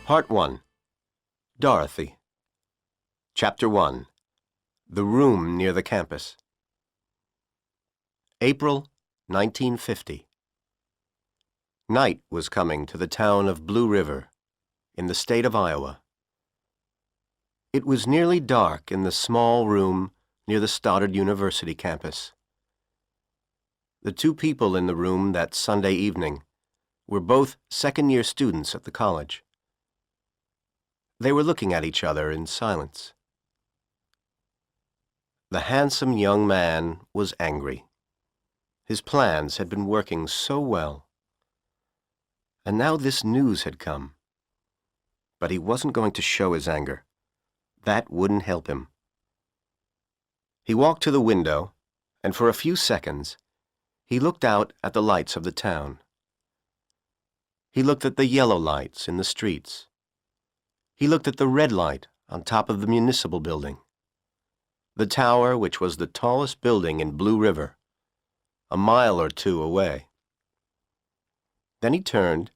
Part 1. Dorothy. Chapter 1. The Room Near the Campus. April 1950. Night was coming to the town of Blue River, in the state of Iowa. It was nearly dark in the small room near the Stoddard University campus. The two people in the room that Sunday evening were both second-year students at the college. They were looking at each other in silence. The handsome young man was angry. His plans had been working so well. And now this news had come. But he wasn't going to show his anger. That wouldn't help him. He walked to the window, and for a few seconds, he looked out at the lights of the town. He looked at the yellow lights in the streets. He looked at the red light on top of the municipal building, the tower which was the tallest building in Blue River, a mile or two away. Then he turned,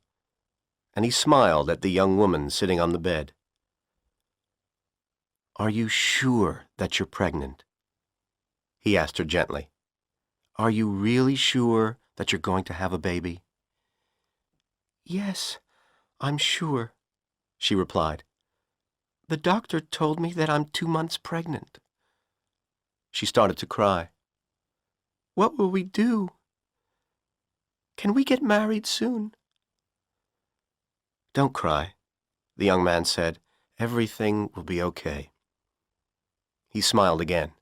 and he smiled at the young woman sitting on the bed. "Are you sure that you're pregnant?" he asked her gently. "Are you really sure that you're going to have a baby?" "Yes, I'm sure," she replied. "The doctor told me that I'm 2 months pregnant." She started to cry. "What will we do? Can we get married soon?" "Don't cry," the young man said. "Everything will be okay." He smiled again.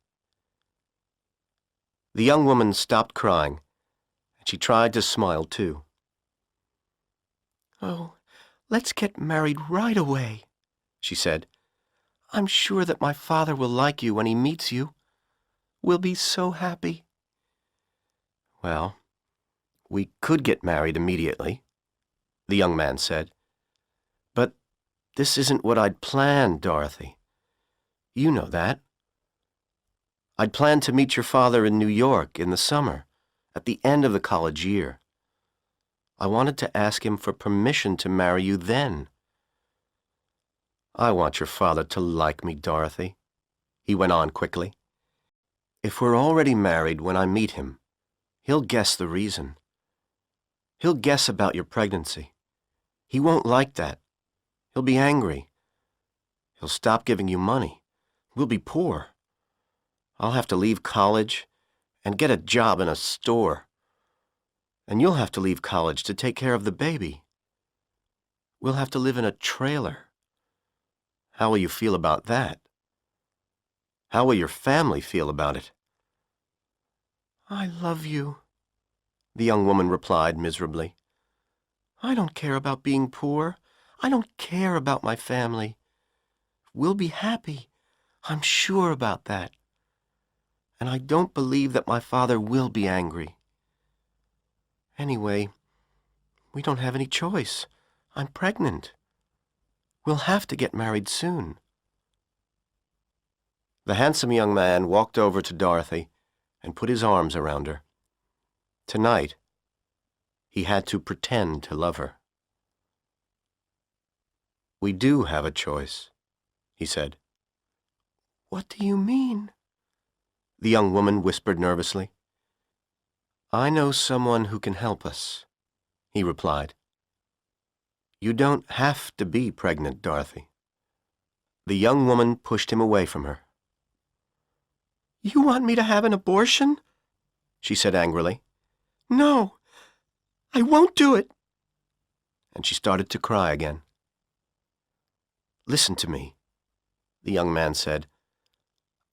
The young woman stopped crying, and she tried to smile too. "Oh, let's get married right away," she said. "I'm sure that my father will like you when he meets you. We'll be so happy." "Well, we could get married immediately," the young man said. "But this isn't what I'd planned, Dorothy. You know that. I'd planned to meet your father in New York in the summer, at the end of the college year. I wanted to ask him for permission to marry you then. I want your father to like me, Dorothy," he went on quickly. "If we're already married when I meet him, he'll guess the reason. He'll guess about your pregnancy. He won't like that. He'll be angry. He'll stop giving you money. We'll be poor. I'll have to leave college and get a job in a store. And you'll have to leave college to take care of the baby. We'll have to live in a trailer. How will you feel about that? How will your family feel about it?" "I love you," the young woman replied miserably. "I don't care about being poor. I don't care about my family. We'll be happy. I'm sure about that. And I don't believe that my father will be angry. Anyway, we don't have any choice. I'm pregnant. We'll have to get married soon." The handsome young man walked over to Dorothy and put his arms around her. Tonight, he had to pretend to love her. "We do have a choice," he said. "What do you mean?" the young woman whispered nervously. "I know someone who can help us," he replied. "You don't have to be pregnant, Dorothy." The young woman pushed him away from her. "You want me to have an abortion?" she said angrily. "No, I won't do it." And she started to cry again. "Listen to me," the young man said.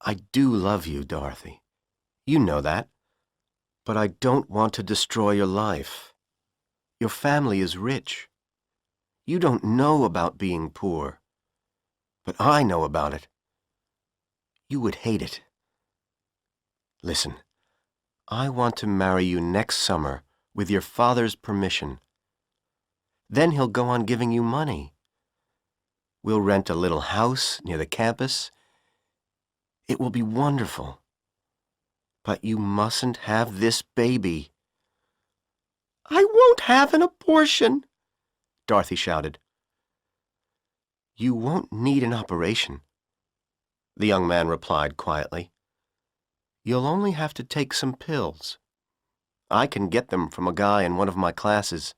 "I do love you, Dorothy. You know that. But I don't want to destroy your life. Your family is rich. You don't know about being poor. But I know about it. You would hate it. Listen, I want to marry you next summer with your father's permission. Then he'll go on giving you money. We'll rent a little house near the campus. It will be wonderful. But you mustn't have this baby." "I won't have an abortion," Dorothy shouted. You won't need an operation, the young man replied quietly. You'll only have to take some pills. I can get them from a guy in one of my classes.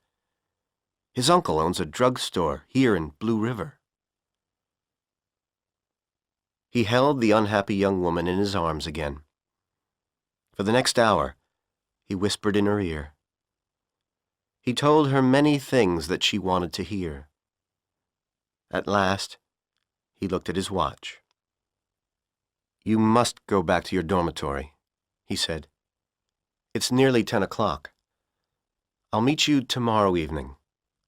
His uncle owns a drugstore here in Blue River. He held the unhappy young woman in his arms again. For the next hour, he whispered in her ear. He told her many things that she wanted to hear. At last, he looked at his watch. You must go back to your dormitory, he said. It's nearly 10 o'clock. I'll meet you tomorrow evening,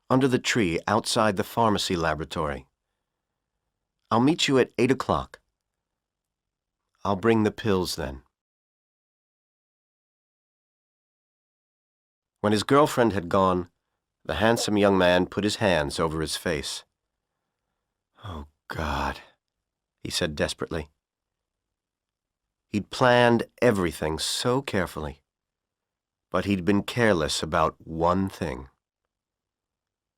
under the tree outside the pharmacy laboratory. I'll meet you at 8 o'clock. I'll bring the pills then. When his girlfriend had gone, the handsome young man put his hands over his face. Oh, God, he said desperately. He'd planned everything so carefully, but he'd been careless about one thing.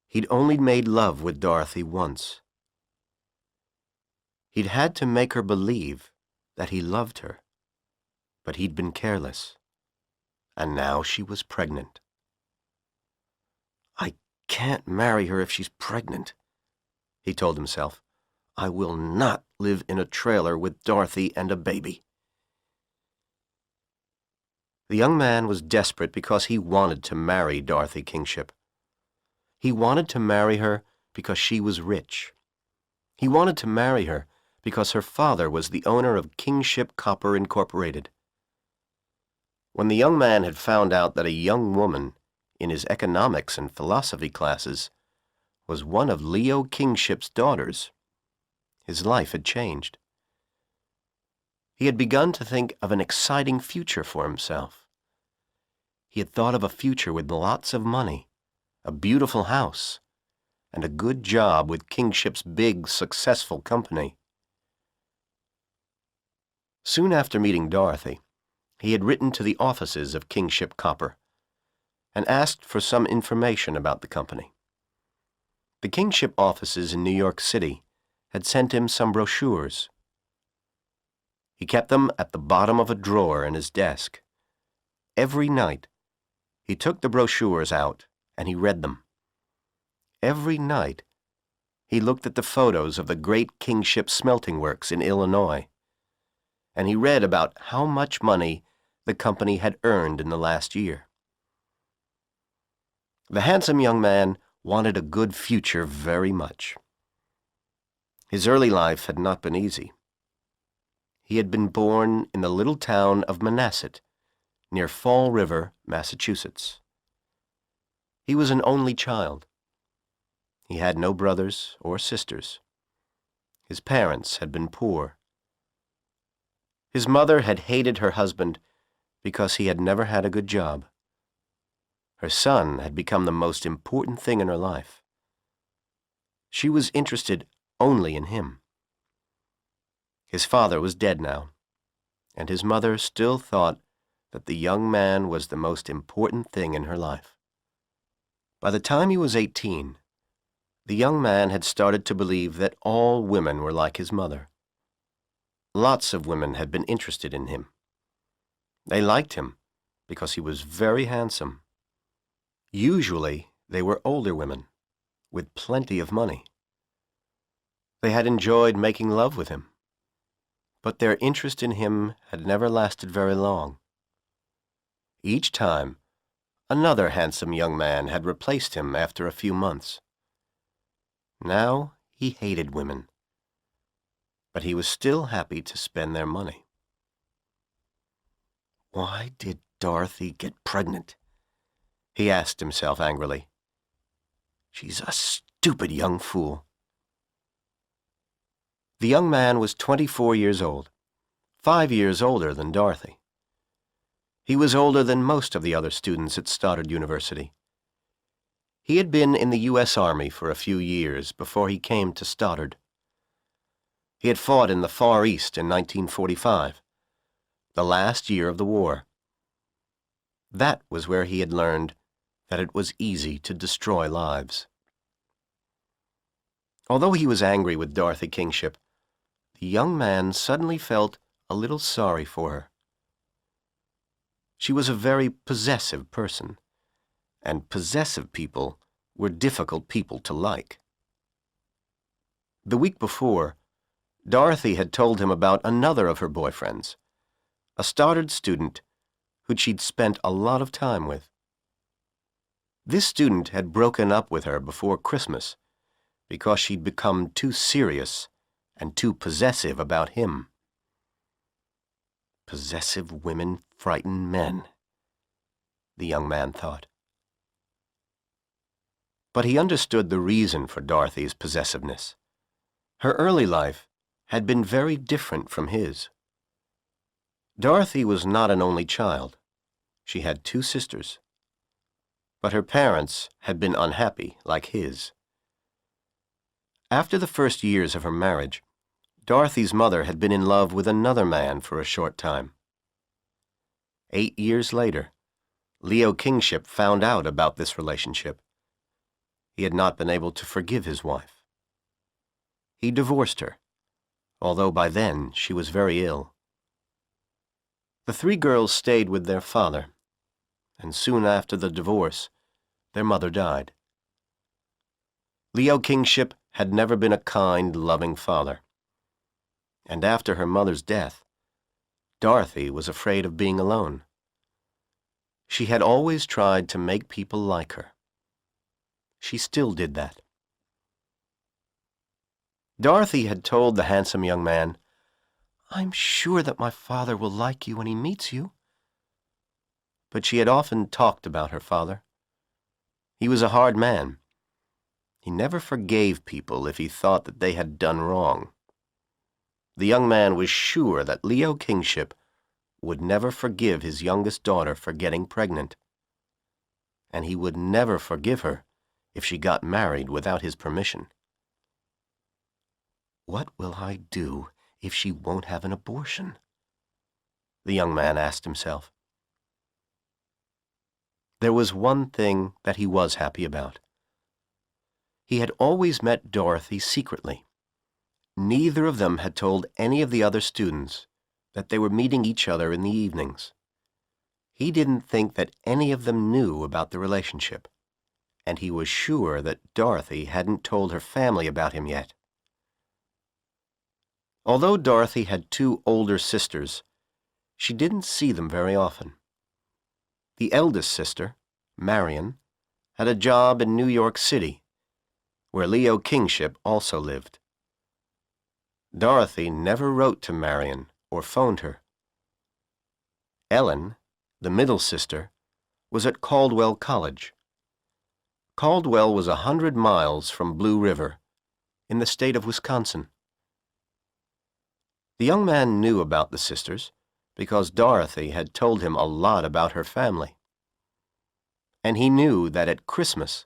He'd only made love with Dorothy once. He'd had to make her believe that he loved her, but he'd been careless, and now she was pregnant. I can't marry her if she's pregnant, he told himself. I will not live in a trailer with Dorothy and a baby. The young man was desperate because he wanted to marry Dorothy Kingship. He wanted to marry her because she was rich. He wanted to marry her because her father was the owner of Kingship Copper Incorporated. When the young man had found out that a young woman in his economics and philosophy classes was one of Leo Kingship's daughters, his life had changed. He had begun to think of an exciting future for himself. He had thought of a future with lots of money, a beautiful house, and a good job with Kingship's big, successful company. Soon after meeting Dorothy, he had written to the offices of Kingship Copper and asked for some information about the company. The Kingship offices in New York City had sent him some brochures. He kept them at the bottom of a drawer in his desk. Every night, he took the brochures out and he read them. Every night, he looked at the photos of the great Kingship smelting works in Illinois, and he read about how much money the company had earned in the last year. The handsome young man wanted a good future very much. His early life had not been easy. He had been born in the little town of Manasset, near Fall River, Massachusetts. He was an only child. He had no brothers or sisters. His parents had been poor. His mother had hated her husband because he had never had a good job. Her son had become the most important thing in her life. She was interested only in him. His father was dead now, and his mother still thought that the young man was the most important thing in her life. By the time he was 18, the young man had started to believe that all women were like his mother. Lots of women had been interested in him. They liked him because he was very handsome. Usually, they were older women, with plenty of money. They had enjoyed making love with him, but their interest in him had never lasted very long. Each time, another handsome young man had replaced him after a few months. Now he hated women, but he was still happy to spend their money. Why did Dorothy get pregnant? He asked himself angrily. She's a stupid young fool. The young man was 24 years old, 5 years older than Dorothy. He was older than most of the other students at Stoddard University. He had been in the U.S. Army for a few years before he came to Stoddard. He had fought in the Far East in 1945, the last year of the war. That was where he had learned that it was easy to destroy lives. Although he was angry with Dorothy Kingship, the young man suddenly felt a little sorry for her. She was a very possessive person, and possessive people were difficult people to like. The week before, Dorothy had told him about another of her boyfriends, a Stoddard student who she'd spent a lot of time with. This student had broken up with her before Christmas because she'd become too serious and too possessive about him. Possessive women frighten men, the young man thought. But he understood the reason for Dorothy's possessiveness. Her early life had been very different from his. Dorothy was not an only child. She had 2 sisters. But her parents had been unhappy, like his. After the first years of her marriage, Dorothy's mother had been in love with another man for a short time. 8 years later, Leo Kingship found out about this relationship. He had not been able to forgive his wife. He divorced her, although by then she was very ill. The 3 girls stayed with their father, and soon after the divorce, their mother died. Leo Kingship had never been a kind, loving father. And after her mother's death, Dorothy was afraid of being alone. She had always tried to make people like her. She still did that. Dorothy had told the handsome young man, "I'm sure that my father will like you when he meets you." But she had often talked about her father. He was a hard man. He never forgave people if he thought that they had done wrong. The young man was sure that Leo Kingship would never forgive his youngest daughter for getting pregnant. And he would never forgive her if she got married without his permission. What will I do if she won't have an abortion? The young man asked himself. There was one thing that he was happy about. He had always met Dorothy secretly. Neither of them had told any of the other students that they were meeting each other in the evenings. He didn't think that any of them knew about the relationship, and he was sure that Dorothy hadn't told her family about him yet. Although Dorothy had 2 older sisters, she didn't see them very often. The eldest sister, Marion, had a job in New York City, where Leo Kingship also lived. Dorothy never wrote to Marion or phoned her. Ellen, the middle sister, was at Caldwell College. Caldwell was 100 miles from Blue River, in the state of Wisconsin. The young man knew about the sisters because Dorothy had told him a lot about her family. And he knew that at Christmas,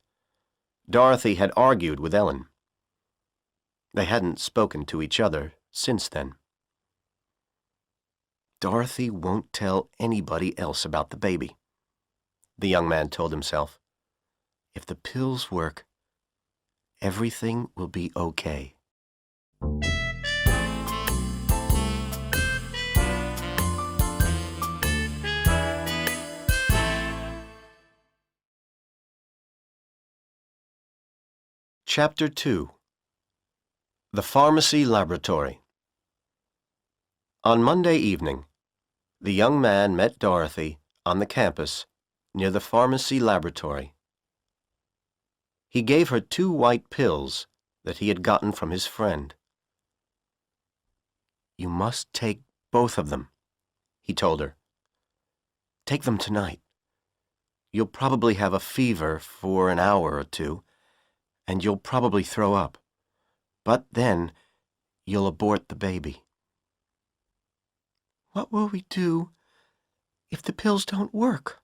Dorothy had argued with Ellen. They hadn't spoken to each other since then. Dorothy won't tell anybody else about the baby, the young man told himself. If the pills work, everything will be okay. Chapter 2. The Pharmacy Laboratory. On Monday evening, the young man met Dorothy on the campus near the pharmacy laboratory. He gave her 2 white pills that he had gotten from his friend. "You must take both of them," he told her. "Take them tonight. You'll probably have a fever for an hour or 2, and you'll probably throw up. But then you'll abort the baby." "What will we do if the pills don't work?"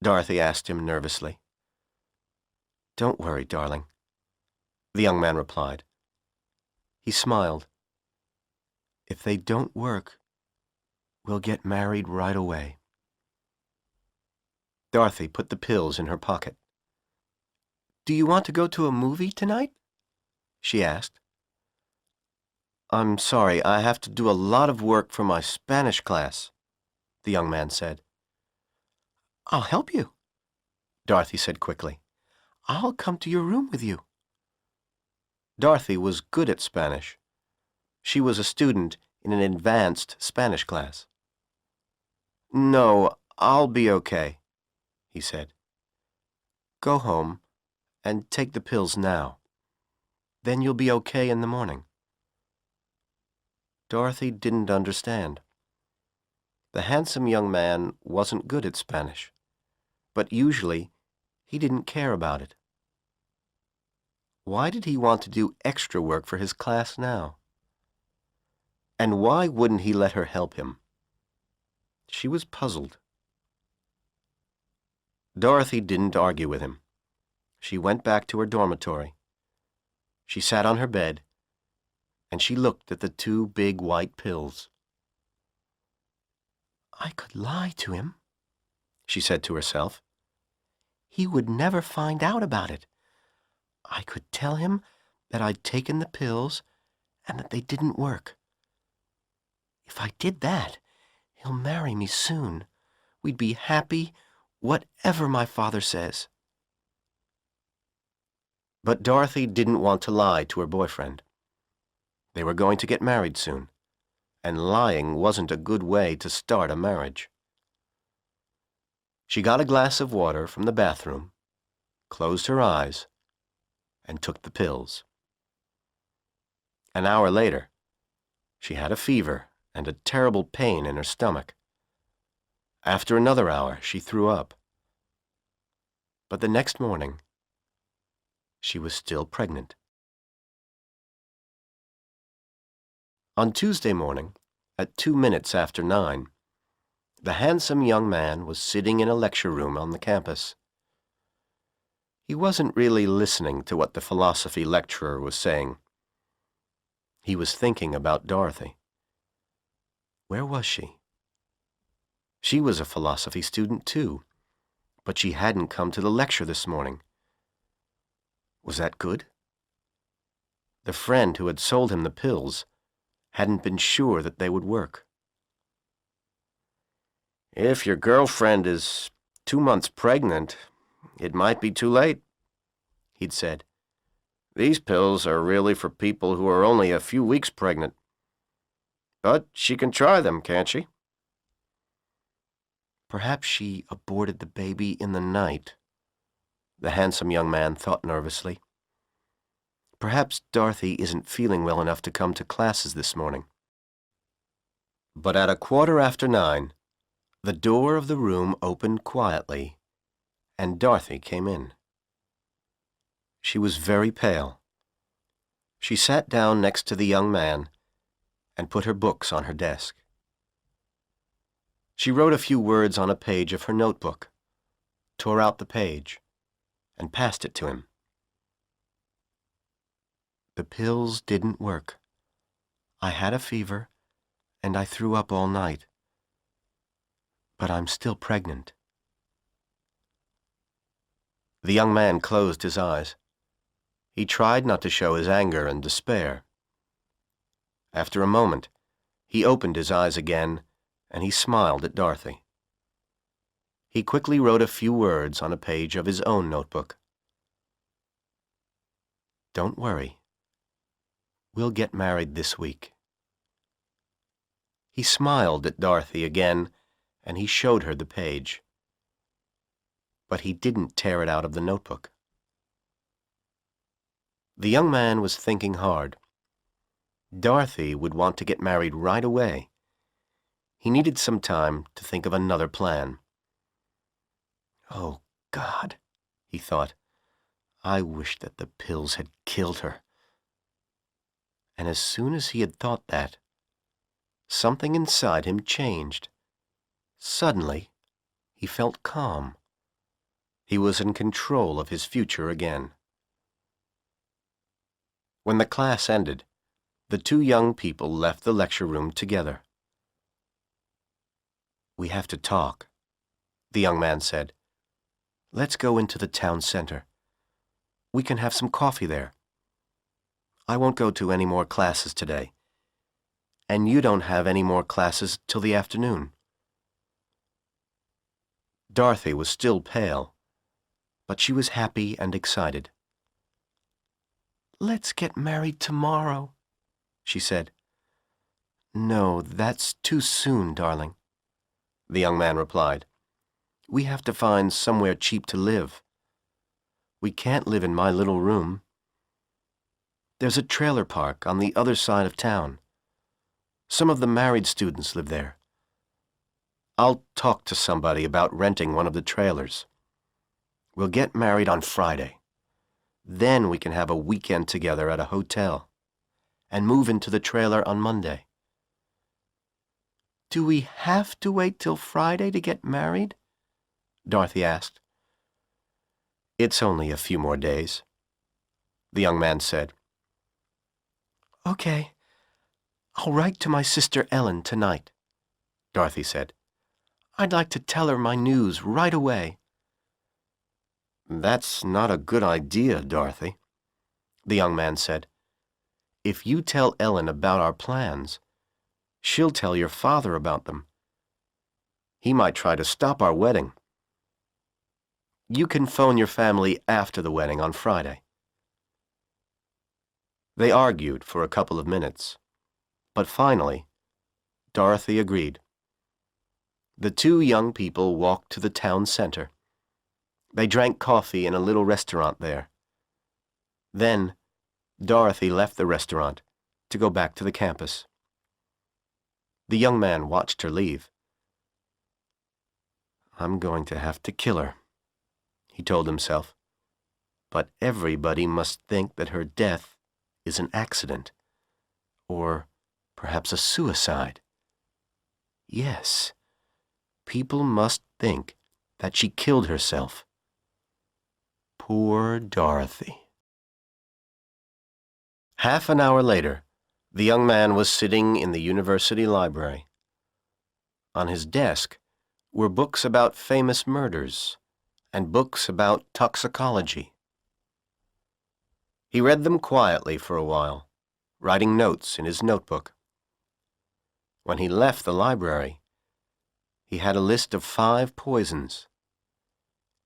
Dorothy asked him nervously. "Don't worry, darling," the young man replied. He smiled. "If they don't work, we'll get married right away." Dorothy put the pills in her pocket. "Do you want to go to a movie tonight?" she asked. "I'm sorry, I have to do a lot of work for my Spanish class," the young man said. "I'll help you," Dorothy said quickly. "I'll come to your room with you." Dorothy was good at Spanish. She was a student in an advanced Spanish class. "No, I'll be okay," he said. "Go home and take the pills now. Then you'll be okay in the morning." Dorothy didn't understand. The handsome young man wasn't good at Spanish, but usually he didn't care about it. Why did he want to do extra work for his class now? And why wouldn't he let her help him? She was puzzled. Dorothy didn't argue with him. She went back to her dormitory. She sat on her bed, and she looked at the two big white pills. "I could lie to him," she said to herself. "He would never find out about it. I could tell him that I'd taken the pills and that they didn't work. If I did that, he'll marry me soon. We'd be happy, whatever my father says." But Dorothy didn't want to lie to her boyfriend. They were going to get married soon, and lying wasn't a good way to start a marriage. She got a glass of water from the bathroom, closed her eyes, and took the pills. An hour later, she had a fever and a terrible pain in her stomach. After another hour, she threw up. But the next morning, she was still pregnant. On Tuesday morning, at 2 minutes after 9, the handsome young man was sitting in a lecture room on the campus. He wasn't really listening to what the philosophy lecturer was saying. He was thinking about Dorothy. Where was she? She was a philosophy student too, but she hadn't come to the lecture this morning. Was that good? The friend who had sold him the pills hadn't been sure that they would work. "If your girlfriend is 2 months pregnant, it might be too late," he'd said. "These pills are really for people who are only a few weeks pregnant. But she can try them, can't she?" Perhaps she aborted the baby in the night, the handsome young man thought nervously. Perhaps Dorothy isn't feeling well enough to come to classes this morning. But at 9:15, the door of the room opened quietly, and Dorothy came in. She was very pale. She sat down next to the young man and put her books on her desk. She wrote a few words on a page of her notebook, tore out the page, and passed it to him. "The pills didn't work. I had a fever, and I threw up all night. But I'm still pregnant." The young man closed his eyes. He tried not to show his anger and despair. After a moment, he opened his eyes again, and he smiled at Dorothy. He quickly wrote a few words on a page of his own notebook. "Don't worry. We'll get married this week." He smiled at Dorothy again, and he showed her the page. But he didn't tear it out of the notebook. The young man was thinking hard. Dorothy would want to get married right away. He needed some time to think of another plan. "Oh, God," he thought, "I wish that the pills had killed her." And as soon as he had thought that, something inside him changed. Suddenly, he felt calm. He was in control of his future again. When the class ended, the two young people left the lecture room together. "We have to talk," the young man said. "Let's go into the town center. We can have some coffee there. I won't go to any more classes today. And you don't have any more classes till the afternoon. Dorothy was still pale, but she was happy and excited. "Let's get married tomorrow," she said. "No, that's too soon, darling," the young man replied. "We have to find somewhere cheap to live. We can't live in my little room. There's a trailer park on the other side of town. Some of the married students live there. I'll talk to somebody about renting one of the trailers. We'll get married on Friday. Then we can have a weekend together at a hotel and move into the trailer on Monday." "Do we have to wait till Friday to get married?" Dorothy asked. "It's only a few more days," the young man said. "Okay. I'll write to my sister Ellen tonight," Dorothy said. "I'd like to tell her my news right away." "That's not a good idea, Dorothy," the young man said. "If you tell Ellen about our plans, she'll tell your father about them. He might try to stop our wedding. You can phone your family after the wedding on Friday." They argued for a couple of minutes, but finally, Dorothy agreed. The two young people walked to the town center. They drank coffee in a little restaurant there. Then, Dorothy left the restaurant to go back to the campus. The young man watched her leave. "I'm going to have to kill her," he told himself. "But everybody must think that her death is an accident, or perhaps a suicide. Yes, people must think that she killed herself. Poor Dorothy." Half an hour later, the young man was sitting in the university library. On his desk were books about famous murders and books about toxicology. He read them quietly for a while, writing notes in his notebook. When he left the library, he had a list of 5 poisons.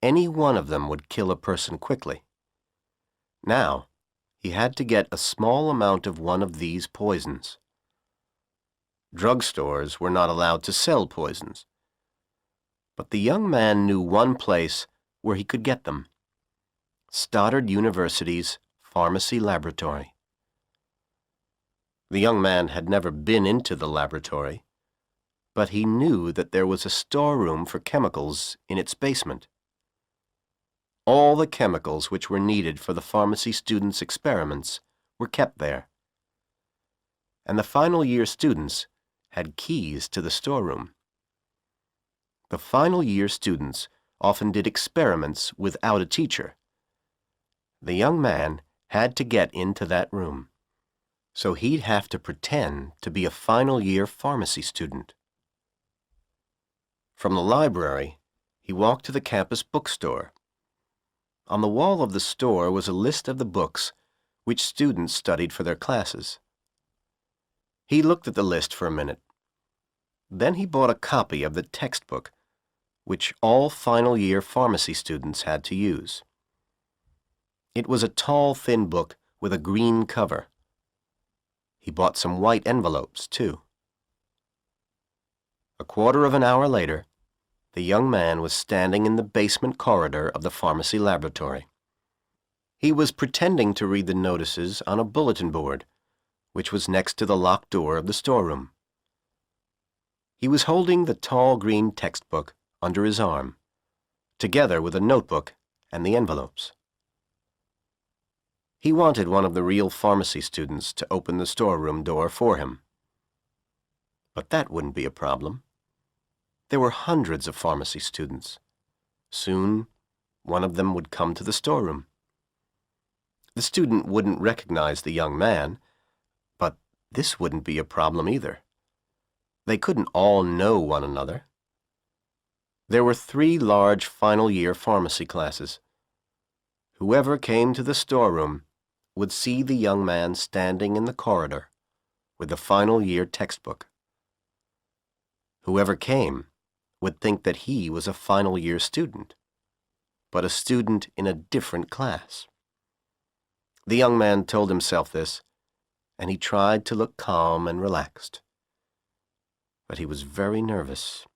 Any one of them would kill a person quickly. Now, he had to get a small amount of one of these poisons. Drugstores were not allowed to sell poisons, but the young man knew one place where he could get them: Stoddard University's pharmacy laboratory. The young man had never been into the laboratory, but he knew that there was a storeroom for chemicals in its basement. All the chemicals which were needed for the pharmacy students' experiments were kept there, and the final year students had keys to the storeroom. The final year students often did experiments without a teacher. The young man had to get into that room, so he'd have to pretend to be a final year pharmacy student. From the library, he walked to the campus bookstore. On the wall of the store was a list of the books which students studied for their classes. He looked at the list for a minute. Then he bought a copy of the textbook which all final year pharmacy students had to use. It was a tall, thin book with a green cover. He bought some white envelopes, too. A quarter of an hour later, the young man was standing in the basement corridor of the pharmacy laboratory. He was pretending to read the notices on a bulletin board, which was next to the locked door of the storeroom. He was holding the tall green textbook under his arm, together with a notebook and the envelopes. He wanted one of the real pharmacy students to open the storeroom door for him. But that wouldn't be a problem. There were hundreds of pharmacy students. Soon, one of them would come to the storeroom. The student wouldn't recognize the young man, but this wouldn't be a problem either. They couldn't all know one another. There were 3 large final-year pharmacy classes. Whoever came to the storeroom would see the young man standing in the corridor with the final year textbook. Whoever came would think that he was a final year student, but a student in a different class. The young man told himself this, and he tried to look calm and relaxed. But he was very nervous.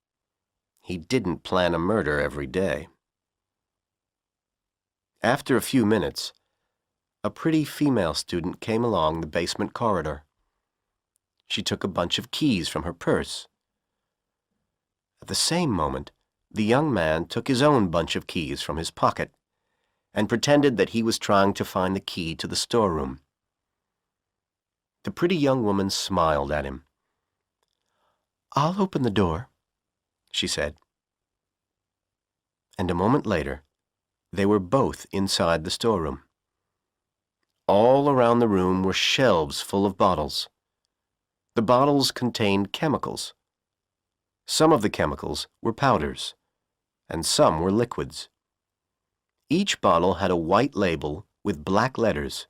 He didn't plan a murder every day. After a few minutes, a pretty female student came along the basement corridor. She took a bunch of keys from her purse. At the same moment, the young man took his own bunch of keys from his pocket and pretended that he was trying to find the key to the storeroom. The pretty young woman smiled at him. "I'll open the door," she said. And a moment later, they were both inside the storeroom. All around the room were shelves full of bottles. The bottles contained chemicals. Some of the chemicals were powders, and some were liquids. Each bottle had a white label with black letters,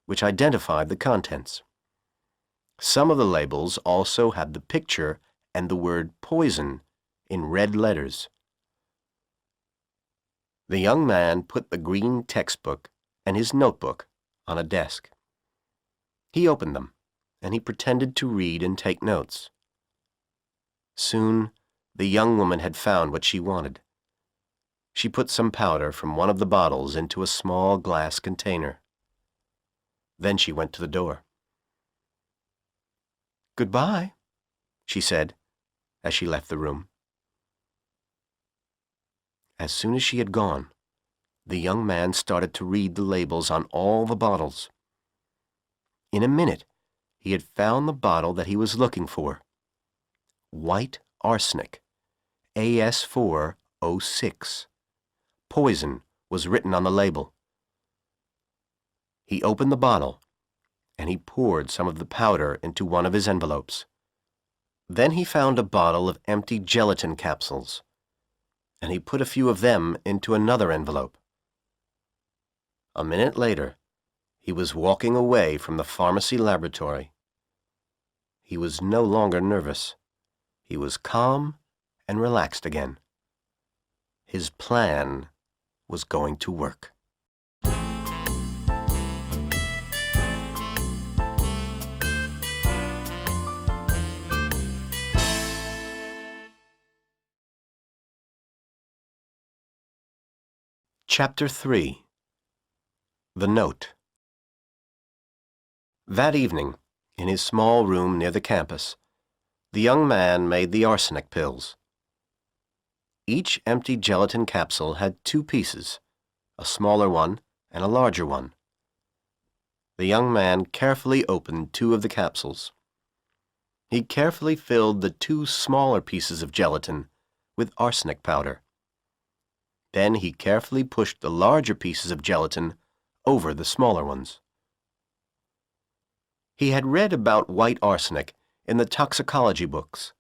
which identified the contents. Some of the labels also had the picture and the word poison in red letters. The young man put the green textbook and his notebook on a desk. He opened them, and he pretended to read and take notes. Soon, the young woman had found what she wanted. She put some powder from one of the bottles into a small glass container. Then she went to the door. "Goodbye," she said as she left the room. As soon as she had gone, the young man started to read the labels on all the bottles. In a minute, he had found the bottle that he was looking for. White arsenic, AS406. Poison was written on the label. He opened the bottle, and he poured some of the powder into one of his envelopes. Then he found a bottle of empty gelatin capsules, and he put a few of them into another envelope. A minute later, he was walking away from the pharmacy laboratory. He was no longer nervous. He was calm and relaxed again. His plan was going to work. Chapter 3. The Note. That evening, in his small room near the campus, the young man made the arsenic pills. Each empty gelatin capsule had two pieces, a smaller one and a larger one. The young man carefully opened two of the capsules. He carefully filled the two smaller pieces of gelatin with arsenic powder. Then he carefully pushed the larger pieces of gelatin over the smaller ones. He had read about white arsenic in the toxicology books.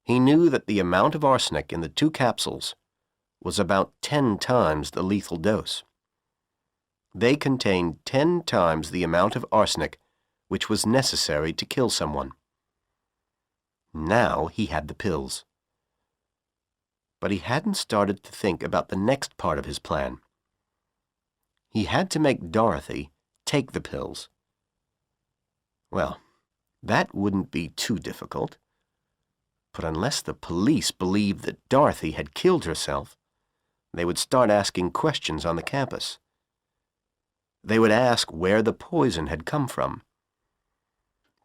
He knew that the amount of arsenic in the two capsules was about 10 times the lethal dose. They contained 10 times the amount of arsenic which was necessary to kill someone. Now he had the pills. But he hadn't started to think about the next part of his plan. He had to make Dorothy take the pills. Well, that wouldn't be too difficult. But unless the police believed that Dorothy had killed herself, they would start asking questions on the campus. They would ask where the poison had come from.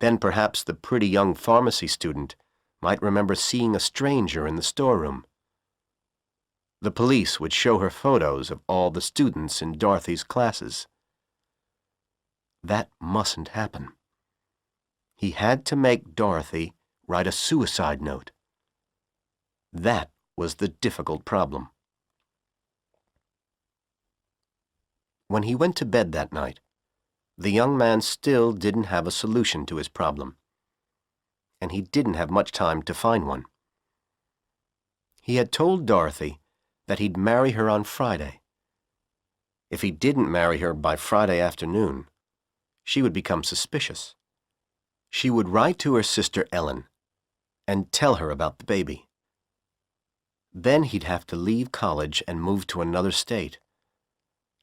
Then perhaps the pretty young pharmacy student might remember seeing a stranger in the storeroom. The police would show her photos of all the students in Dorothy's classes. That mustn't happen. He had to make Dorothy write a suicide note. That was the difficult problem. When he went to bed that night, the young man still didn't have a solution to his problem, and he didn't have much time to find one. He had told Dorothy that he'd marry her on Friday. If he didn't marry her by Friday afternoon, she would become suspicious. She would write to her sister Ellen and tell her about the baby. Then he'd have to leave college and move to another state,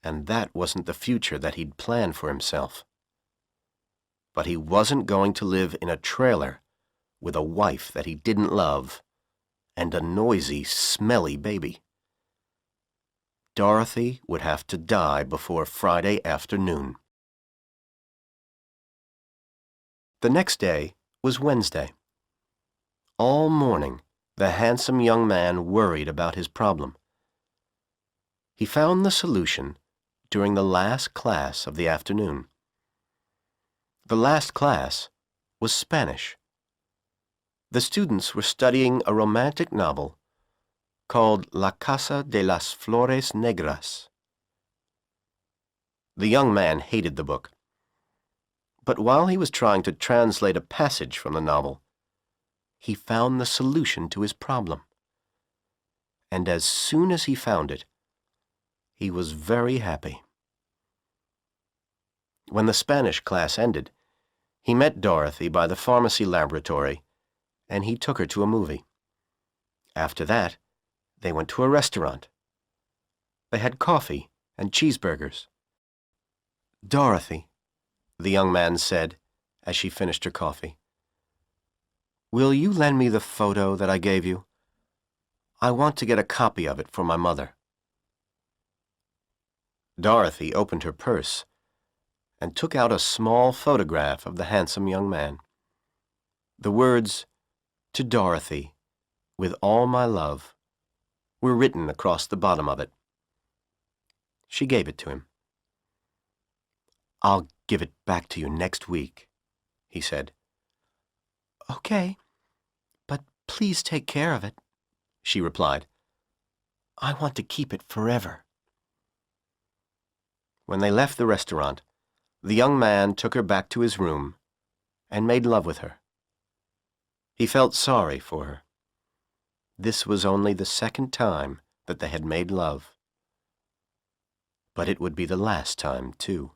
and that wasn't the future that he'd planned for himself. But he wasn't going to live in a trailer with a wife that he didn't love and a noisy, smelly baby. Dorothy would have to die before Friday afternoon. The next day was Wednesday. All morning, the handsome young man worried about his problem. He found the solution during the last class of the afternoon. The last class was Spanish. The students were studying a romantic novel called La Casa de las Flores Negras. The young man hated the book, but while he was trying to translate a passage from the novel, he found the solution to his problem. And as soon as he found it, he was very happy. When the Spanish class ended, he met Dorothy by the pharmacy laboratory, and he took her to a movie. After that, they went to a restaurant. They had coffee and cheeseburgers. "Dorothy," the young man said as she finished her coffee, "will you lend me the photo that I gave you? I want to get a copy of it for my mother." Dorothy opened her purse and took out a small photograph of the handsome young man. The words, "To Dorothy, with all my love," were written across the bottom of it. She gave it to him. "I'll give it back to you next week," he said. "Okay, but please take care of it," she replied. "I want to keep it forever." When they left the restaurant, the young man took her back to his room and made love with her. He felt sorry for her. This was only the second time that they had made love. But it would be the last time, too.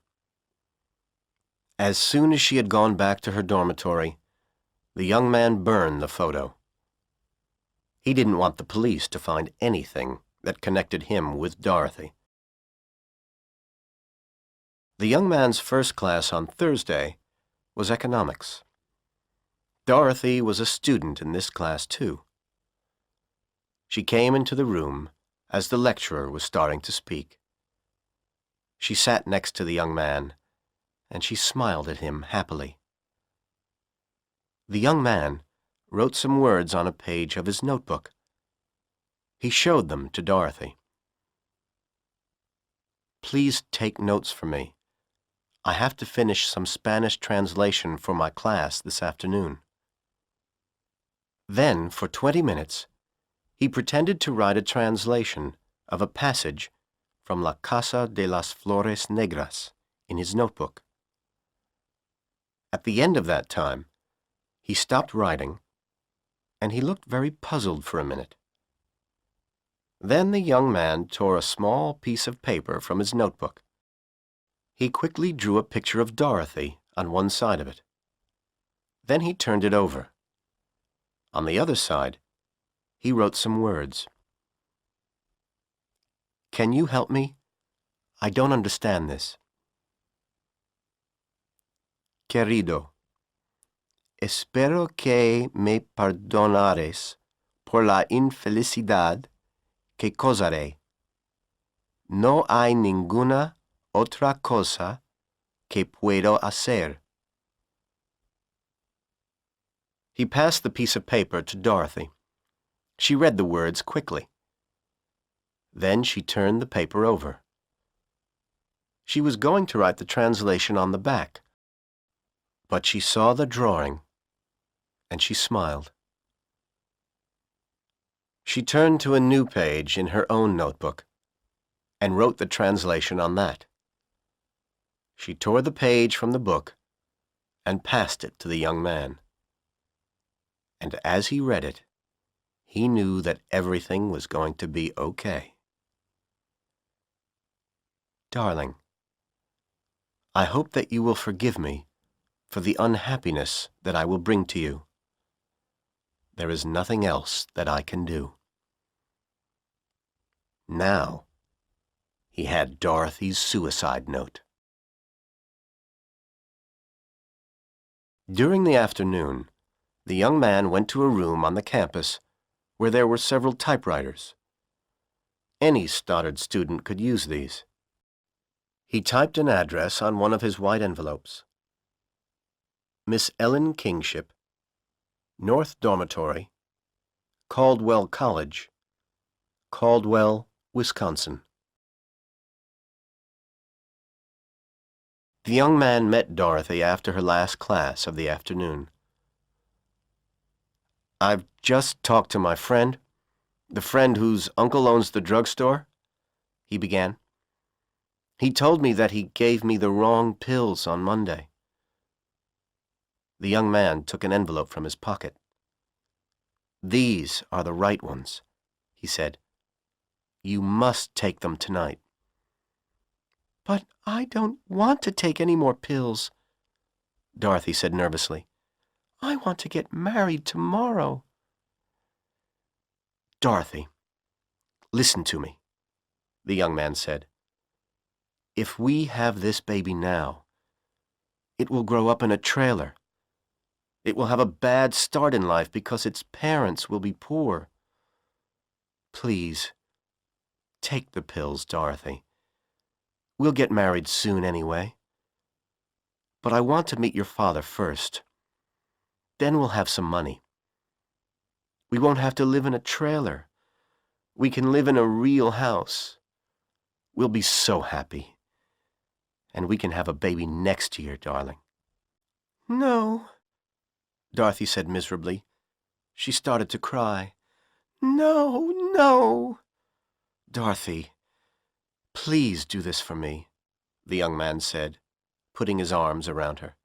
As soon as she had gone back to her dormitory, the young man burned the photo. He didn't want the police to find anything that connected him with Dorothy. The young man's first class on Thursday was economics. Dorothy was a student in this class, too. She came into the room as the lecturer was starting to speak. She sat next to the young man, and she smiled at him happily. The young man wrote some words on a page of his notebook. He showed them to Dorothy. "Please take notes for me. I have to finish some Spanish translation for my class this afternoon." Then, for 20 minutes, he pretended to write a translation of a passage from La Casa de las Flores Negras in his notebook. At the end of that time, he stopped writing, and he looked very puzzled for a minute. Then the young man tore a small piece of paper from his notebook. He quickly drew a picture of Dorothy on one side of it. Then he turned it over. On the other side, he wrote some words. "Can you help me? I don't understand this." "Querido, espero que me perdonares por la infelicidad que causaré. No hay ninguna otra cosa que puedo hacer." He passed the piece of paper to Dorothy. She read the words quickly. Then she turned the paper over. She was going to write the translation on the back, but she saw the drawing, and she smiled. She turned to a new page in her own notebook and wrote the translation on that. She tore the page from the book and passed it to the young man. And as he read it, he knew that everything was going to be okay. Darling, I hope that you will forgive me for the unhappiness that I will bring to you. There is nothing else that I can do. Now, he had Dorothy's suicide note. During the afternoon, the young man went to a room on the campus where there were several typewriters. Any Stoddard student could use these. He typed an address on one of his white envelopes. Miss Ellen Kingship, North Dormitory, Caldwell College, Caldwell, Wisconsin. The young man met Dorothy after her last class of the afternoon. "I've just talked to my friend, the friend whose uncle owns the drugstore," he began. "He told me that he gave me the wrong pills on Monday." The young man took an envelope from his pocket. "These are the right ones," he said. "You must take them tonight." "But I don't want to take any more pills," Dorothy said nervously. "I want to get married tomorrow." "Dorothy, listen to me," the young man said. "If we have this baby now, it will grow up in a trailer. It will have a bad start in life because its parents will be poor. Please, take the pills, Dorothy. We'll get married soon anyway. But I want to meet your father first. Then we'll have some money. We won't have to live in a trailer. We can live in a real house. We'll be so happy. And we can have a baby next year, darling." "No," Dorothy said miserably. She started to cry. "No, no." "Dorothy, please do this for me," the young man said, putting his arms around her.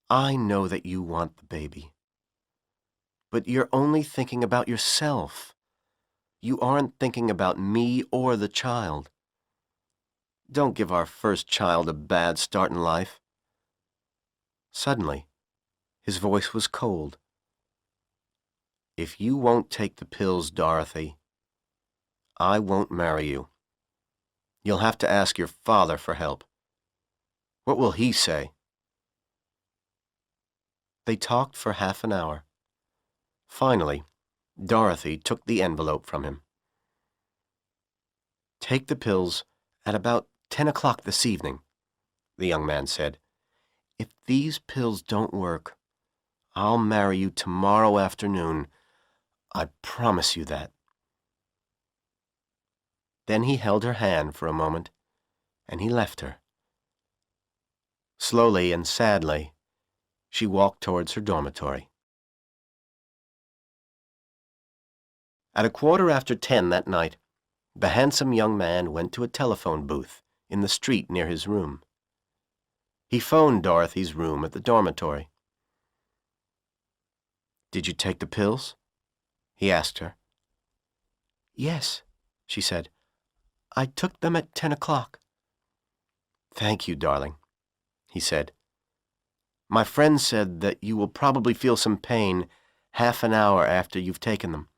"I know that you want the baby. But you're only thinking about yourself. You aren't thinking about me or the child. Don't give our first child a bad start in life." Suddenly, his voice was cold. "If you won't take the pills, Dorothy, I won't marry you. You'll have to ask your father for help. What will he say?" They talked for half an hour. Finally, Dorothy took the envelope from him. "Take the pills at about 10 o'clock this evening," the young man said. "If these pills don't work, I'll marry you tomorrow afternoon. I promise you that." Then he held her hand for a moment, and he left her. Slowly and sadly, she walked towards her dormitory. At 10:15 that night, the handsome young man went to a telephone booth in the street near his room. He phoned Dorothy's room at the dormitory. "Did you take the pills?" he asked her. "Yes," she said. "I took them at 10 o'clock. "Thank you, darling," he said. "My friend said that you will probably feel some pain half an hour after you've taken them.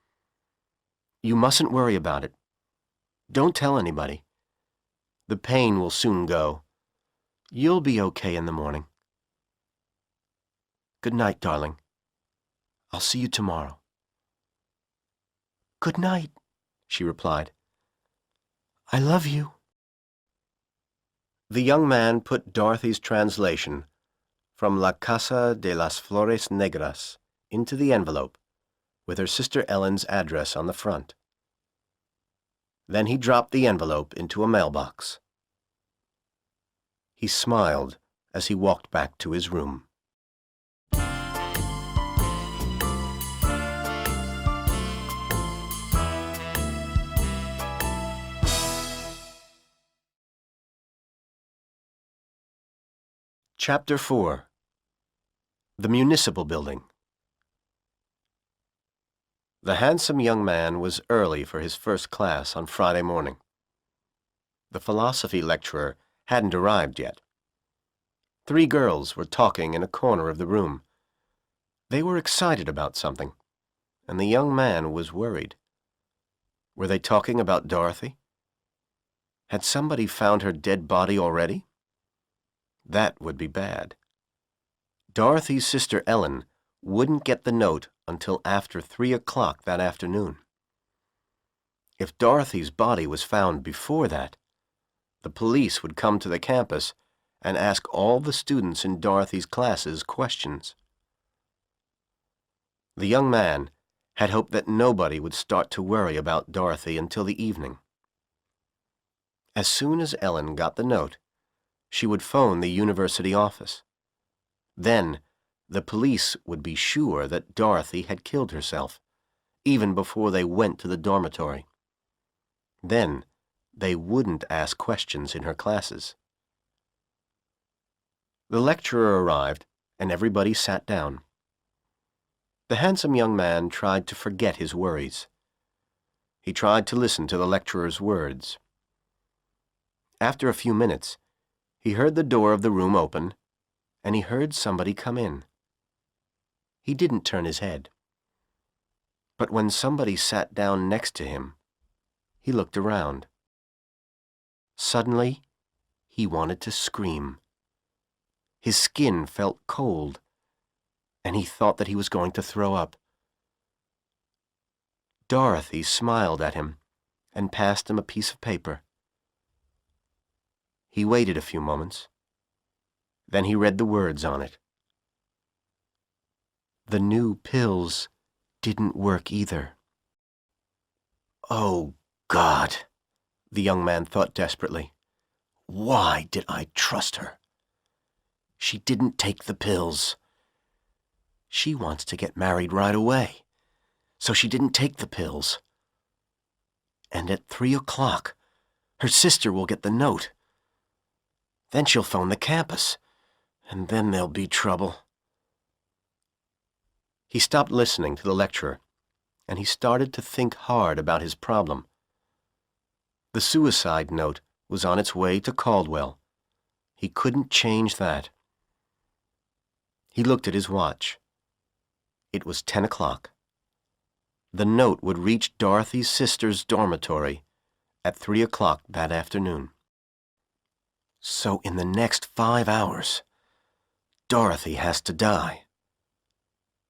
You mustn't worry about it. Don't tell anybody. The pain will soon go. You'll be okay in the morning. Good night, darling. I'll see you tomorrow." "Good night," she replied. "I love you." The young man put Dorothy's translation from La Casa de las Flores Negras into the envelope with her sister Ellen's address on the front. Then he dropped the envelope into a mailbox. He smiled as he walked back to his room. Chapter 4. The Municipal Building. The handsome young man was early for his first class on Friday morning. The philosophy lecturer hadn't arrived yet. 3 girls were talking in a corner of the room. They were excited about something, and the young man was worried. Were they talking about Dorothy? Had somebody found her dead body already? That would be bad. Dorothy's sister Ellen wouldn't get the note until after 3 o'clock that afternoon. If Dorothy's body was found before that, the police would come to the campus and ask all the students in Dorothy's classes questions. The young man had hoped that nobody would start to worry about Dorothy until the evening. As soon as Ellen got the note, she would phone the university office. Then, the police would be sure that Dorothy had killed herself, even before they went to the dormitory. Then, they wouldn't ask questions in her classes. The lecturer arrived, and everybody sat down. The handsome young man tried to forget his worries. He tried to listen to the lecturer's words. After a few minutes, he heard the door of the room open, and he heard somebody come in. He didn't turn his head. But when somebody sat down next to him, he looked around. Suddenly, he wanted to scream. His skin felt cold, and he thought that he was going to throw up. Dorothy smiled at him and passed him a piece of paper. He waited a few moments. Then he read the words on it. The new pills didn't work either. Oh, God, the young man thought desperately. Why did I trust her? She didn't take the pills. She wants to get married right away, so she didn't take the pills. And at 3 o'clock, her sister will get the note. Then she'll phone the campus, and then there'll be trouble. He stopped listening to the lecturer, and he started to think hard about his problem. The suicide note was on its way to Caldwell. He couldn't change that. He looked at his watch. It was 10 o'clock. The note would reach Dorothy's sister's dormitory at 3 o'clock that afternoon. So in the next 5 hours, Dorothy has to die,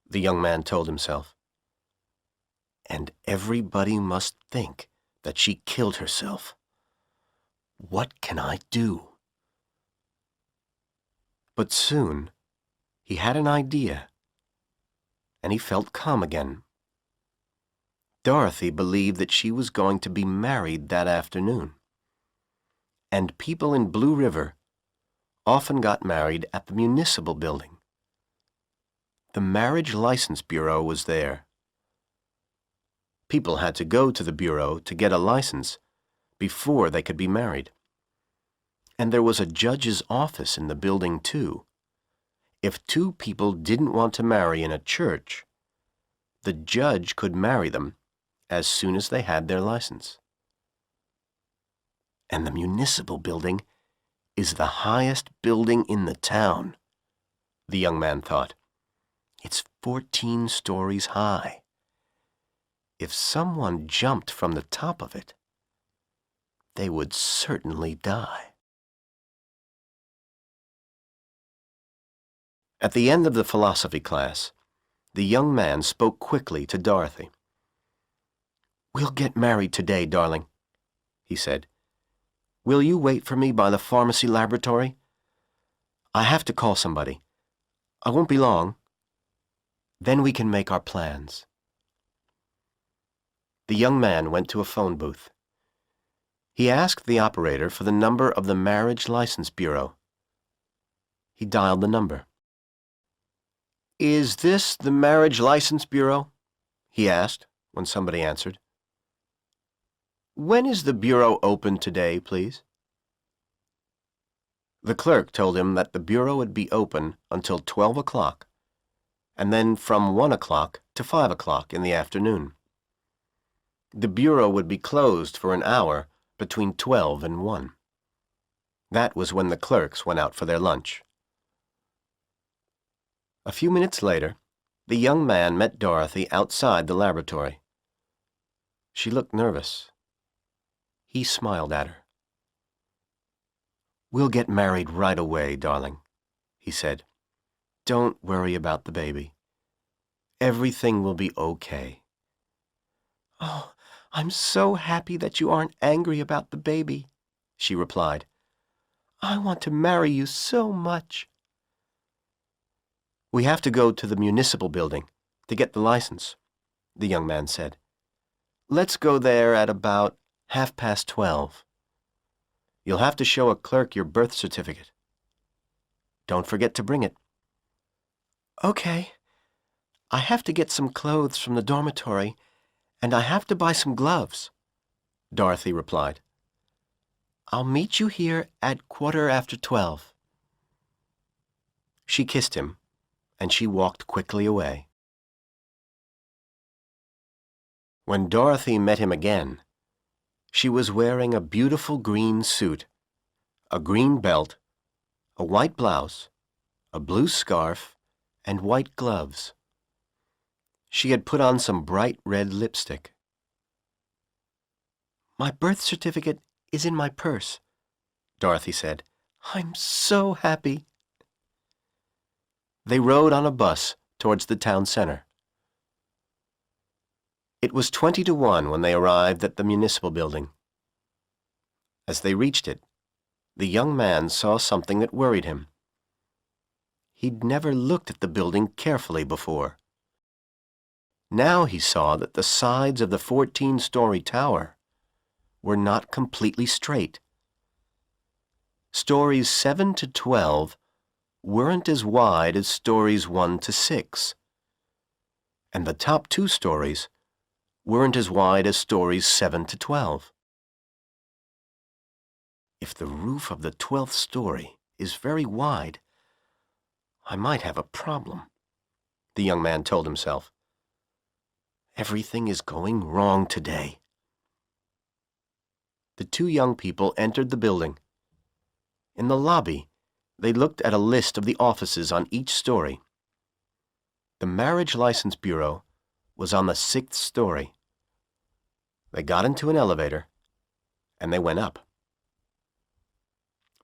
the young man told himself. And everybody must think that she killed herself. What can I do? But soon, he had an idea, and he felt calm again. Dorothy believed that she was going to be married that afternoon. And people in Blue River often got married at the municipal building. The Marriage License Bureau was there. People had to go to the bureau to get a license before they could be married. And there was a judge's office in the building, too. If 2 people didn't want to marry in a church, the judge could marry them as soon as they had their license. And the municipal building is the highest building in the town, the young man thought. It's 14 stories high. If someone jumped from the top of it, they would certainly die. At the end of the philosophy class, the young man spoke quickly to Dorothy. "We'll get married today, darling," he said. "Will you wait for me by the pharmacy laboratory? I have to call somebody. I won't be long. Then we can make our plans." The young man went to a phone booth. He asked the operator for the number of the Marriage License Bureau. He dialed the number. "Is this the Marriage License Bureau?" he asked when somebody answered. "When is the bureau open today, please?" The clerk told him that the bureau would be open until 12 o'clock, and then from 1 o'clock to 5 o'clock in the afternoon. The bureau would be closed for an hour between 12 and 1. That was when the clerks went out for their lunch. A few minutes later, the young man met Dorothy outside the laboratory. She looked nervous. He smiled at her. "We'll get married right away, darling," he said. "Don't worry about the baby. Everything will be okay." "Oh, I'm so happy that you aren't angry about the baby," she replied. "I want to marry you so much." "We have to go to the municipal building to get the license," the young man said. "Let's go there at about 12:30. You'll have to show a clerk your birth certificate. Don't forget to bring it." "Okay. I have to get some clothes from the dormitory, and I have to buy some gloves," Dorothy replied. "I'll meet you here at 12:15. She kissed him, and she walked quickly away. When Dorothy met him again, she was wearing a beautiful green suit, a green belt, a white blouse, a blue scarf, and white gloves. She had put on some bright red lipstick. "My birth certificate is in my purse," Dorothy said. "I'm so happy." They rode on a bus towards the town center. It was 20 to 1 when they arrived at the municipal building. As they reached it, the young man saw something that worried him. He'd never looked at the building carefully before. Now he saw that the sides of the 14-story tower were not completely straight. Stories 7 to 12 weren't as wide as stories 1 to 6, and the top 2 stories weren't as wide as stories 7 to 12. If the roof of the 12th story is very wide, I might have a problem, the young man told himself. Everything is going wrong today. The two young people entered the building. In the lobby, they looked at a list of the offices on each story. The Marriage License Bureau was on the 6th story. They got into an elevator, and they went up.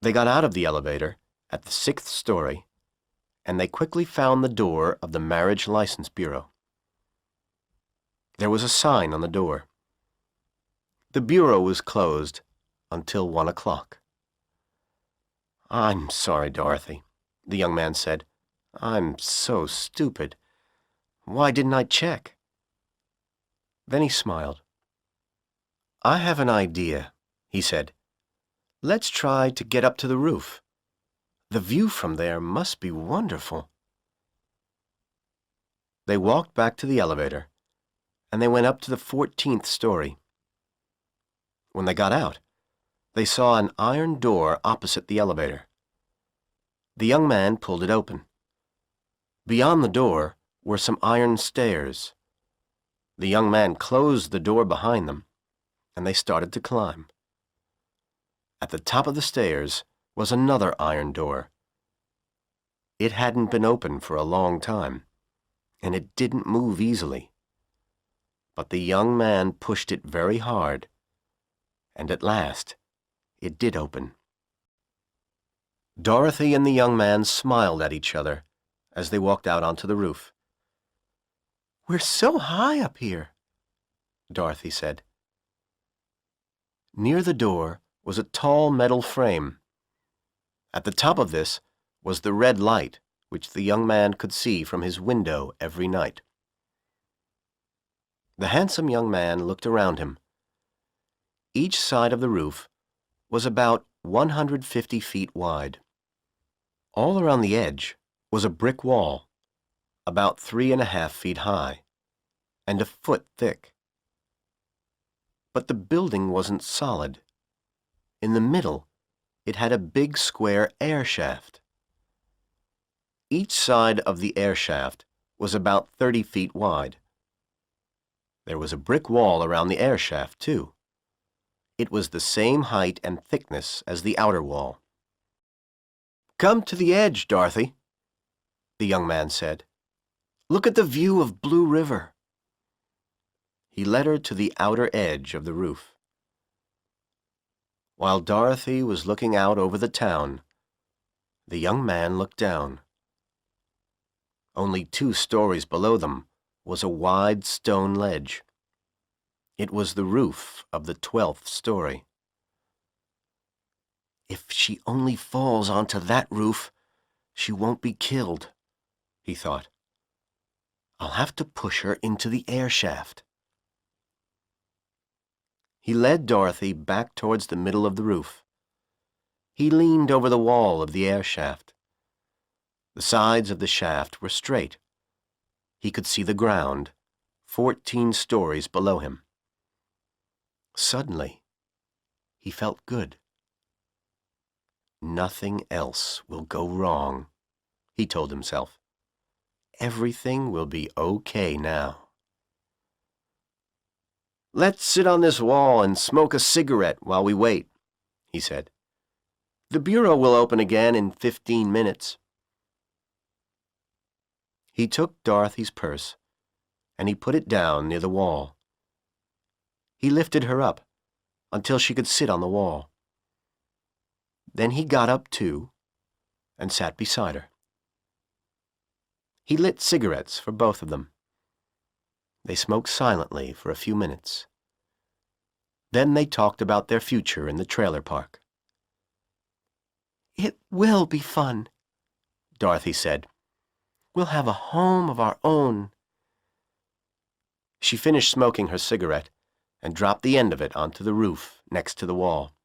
They got out of the elevator at the 6th story, and they quickly found the door of the Marriage License Bureau. There was a sign on the door. The bureau was closed until 1 o'clock. "I'm sorry, Dorothy," the young man said. "I'm so stupid. Why didn't I check?" Then he smiled. "I have an idea," he said. "Let's try to get up to the roof. The view from there must be wonderful." They walked back to the elevator, and they went up to the 14th story. When they got out, they saw an iron door opposite the elevator. The young man pulled it open. Beyond the door were some iron stairs. The young man closed the door behind them, and they started to climb. At the top of the stairs was another iron door. It hadn't been open for a long time, and it didn't move easily. But the young man pushed it very hard, and at last it did open. Dorothy and the young man smiled at each other as they walked out onto the roof. "We're so high up here," Dorothy said. Near the door was a tall metal frame. At the top of this was the red light which the young man could see from his window every night. The handsome young man looked around him. Each side of the roof was about 150 feet wide. All around the edge was a brick wall, about 3.5 feet high, and a foot thick. But the building wasn't solid. In the middle, it had a big square air shaft. Each side of the air shaft was about 30 feet wide. There was a brick wall around the air shaft, too. It was the same height and thickness as the outer wall. "Come to the edge, Dorothy," the young man said. "Look at the view of Blue River." He led her to the outer edge of the roof. While Dorothy was looking out over the town, the young man looked down. Only 2 stories below them was a wide stone ledge. It was the roof of the 12th story. "If she only falls onto that roof, she won't be killed," he thought. "I'll have to push her into the air shaft." He led Dorothy back towards the middle of the roof. He leaned over the wall of the air shaft. The sides of the shaft were straight. He could see the ground, 14 stories below him. Suddenly, he felt good. "Nothing else will go wrong," he told himself. "Everything will be okay now." "Let's sit on this wall and smoke a cigarette while we wait," he said. "The bureau will open again in 15 minutes. He took Dorothy's purse, and he put it down near the wall. He lifted her up until she could sit on the wall. Then he got up too and sat beside her. He lit cigarettes for both of them. They smoked silently for a few minutes. Then they talked about their future in the trailer park. "It will be fun," Dorothy said. "We'll have a home of our own." She finished smoking her cigarette and dropped the end of it onto the roof next to the wall.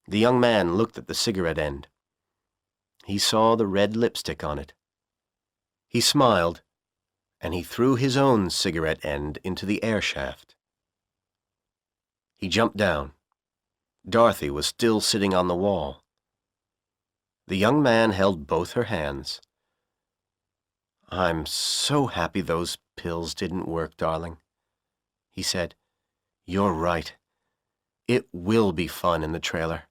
The young man looked at the cigarette end. He saw the red lipstick on it. He smiled, and he threw his own cigarette end into the air shaft. He jumped down. Dorothy was still sitting on the wall. The young man held both her hands. "I'm so happy those pills didn't work, darling," he said. "You're right. It will be fun in the trailer."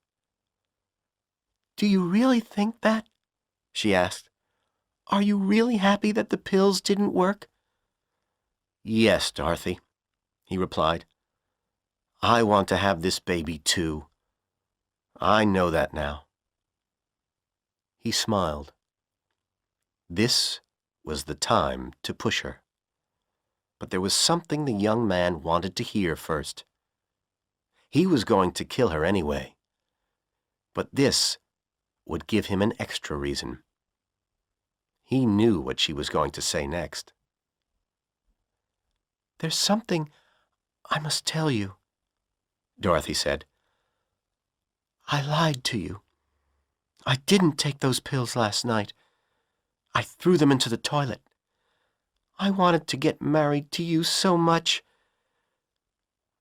"Do you really think that?" she asked. "Are you really happy that the pills didn't work?" "Yes, Dorothy," he replied. "I want to have this baby too. I know that now." He smiled. This was the time to push her. But there was something the young man wanted to hear first. He was going to kill her anyway. But this would give him an extra reason. He knew what she was going to say next. "There's something I must tell you," Dorothy said. "I lied to you. I didn't take those pills last night. I threw them into the toilet. I wanted to get married to you so much.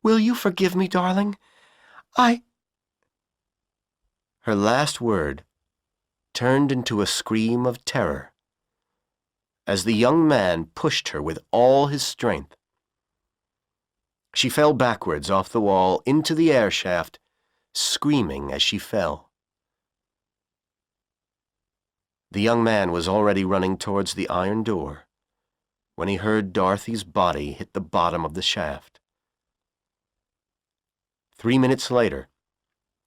Will you forgive me, darling? Her last word turned into a scream of terror as the young man pushed her with all his strength. She fell backwards off the wall into the air shaft, screaming as she fell. The young man was already running towards the iron door when he heard Dorothy's body hit the bottom of the shaft. 3 minutes later,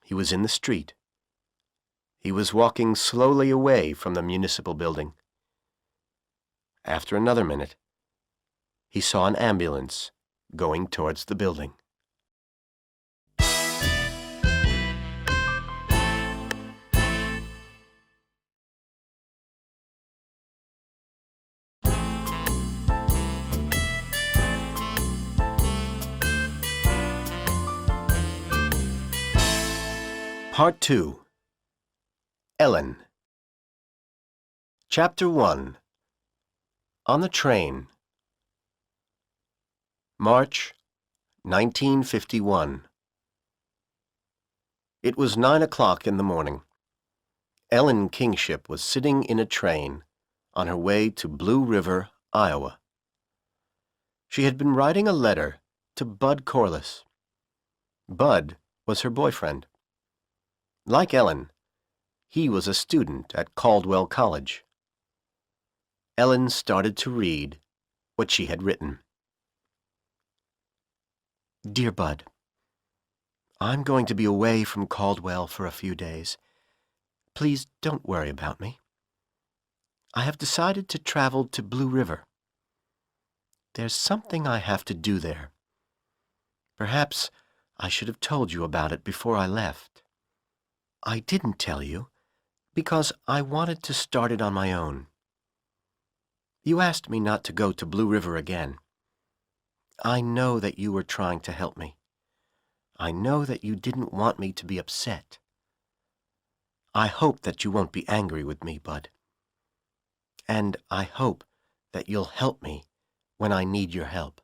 he was in the street. He was walking slowly away from the municipal building. After another minute, he saw an ambulance going towards the building. Part 2. Ellen. Chapter 1. On the Train. March, 1951. It was 9 o'clock in the morning. Ellen Kingship was sitting in a train on her way to Blue River, Iowa. She had been writing a letter to Bud Corliss. Bud was her boyfriend. Like Ellen, he was a student at Caldwell College. Ellen started to read what she had written. Dear Bud, I'm going to be away from Caldwell for a few days. Please don't worry about me. I have decided to travel to Blue River. There's something I have to do there. Perhaps I should have told you about it before I left. I didn't tell you because I wanted to start it on my own. You asked me not to go to Blue River again. I know that you were trying to help me. I know that you didn't want me to be upset. I hope that you won't be angry with me, Bud. And I hope that you'll help me when I need your help.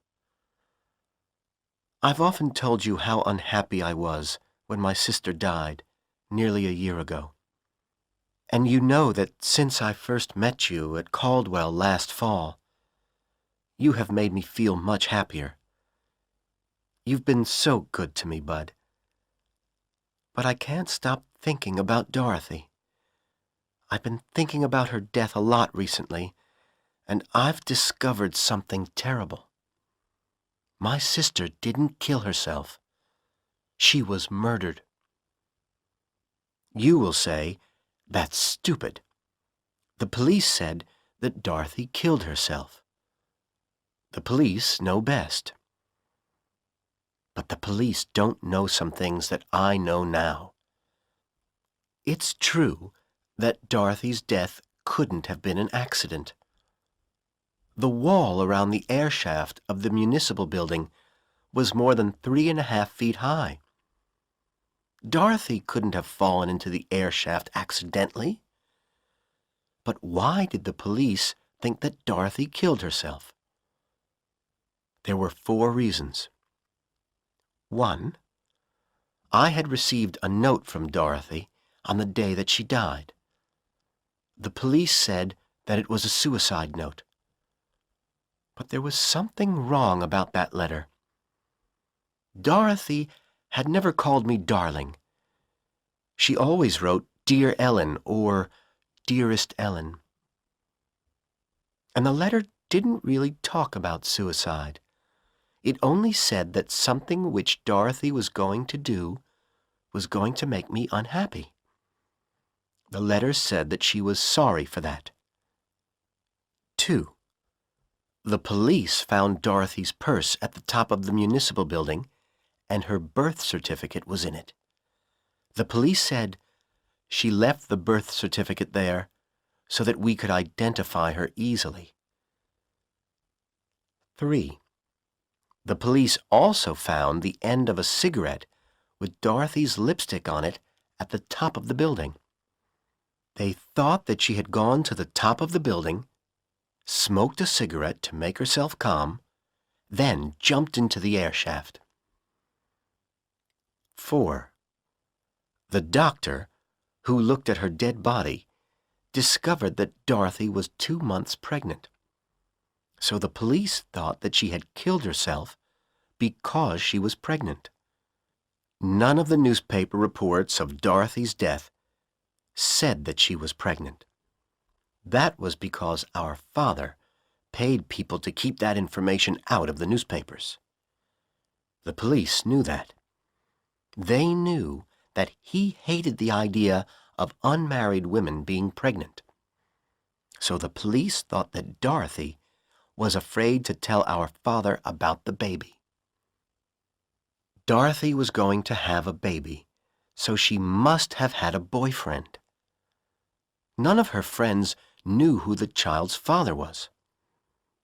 I've often told you how unhappy I was when my sister died nearly a year ago. And you know that since I first met you at Caldwell last fall, you have made me feel much happier. You've been so good to me, Bud. But I can't stop thinking about Dorothy. I've been thinking about her death a lot recently, and I've discovered something terrible. My sister didn't kill herself. She was murdered. You will say, that's stupid. The police said that Dorothy killed herself. The police know best. But the police don't know some things that I know now. It's true that Dorothy's death couldn't have been an accident. The wall around the air shaft of the municipal building was more than 3.5 feet high. Dorothy couldn't have fallen into the air shaft accidentally. But why did the police think that Dorothy killed herself? There were 4 reasons. 1. I had received a note from Dorothy on the day that she died. The police said that it was a suicide note. But there was something wrong about that letter. Dorothy had never called me darling. She always wrote Dear Ellen or Dearest Ellen. And the letter didn't really talk about suicide. It only said that something which Dorothy was going to do was going to make me unhappy. The letter said that she was sorry for that. 2. The police found Dorothy's purse at the top of the municipal building, and her birth certificate was in it. The police said she left the birth certificate there so that we could identify her easily. 3. The police also found the end of a cigarette with Dorothy's lipstick on it at the top of the building. They thought that she had gone to the top of the building, smoked a cigarette to make herself calm, then jumped into the air shaft. 4. The doctor, who looked at her dead body, discovered that Dorothy was 2 months pregnant. So the police thought that she had killed herself because she was pregnant. None of the newspaper reports of Dorothy's death said that she was pregnant. That was because our father paid people to keep that information out of the newspapers. The police knew that. They knew that he hated the idea of unmarried women being pregnant. So the police thought that Dorothy was afraid to tell our father about the baby. Dorothy was going to have a baby, so she must have had a boyfriend. None of her friends knew who the child's father was.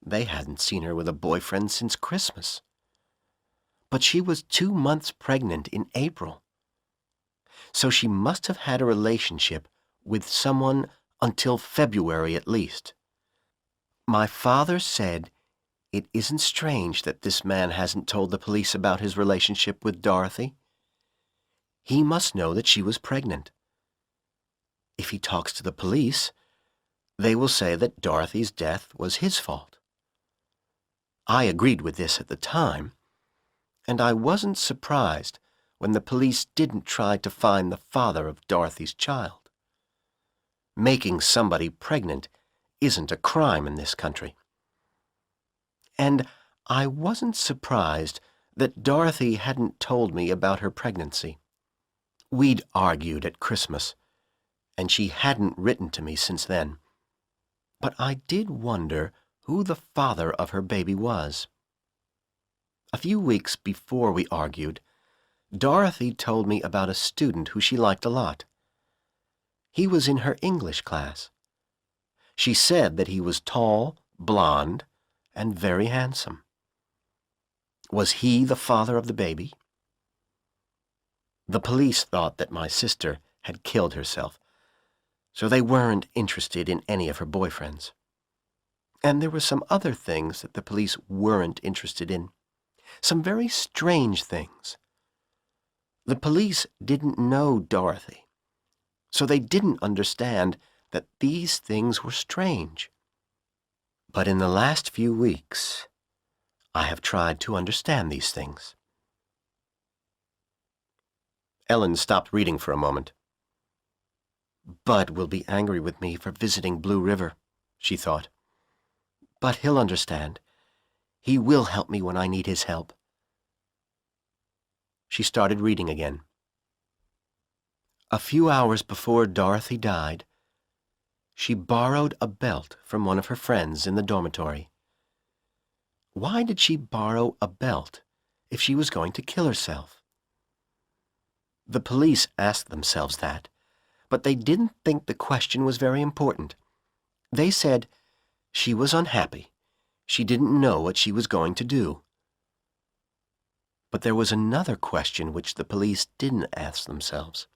They hadn't seen her with a boyfriend since Christmas. But she was 2 months pregnant in April. So she must have had a relationship with someone until February at least. My father said it isn't strange that this man hasn't told the police about his relationship with Dorothy. He must know that she was pregnant. If he talks to the police, they will say that Dorothy's death was his fault. I agreed with this at the time, and I wasn't surprised when the police didn't try to find the father of Dorothy's child. Making somebody pregnant isn't a crime in this country. And I wasn't surprised that Dorothy hadn't told me about her pregnancy. We'd argued at Christmas, and she hadn't written to me since then. But I did wonder who the father of her baby was. A few weeks before we argued, Dorothy told me about a student who she liked a lot. He was in her English class. She said that he was tall, blond, and very handsome. Was he the father of the baby? The police thought that my sister had killed herself, so they weren't interested in any of her boyfriends. And there were some other things that the police weren't interested in. Some very strange things. The police didn't know Dorothy, so they didn't understand that these things were strange. But in the last few weeks, I have tried to understand these things. Ellen stopped reading for a moment. Bud will be angry with me for visiting Blue River, she thought. But he'll understand. He will help me when I need his help. She started reading again. A few hours before Dorothy died, she borrowed a belt from one of her friends in the dormitory. Why did she borrow a belt if she was going to kill herself? The police asked themselves that, but they didn't think the question was very important. They said she was unhappy. She didn't know what she was going to do. But there was another question which the police didn't ask themselves.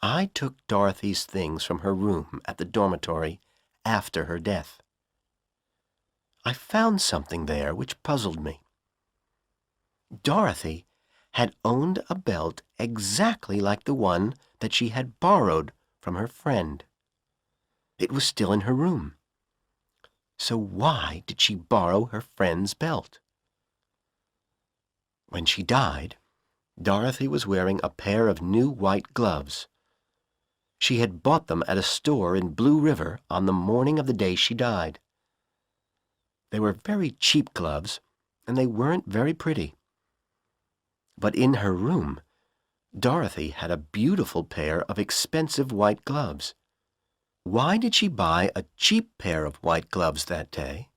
I took Dorothy's things from her room at the dormitory after her death. I found something there which puzzled me. Dorothy had owned a belt exactly like the one that she had borrowed from her friend. It was still in her room. So why did she borrow her friend's belt? When she died, Dorothy was wearing a pair of new white gloves. She had bought them at a store in Blue River on the morning of the day she died. They were very cheap gloves, and they weren't very pretty. But in her room, Dorothy had a beautiful pair of expensive white gloves. Why did she buy a cheap pair of white gloves that day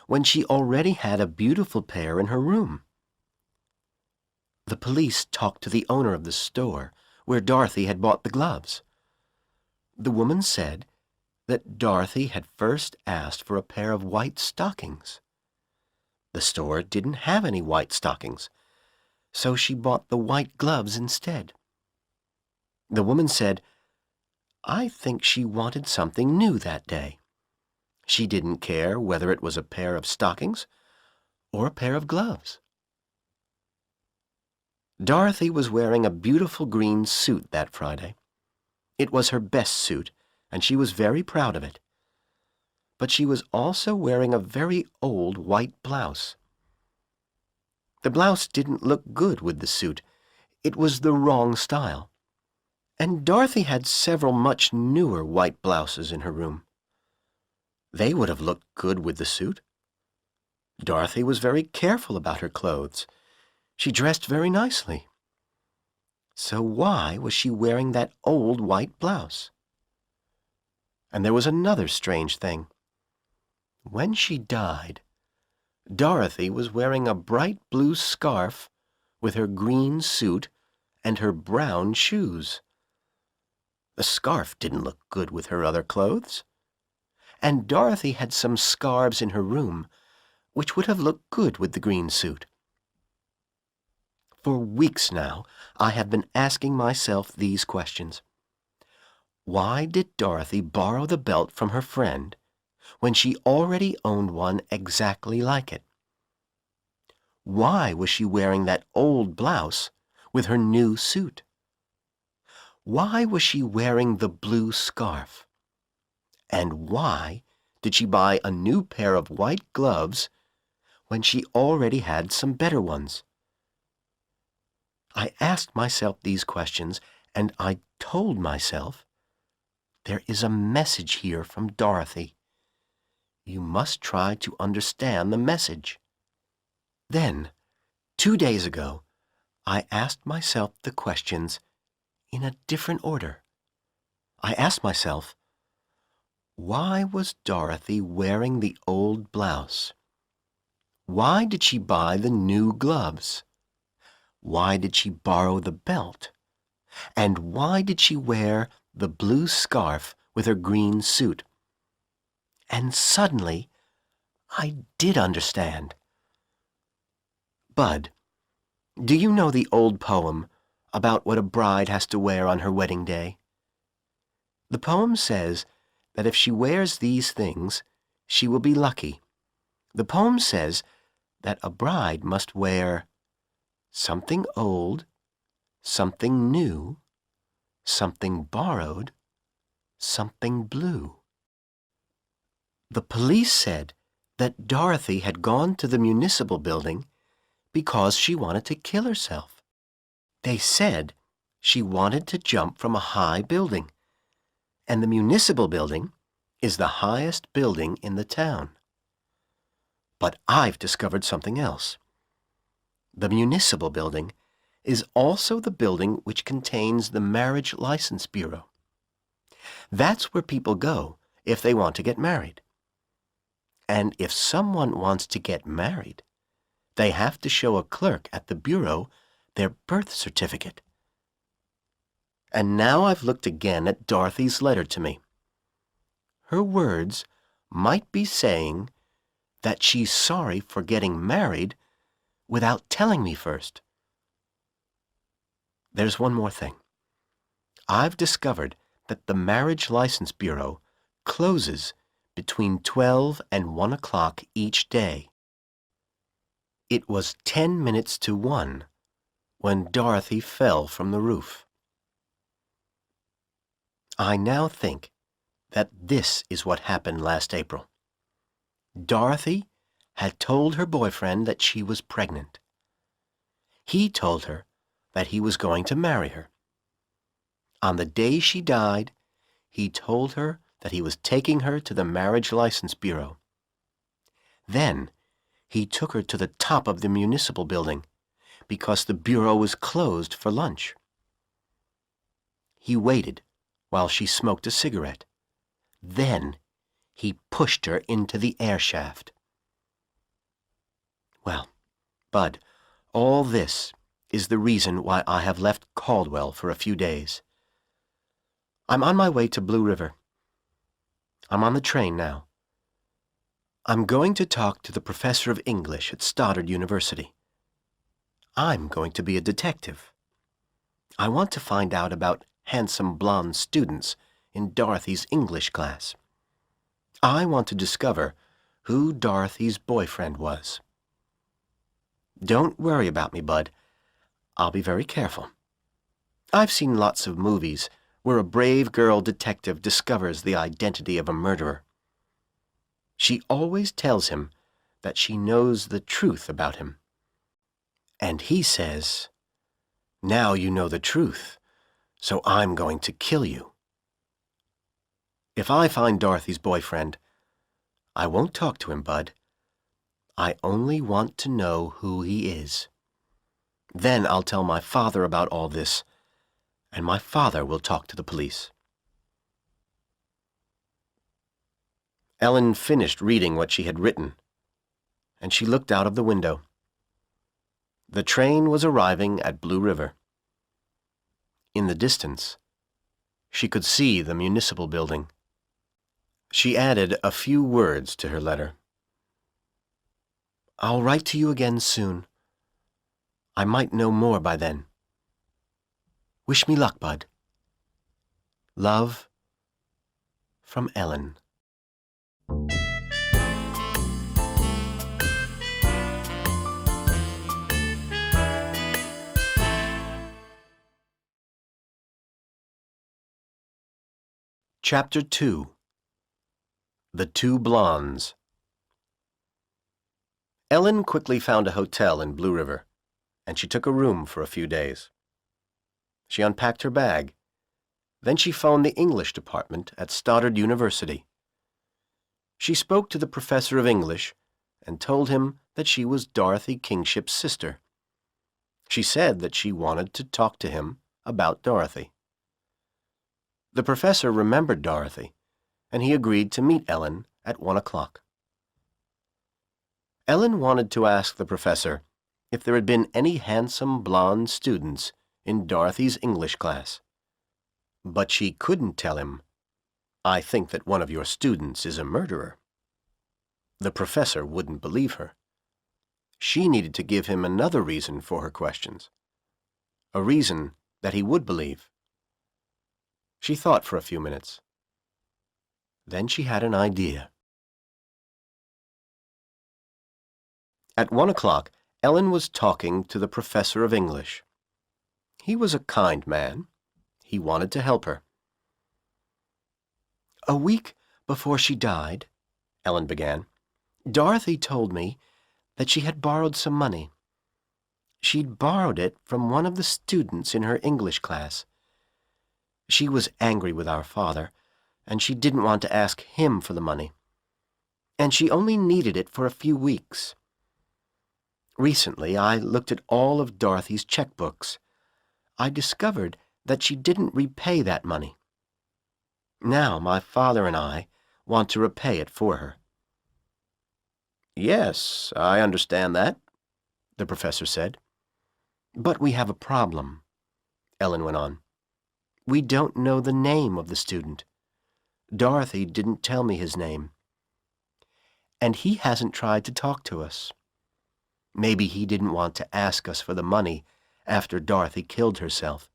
when she already had a beautiful pair in her room? The police talked to the owner of the store where Dorothy had bought the gloves. The woman said that Dorothy had first asked for a pair of white stockings. The store didn't have any white stockings, so she bought the white gloves instead. The woman said, I think she wanted something new that day. She didn't care whether it was a pair of stockings or a pair of gloves. Dorothy was wearing a beautiful green suit that Friday. It was her best suit, and she was very proud of it. But she was also wearing a very old white blouse. The blouse didn't look good with the suit. It was the wrong style. And Dorothy had several much newer white blouses in her room. They would have looked good with the suit. Dorothy was very careful about her clothes. She dressed very nicely. So why was she wearing that old white blouse? And there was another strange thing. When she died, Dorothy was wearing a bright blue scarf with her green suit and her brown shoes. The scarf didn't look good with her other clothes. And Dorothy had some scarves in her room which would have looked good with the green suit. For weeks now, I have been asking myself these questions. Why did Dorothy borrow the belt from her friend when she already owned one exactly like it? Why was she wearing that old blouse with her new suit? Why was she wearing the blue scarf? And why did she buy a new pair of white gloves when she already had some better ones? I asked myself these questions, and I told myself, there is a message here from Dorothy. You must try to understand the message. Then, 2 days ago, I asked myself the questions in a different order. I asked myself, why was Dorothy wearing the old blouse? Why did she buy the new gloves? Why did she borrow the belt? And why did she wear the blue scarf with her green suit? And suddenly, I did understand. Bud, do you know the old poem about what a bride has to wear on her wedding day? The poem says that if she wears these things, she will be lucky. The poem says that a bride must wear something old, something new, something borrowed, something blue. The police said that Dorothy had gone to the municipal building because she wanted to kill herself. They said she wanted to jump from a high building, and the municipal building is the highest building in the town. But I've discovered something else. The municipal building is also the building which contains the Marriage License Bureau. That's where people go if they want to get married. And if someone wants to get married, they have to show a clerk at the bureau their birth certificate. And now I've looked again at Dorothy's letter to me. Her words might be saying that she's sorry for getting married without telling me first. There's one more thing. I've discovered that the Marriage License Bureau closes between 12 and 1 o'clock each day. It was 10 minutes to 1 when Dorothy fell from the roof. I now think that this is what happened last April. Dorothy had told her boyfriend that she was pregnant. He told her that he was going to marry her. On the day she died, he told her that he was taking her to the Marriage License Bureau. Then he took her to the top of the municipal building because the bureau was closed for lunch. He waited while she smoked a cigarette. Then he pushed her into the air shaft. Well, Bud, all this is the reason why I have left Caldwell for a few days. I'm on my way to Blue River. I'm on the train now. I'm going to talk to the professor of English at Stoddard University. I'm going to be a detective. I want to find out about handsome blonde students in Dorothy's English class. I want to discover who Dorothy's boyfriend was. Don't worry about me, Bud. I'll be very careful. I've seen lots of movies where a brave girl detective discovers the identity of a murderer. She always tells him that she knows the truth about him. And he says, "Now you know the truth, so I'm going to kill you." If I find Dorothy's boyfriend, I won't talk to him, Bud. I only want to know who he is. Then I'll tell my father about all this, and my father will talk to the police. Ellen finished reading what she had written, and she looked out of the window. The train was arriving at Blue River. In the distance, she could see the municipal building. She added a few words to her letter. I'll write to you again soon. I might know more by then. Wish me luck, Bud. Love, from Ellen. Chapter 2. The Two Blondes. Ellen quickly found a hotel in Blue River and she took a room for a few days. She unpacked her bag. Then she phoned the English department at Stoddard University. She spoke to the professor of English and told him that she was Dorothy Kingship's sister. She said that she wanted to talk to him about Dorothy. The professor remembered Dorothy, and he agreed to meet Ellen at 1 o'clock. Ellen wanted to ask the professor if there had been any handsome blonde students in Dorothy's English class. But she couldn't tell him, "I think that one of your students is a murderer." The professor wouldn't believe her. She needed to give him another reason for her questions, a reason that he would believe. She thought for a few minutes. Then she had an idea. At 1 o'clock, Ellen was talking to the professor of English. He was a kind man. He wanted to help her. "A week before she died," Ellen began, "Dorothy told me that she had borrowed some money. She'd borrowed it from one of the students in her English class. She was angry with our father, and she didn't want to ask him for the money. And she only needed it for a few weeks. Recently, I looked at all of Dorothy's checkbooks. I discovered that she didn't repay that money. Now my father and I want to repay it for her." "Yes, I understand that," the professor said. "But we have a problem," Ellen went on. "We don't know the name of the student. Dorothy didn't tell me his name. And he hasn't tried to talk to us. Maybe he didn't want to ask us for the money after Dorothy killed herself.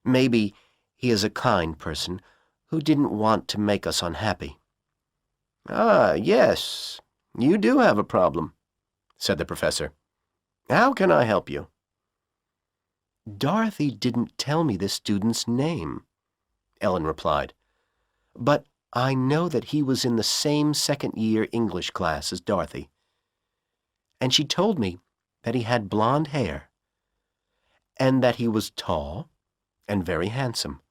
Maybe he is a kind person who didn't want to make us unhappy." "Ah, yes, you do have a problem," said the professor. "How can I help you?" "Dorothy didn't tell me this student's name," Ellen replied. "But I know that he was in the same second-year English class as Dorothy. And she told me that he had blonde hair, and that he was tall and very handsome.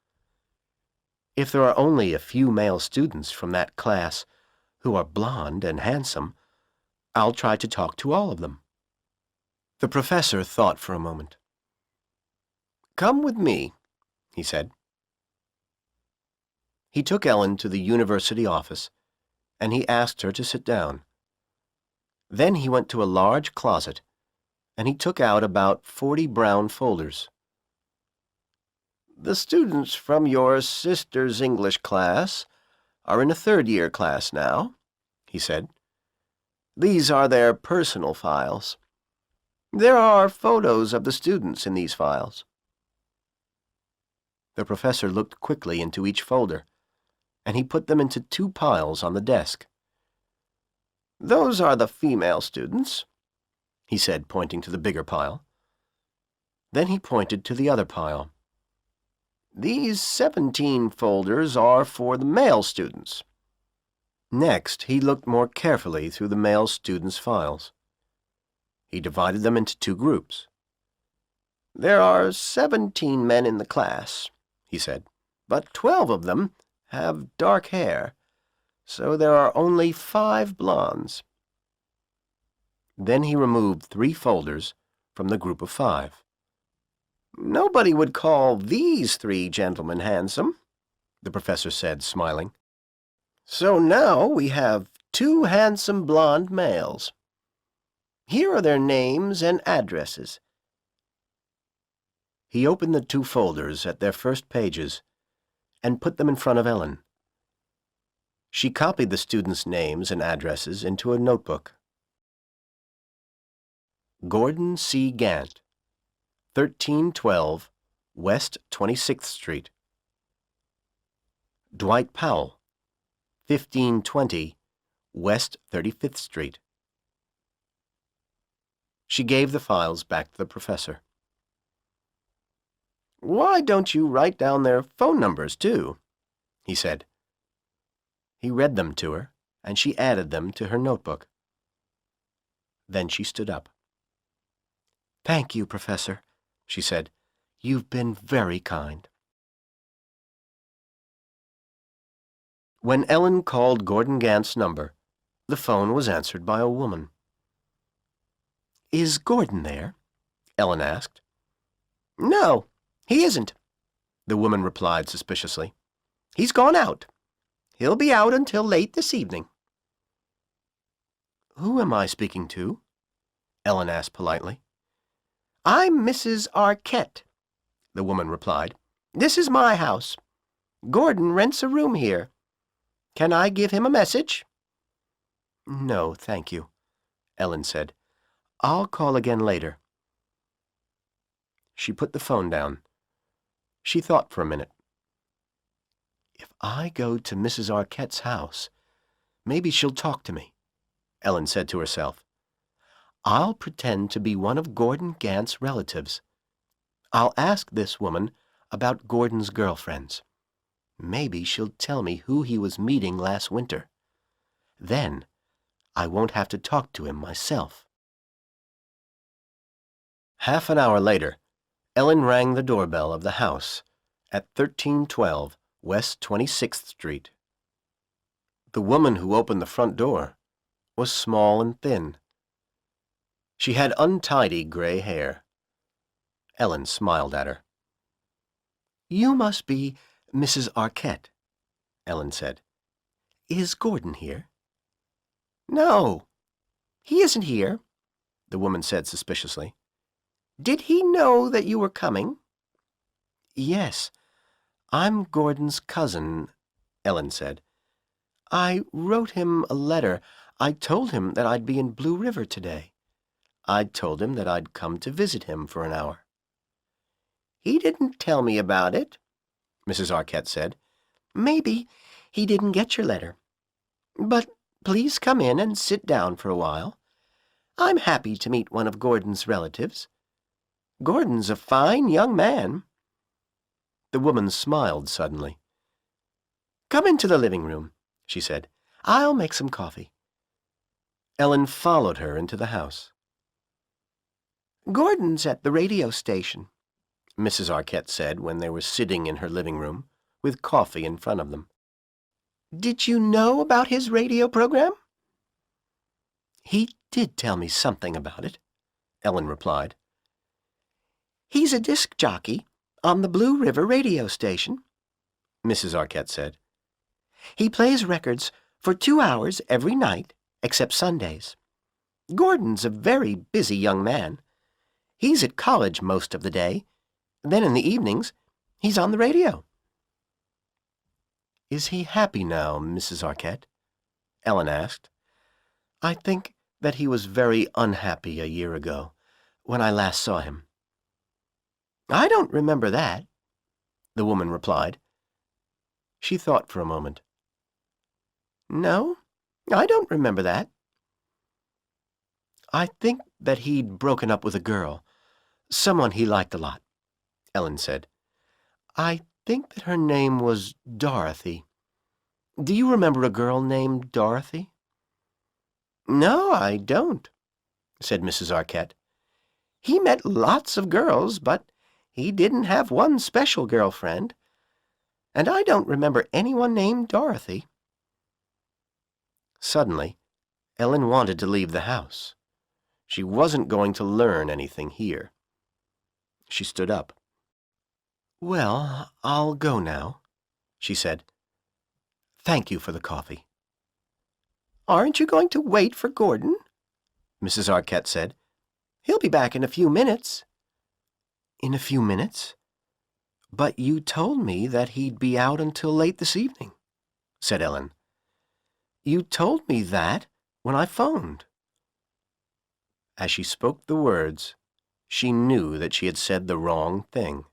If there are only a few male students from that class who are blonde and handsome, I'll try to talk to all of them." The professor thought for a moment. "Come with me," he said. He took Ellen to the university office, and he asked her to sit down. Then he went to a large closet, and he took out about 40 brown folders. "The students from your sister's English class are in a third-year class now," he said. "These are their personal files. There are photos of the students in these files." The professor looked quickly into each folder, and he put them into 2 piles on the desk. "Those are the female students," he said, pointing to the bigger pile. Then he pointed to the other pile. "These 17 folders are for the male students." Next, he looked more carefully through the male students' files. He divided them into 2 groups. "There are 17 men in the class," he said, "but 12 of them have dark hair, so there are only 5 blondes." Then he removed 3 folders from the group of 5. "Nobody would call these 3 gentlemen handsome," the professor said, smiling. "So now we have 2 handsome blonde males. Here are their names and addresses." He opened the 2 folders at their first pages and put them in front of Ellen. She copied the students' names and addresses into a notebook. Gordon C. Gant, 1312 West 26th Street. Dwight Powell, 1520 West 35th Street. She gave the files back to the professor. "Why don't you write down their phone numbers, too?" he said. He read them to her, and she added them to her notebook. Then she stood up. "Thank you, Professor," she said. "You've been very kind." When Ellen called Gordon Gant's number, the phone was answered by a woman. "Is Gordon there?" Ellen asked. "No, he isn't," the woman replied suspiciously. "He's gone out. He'll be out until late this evening." "Who am I speaking to?" Ellen asked politely. "I'm Mrs. Arquette," the woman replied. "This is my house. Gordon rents a room here. Can I give him a message?" "No, thank you," Ellen said. "I'll call again later." She put the phone down. She thought for a minute. "If I go to Mrs. Arquette's house, maybe she'll talk to me," Ellen said to herself. "I'll pretend to be one of Gordon Gant's relatives. I'll ask this woman about Gordon's girlfriends. Maybe she'll tell me who he was meeting last winter. Then I won't have to talk to him myself." Half an hour later, Ellen rang the doorbell of the house at 1312 West 26th Street. The woman who opened the front door was small and thin. She had untidy gray hair. Ellen smiled at her. "You must be Mrs. Arquette," Ellen said. "Is Gordon here?" "No, he isn't here," the woman said suspiciously. "Did he know that you were coming?" "Yes, I'm Gordon's cousin," Ellen said. "I wrote him a letter. I told him that I'd be in Blue River today. I told him that I'd come to visit him for an hour." "He didn't tell me about it," Mrs. Arquette said. "Maybe he didn't get your letter. But please come in and sit down for a while. I'm happy to meet one of Gordon's relatives. Gordon's a fine young man." The woman smiled suddenly. "Come into the living room," she said. "I'll make some coffee." Ellen followed her into the house. "Gordon's at the radio station," Mrs. Arquette said when they were sitting in her living room, with coffee in front of them. "Did you know about his radio program?" "He did tell me something about it," Ellen replied. "He's a disc jockey on the Blue River radio station," Mrs. Arquette said. "He plays records for 2 hours every night, except Sundays. Gordon's a very busy young man. He's at college most of the day. Then in the evenings, he's on the radio." "Is he happy now, Mrs. Arquette?" Ellen asked. "I think that he was very unhappy a year ago, when I last saw him." "I don't remember that," the woman replied. She thought for a moment. "No, I don't remember that." "I think that he'd broken up with a girl, someone he liked a lot," Ellen said. "I think that her name was Dorothy. Do you remember a girl named Dorothy?" "No, I don't," said Mrs. Arquette. "He met lots of girls, but he didn't have one special girlfriend. And I don't remember anyone named Dorothy." Suddenly, Ellen wanted to leave the house. She wasn't going to learn anything here. She stood up. "Well, I'll go now," she said. "Thank you for the coffee." "Aren't you going to wait for Gordon?" Mrs. Arquette said. "He'll be back in a few minutes." "In a few minutes? But you told me that he'd be out until late this evening," said Ellen. "You told me that when I phoned." As she spoke the words, she knew that she had said the wrong thing.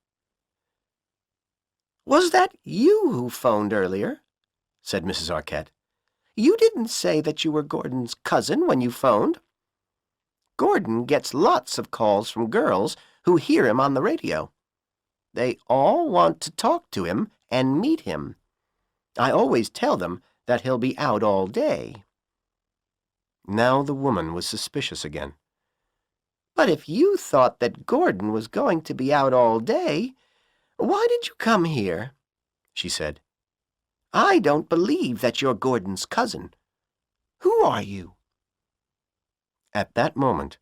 "Was that you who phoned earlier?" said Mrs. Arquette. "You didn't say that you were Gordon's cousin when you phoned. Gordon gets lots of calls from girls who hear him on the radio. They all want to talk to him and meet him. I always tell them that he'll be out all day." Now the woman was suspicious again. But if you thought that Gordon was going to be out all day, why did you come here?" she said. "I don't believe that you're Gordon's cousin. Who are you?" At that moment,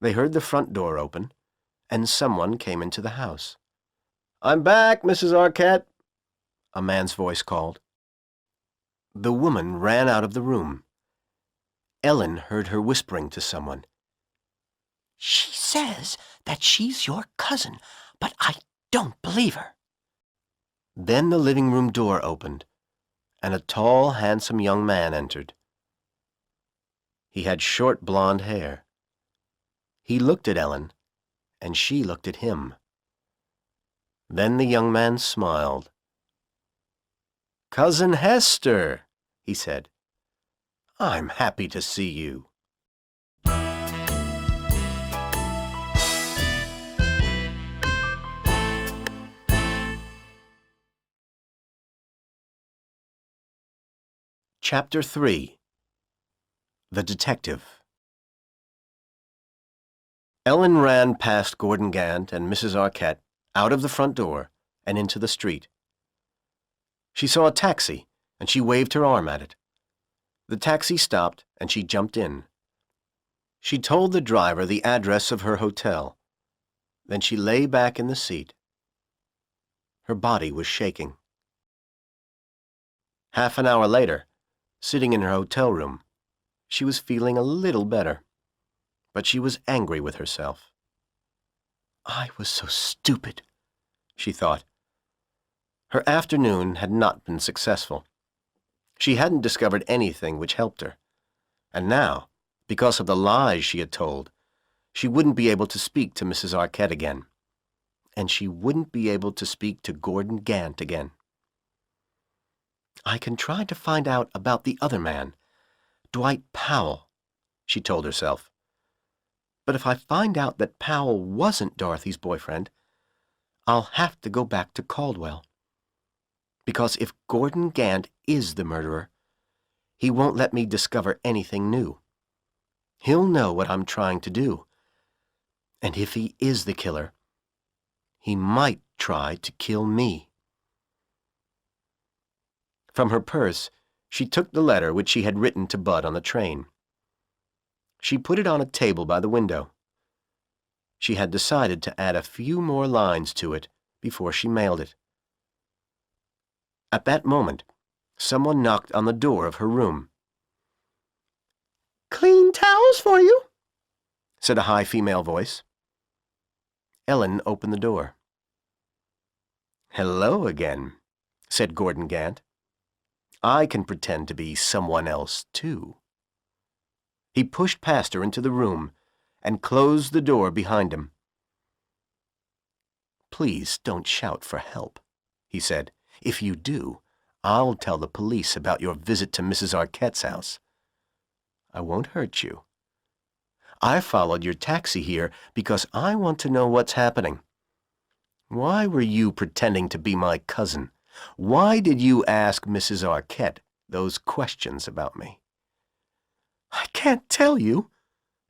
they heard the front door open, and someone came into the house. "I'm back, Mrs. Arquette," a man's voice called. The woman ran out of the room. Ellen heard her whispering to someone. "She says that she's your cousin, but I don't believe her." Then the living room door opened, and a tall, handsome young man entered. He had short blonde hair. He looked at Ellen, and she looked at him. Then the young man smiled. "Cousin Hester," he said. "I'm happy to see you." Chapter 3. The Detective. Ellen ran past Gordon Gant and Mrs. Arquette, out of the front door, and into the street. She saw a taxi, and she waved her arm at it. The taxi stopped, and she jumped in. She told the driver the address of her hotel. Then she lay back in the seat. Her body was shaking. Half an hour later, sitting in her hotel room, she was feeling a little better, but she was angry with herself. "I was so stupid," she thought. Her afternoon had not been successful. She hadn't discovered anything which helped her, and now, because of the lies she had told, she wouldn't be able to speak to Mrs. Arquette again, and she wouldn't be able to speak to Gordon Gant again. "I can try to find out about the other man, Dwight Powell," she told herself. "But if I find out that Powell wasn't Dorothy's boyfriend, I'll have to go back to Caldwell. Because if Gordon Gant is the murderer, he won't let me discover anything new. He'll know what I'm trying to do. And if he is the killer, he might try to kill me." From her purse, she took the letter which she had written to Bud on the train. She put it on a table by the window. She had decided to add a few more lines to it before she mailed it. At that moment, someone knocked on the door of her room. "Clean towels for you," said a high female voice. Ellen opened the door. "Hello again," said Gordon Gant. "I can pretend to be someone else, too." He pushed past her into the room and closed the door behind him. "Please don't shout for help," he said. "If you do, I'll tell the police about your visit to Mrs. Arquette's house. I won't hurt you. I followed your taxi here because I want to know what's happening. Why were you pretending to be my cousin? Why did you ask Mrs. Arquette those questions about me?" "I can't tell you,"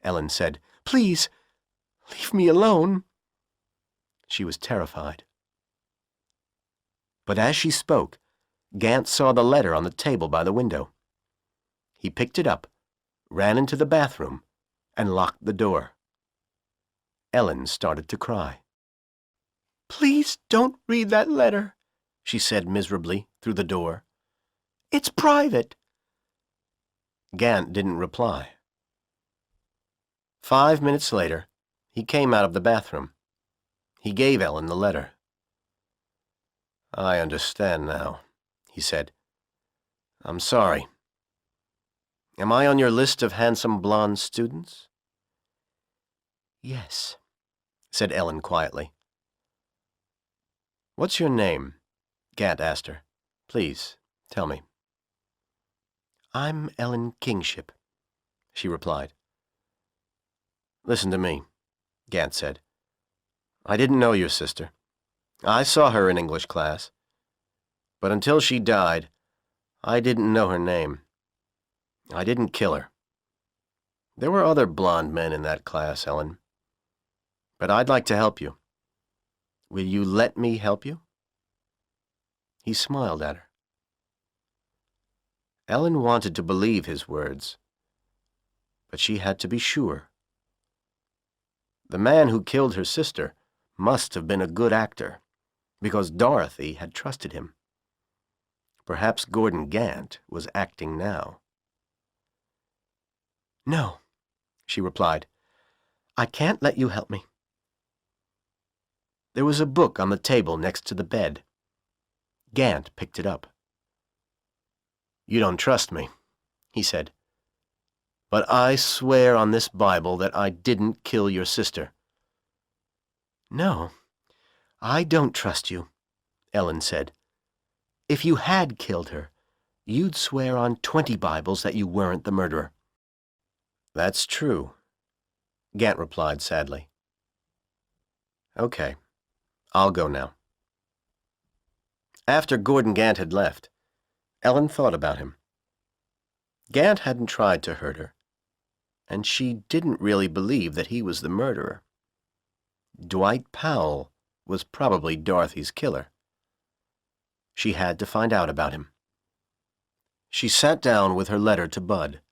Ellen said. "Please, leave me alone." She was terrified. But as she spoke, Gant saw the letter on the table by the window. He picked it up, ran into the bathroom, and locked the door. Ellen started to cry. "Please don't read that letter," she said miserably through the door. "It's private." Gant didn't reply. 5 minutes later, he came out of the bathroom. He gave Ellen the letter. "I understand now," he said. "I'm sorry. Am I on your list of handsome blonde students?" "Yes," said Ellen quietly. "What's your name?" Gant asked her. "Please, tell me." "I'm Ellen Kingship," she replied. "Listen to me," Gant said. "I didn't know your sister. I saw her in English class. But until she died, I didn't know her name. I didn't kill her. There were other blonde men in that class, Ellen. But I'd like to help you. Will you let me help you?" He smiled at her. Ellen wanted to believe his words, but she had to be sure. The man who killed her sister must have been a good actor, because Dorothy had trusted him. Perhaps Gordon Gant was acting now. "No," she replied. "I can't let you help me." There was a book on the table next to the bed. Gant picked it up. "You don't trust me," he said. "But I swear on this Bible that I didn't kill your sister." "No, I don't trust you," Ellen said. "If you had killed her, you'd swear on 20 Bibles that you weren't the murderer." "That's true," Gant replied sadly. "Okay, I'll go now." After Gordon Gant had left, Ellen thought about him. Gant hadn't tried to hurt her, and she didn't really believe that he was the murderer. Dwight Powell was probably Dorothy's killer. She had to find out about him. She sat down with her letter to Bud.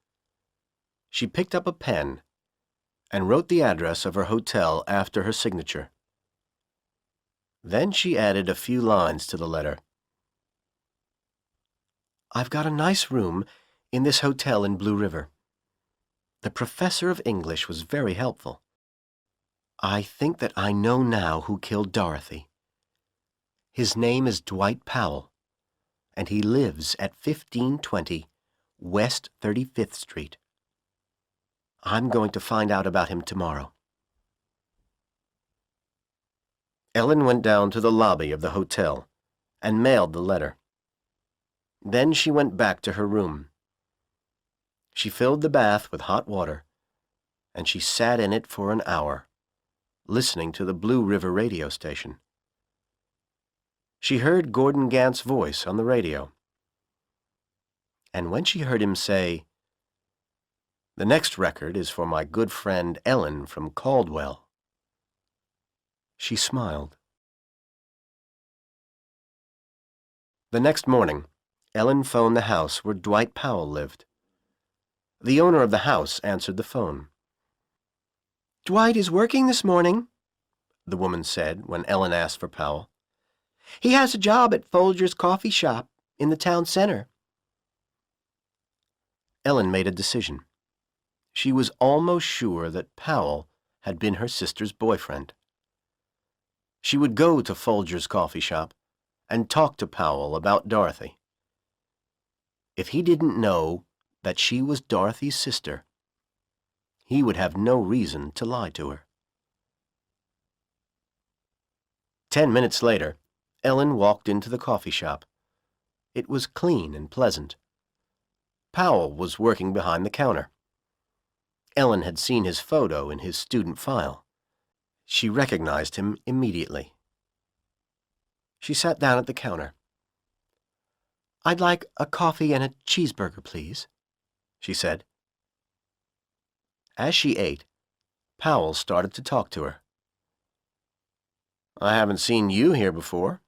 She picked up a pen and wrote the address of her hotel after her signature. Then she added a few lines to the letter. "I've got a nice room in this hotel in Blue River. The professor of English was very helpful. I think that I know now who killed Dorothy. His name is Dwight Powell, and he lives at 1520 West 35th Street. I'm going to find out about him tomorrow." Ellen went down to the lobby of the hotel and mailed the letter. Then she went back to her room. She filled the bath with hot water, and she sat in it for an hour, listening to the Blue River radio station. She heard Gordon Gant's voice on the radio. And when she heard him say, "The next record is for my good friend Ellen from Caldwell," she smiled. The next morning, Ellen phoned the house where Dwight Powell lived. The owner of the house answered the phone. "Dwight is working this morning," the woman said when Ellen asked for Powell. "He has a job at Folger's coffee shop in the town center." Ellen made a decision. She was almost sure that Powell had been her sister's boyfriend. She would go to Folger's coffee shop and talk to Powell about Dorothy. If he didn't know that she was Dorothy's sister, he would have no reason to lie to her. 10 minutes later, Ellen walked into the coffee shop. It was clean and pleasant. Powell was working behind the counter. Ellen had seen his photo in his student file. She recognized him immediately. She sat down at the counter. "I'd like a coffee and a cheeseburger, please," she said. As she ate, Powell started to talk to her. "I haven't seen you here before,"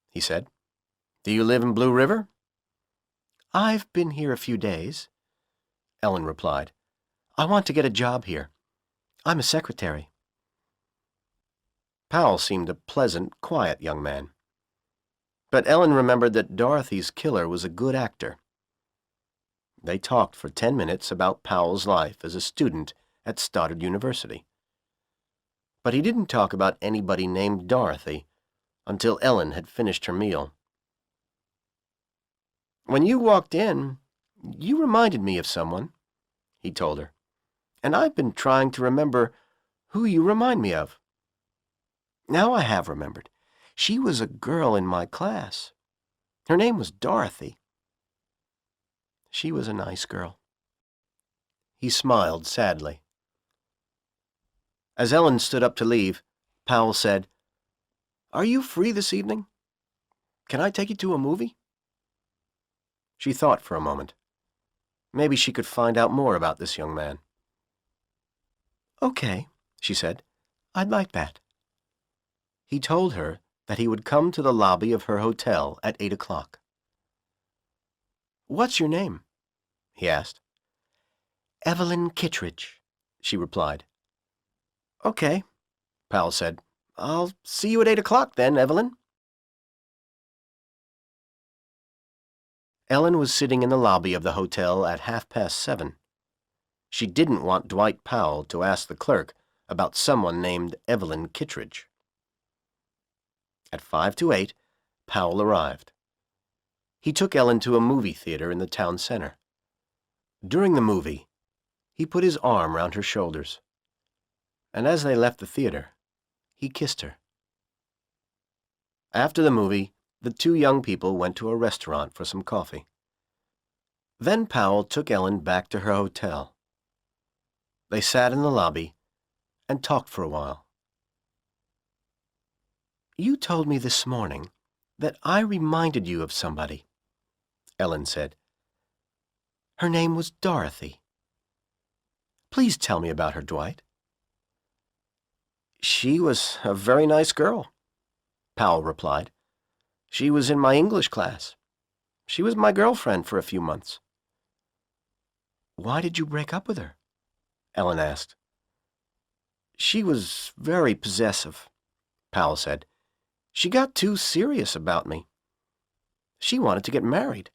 he said. "Do you live in Blue River?" "I've been here a few days," Ellen replied. "I want to get a job here. I'm a secretary." Powell seemed a pleasant, quiet young man. But Ellen remembered that Dorothy's killer was a good actor. They talked for 10 minutes about Powell's life as a student at Stoddard University. But he didn't talk about anybody named Dorothy until Ellen had finished her meal. "When you walked in, you reminded me of someone," he told her. "And I've been trying to remember who you remind me of. Now I have remembered. She was a girl in my class. Her name was Dorothy. She was a nice girl." He smiled sadly. As Ellen stood up to leave, Powell said, "Are you free this evening? Can I take you to a movie?" She thought for a moment. Maybe she could find out more about this young man. "Okay," she said. I'd like that. He told her that he would come to the lobby of her hotel at 8 o'clock. "What's your name?" he asked. "Evelyn Kittredge," she replied. "Okay," Powell said. "I'll see you at 8 o'clock then, Evelyn." Ellen was sitting in the lobby of the hotel at 7:30. She didn't want Dwight Powell to ask the clerk about someone named Evelyn Kittredge. At 7:55, Powell arrived. He took Ellen to a movie theater in the town center. During the movie, he put his arm round her shoulders, and as they left the theater, he kissed her. After the movie, the two young people went to a restaurant for some coffee. Then Powell took Ellen back to her hotel. They sat in the lobby and talked for a while. "You told me this morning that I reminded you of somebody," Ellen said. "Her name was Dorothy. Please tell me about her, Dwight." "She was a very nice girl," Powell replied. "She was in my English class. She was my girlfriend for a few months." "Why did you break up with her?" Ellen asked. "She was very possessive," Powell said. "She got too serious about me. She wanted to get married.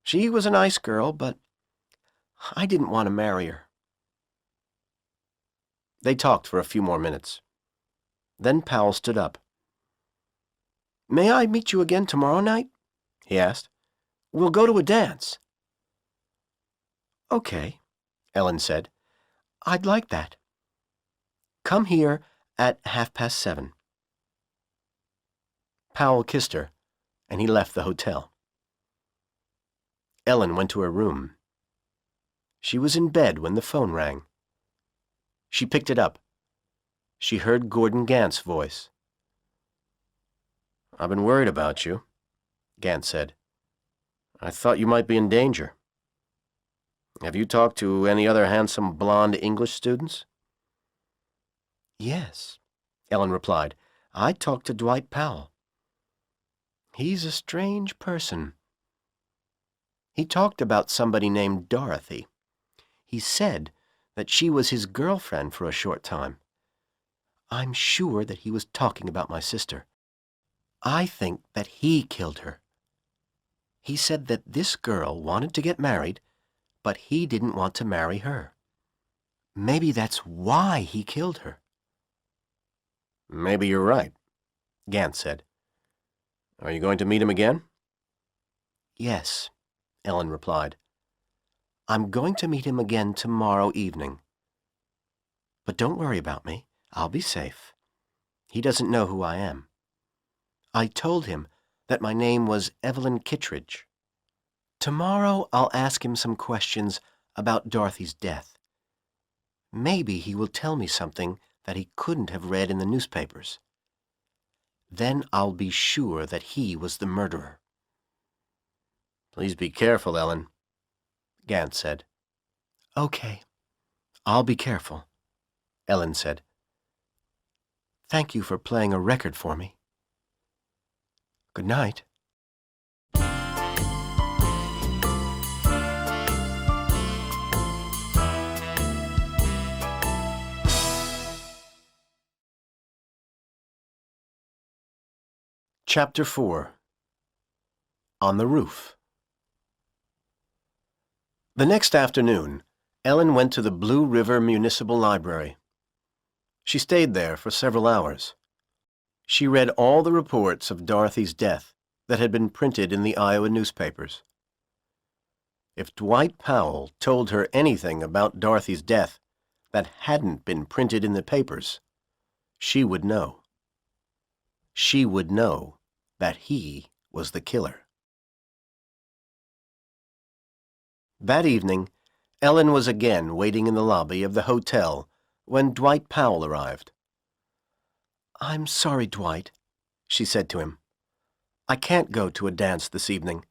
She was a nice girl, but I didn't want to marry her." They talked for a few more minutes. Then Powell stood up. "May I meet you again tomorrow night?" he asked. "We'll go to a dance." "Okay," Ellen said. "I'd like that. Come here at 7:30. Powell kissed her, and he left the hotel. Ellen went to her room. She was in bed when the phone rang. She picked it up. She heard Gordon Gant's voice. "I've been worried about you," Gant said. "I thought you might be in danger. Have you talked to any other handsome blonde English students?" "Yes," Ellen replied. "I talked to Dwight Powell. He's a strange person. He talked about somebody named Dorothy. He said that she was his girlfriend for a short time. I'm sure that he was talking about my sister. I think that he killed her. He said that this girl wanted to get married, but he didn't want to marry her. Maybe that's why he killed her." "Maybe you're right," Gant said. "Are you going to meet him again?" "Yes," Ellen replied. "I'm going to meet him again tomorrow evening. But don't worry about me. I'll be safe. He doesn't know who I am. I told him that my name was Evelyn Kittredge. Tomorrow I'll ask him some questions about Dorothy's death. Maybe he will tell me something that he couldn't have read in the newspapers. Then I'll be sure that he was the murderer." "Please be careful, Ellen," Gant said. "Okay, I'll be careful," Ellen said. "Thank you for playing a record for me. Good night." Chapter 4. On the Roof. The next afternoon, Ellen went to the Blue River Municipal Library. She stayed there for several hours. She read all the reports of Dorothy's death that had been printed in the Iowa newspapers. If Dwight Powell told her anything about Dorothy's death that hadn't been printed in the papers, she would know. She would know that he was the killer. That evening, Ellen was again waiting in the lobby of the hotel when Dwight Powell arrived. "I'm sorry, Dwight," she said to him. "I can't go to a dance this evening.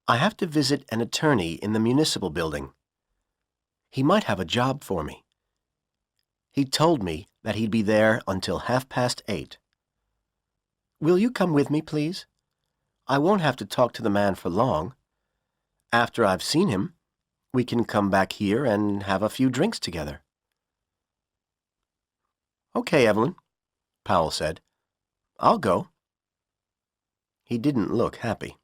I have to visit an attorney in the municipal building. He might have a job for me. He told me that he'd be there until 8:30. Will you come with me, please? I won't have to talk to the man for long. After I've seen him, we can come back here and have a few drinks together. Okay, Evelyn, Powell said. I'll go. He didn't look happy.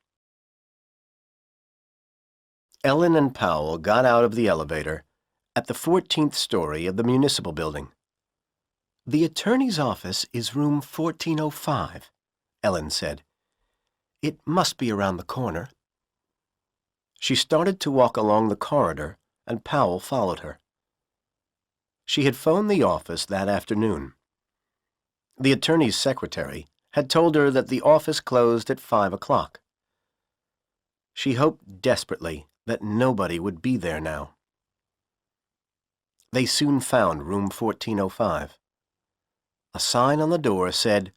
Ellen and Powell got out of the elevator at the 14th story of the municipal building. The attorney's office is room 1405, Ellen said. It must be around the corner. She started to walk along the corridor, and Powell followed her. She had phoned the office that afternoon. The attorney's secretary had told her that the office closed at 5 o'clock. She hoped desperately that nobody would be there now. They soon found room 1405. A sign on the door said,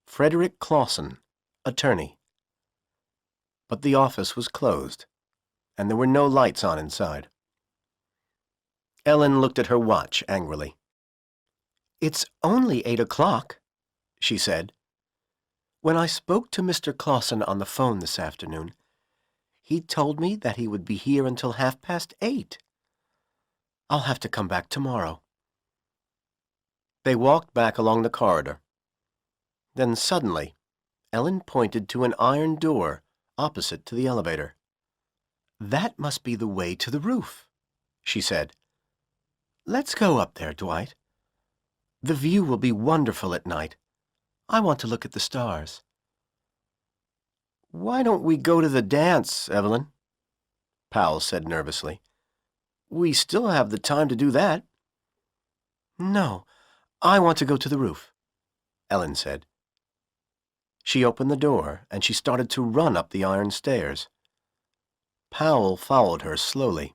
Frederick Clausen, attorney. But the office was closed, and there were no lights on inside. Ellen looked at her watch angrily. It's only 8 o'clock, she said. When I spoke to Mr. Clausen on the phone this afternoon, he told me that he would be here until 8:30. I'll have to come back tomorrow. They walked back along the corridor. Then suddenly, Ellen pointed to an iron door opposite to the elevator. That must be the way to the roof, she said. Let's go up there, Dwight. The view will be wonderful at night. I want to look at the stars. Why don't we go to the dance, Evelyn? Powell said nervously. We still have the time to do that. No, I want to go to the roof, Ellen said. She opened the door, and she started to run up the iron stairs. Powell followed her slowly.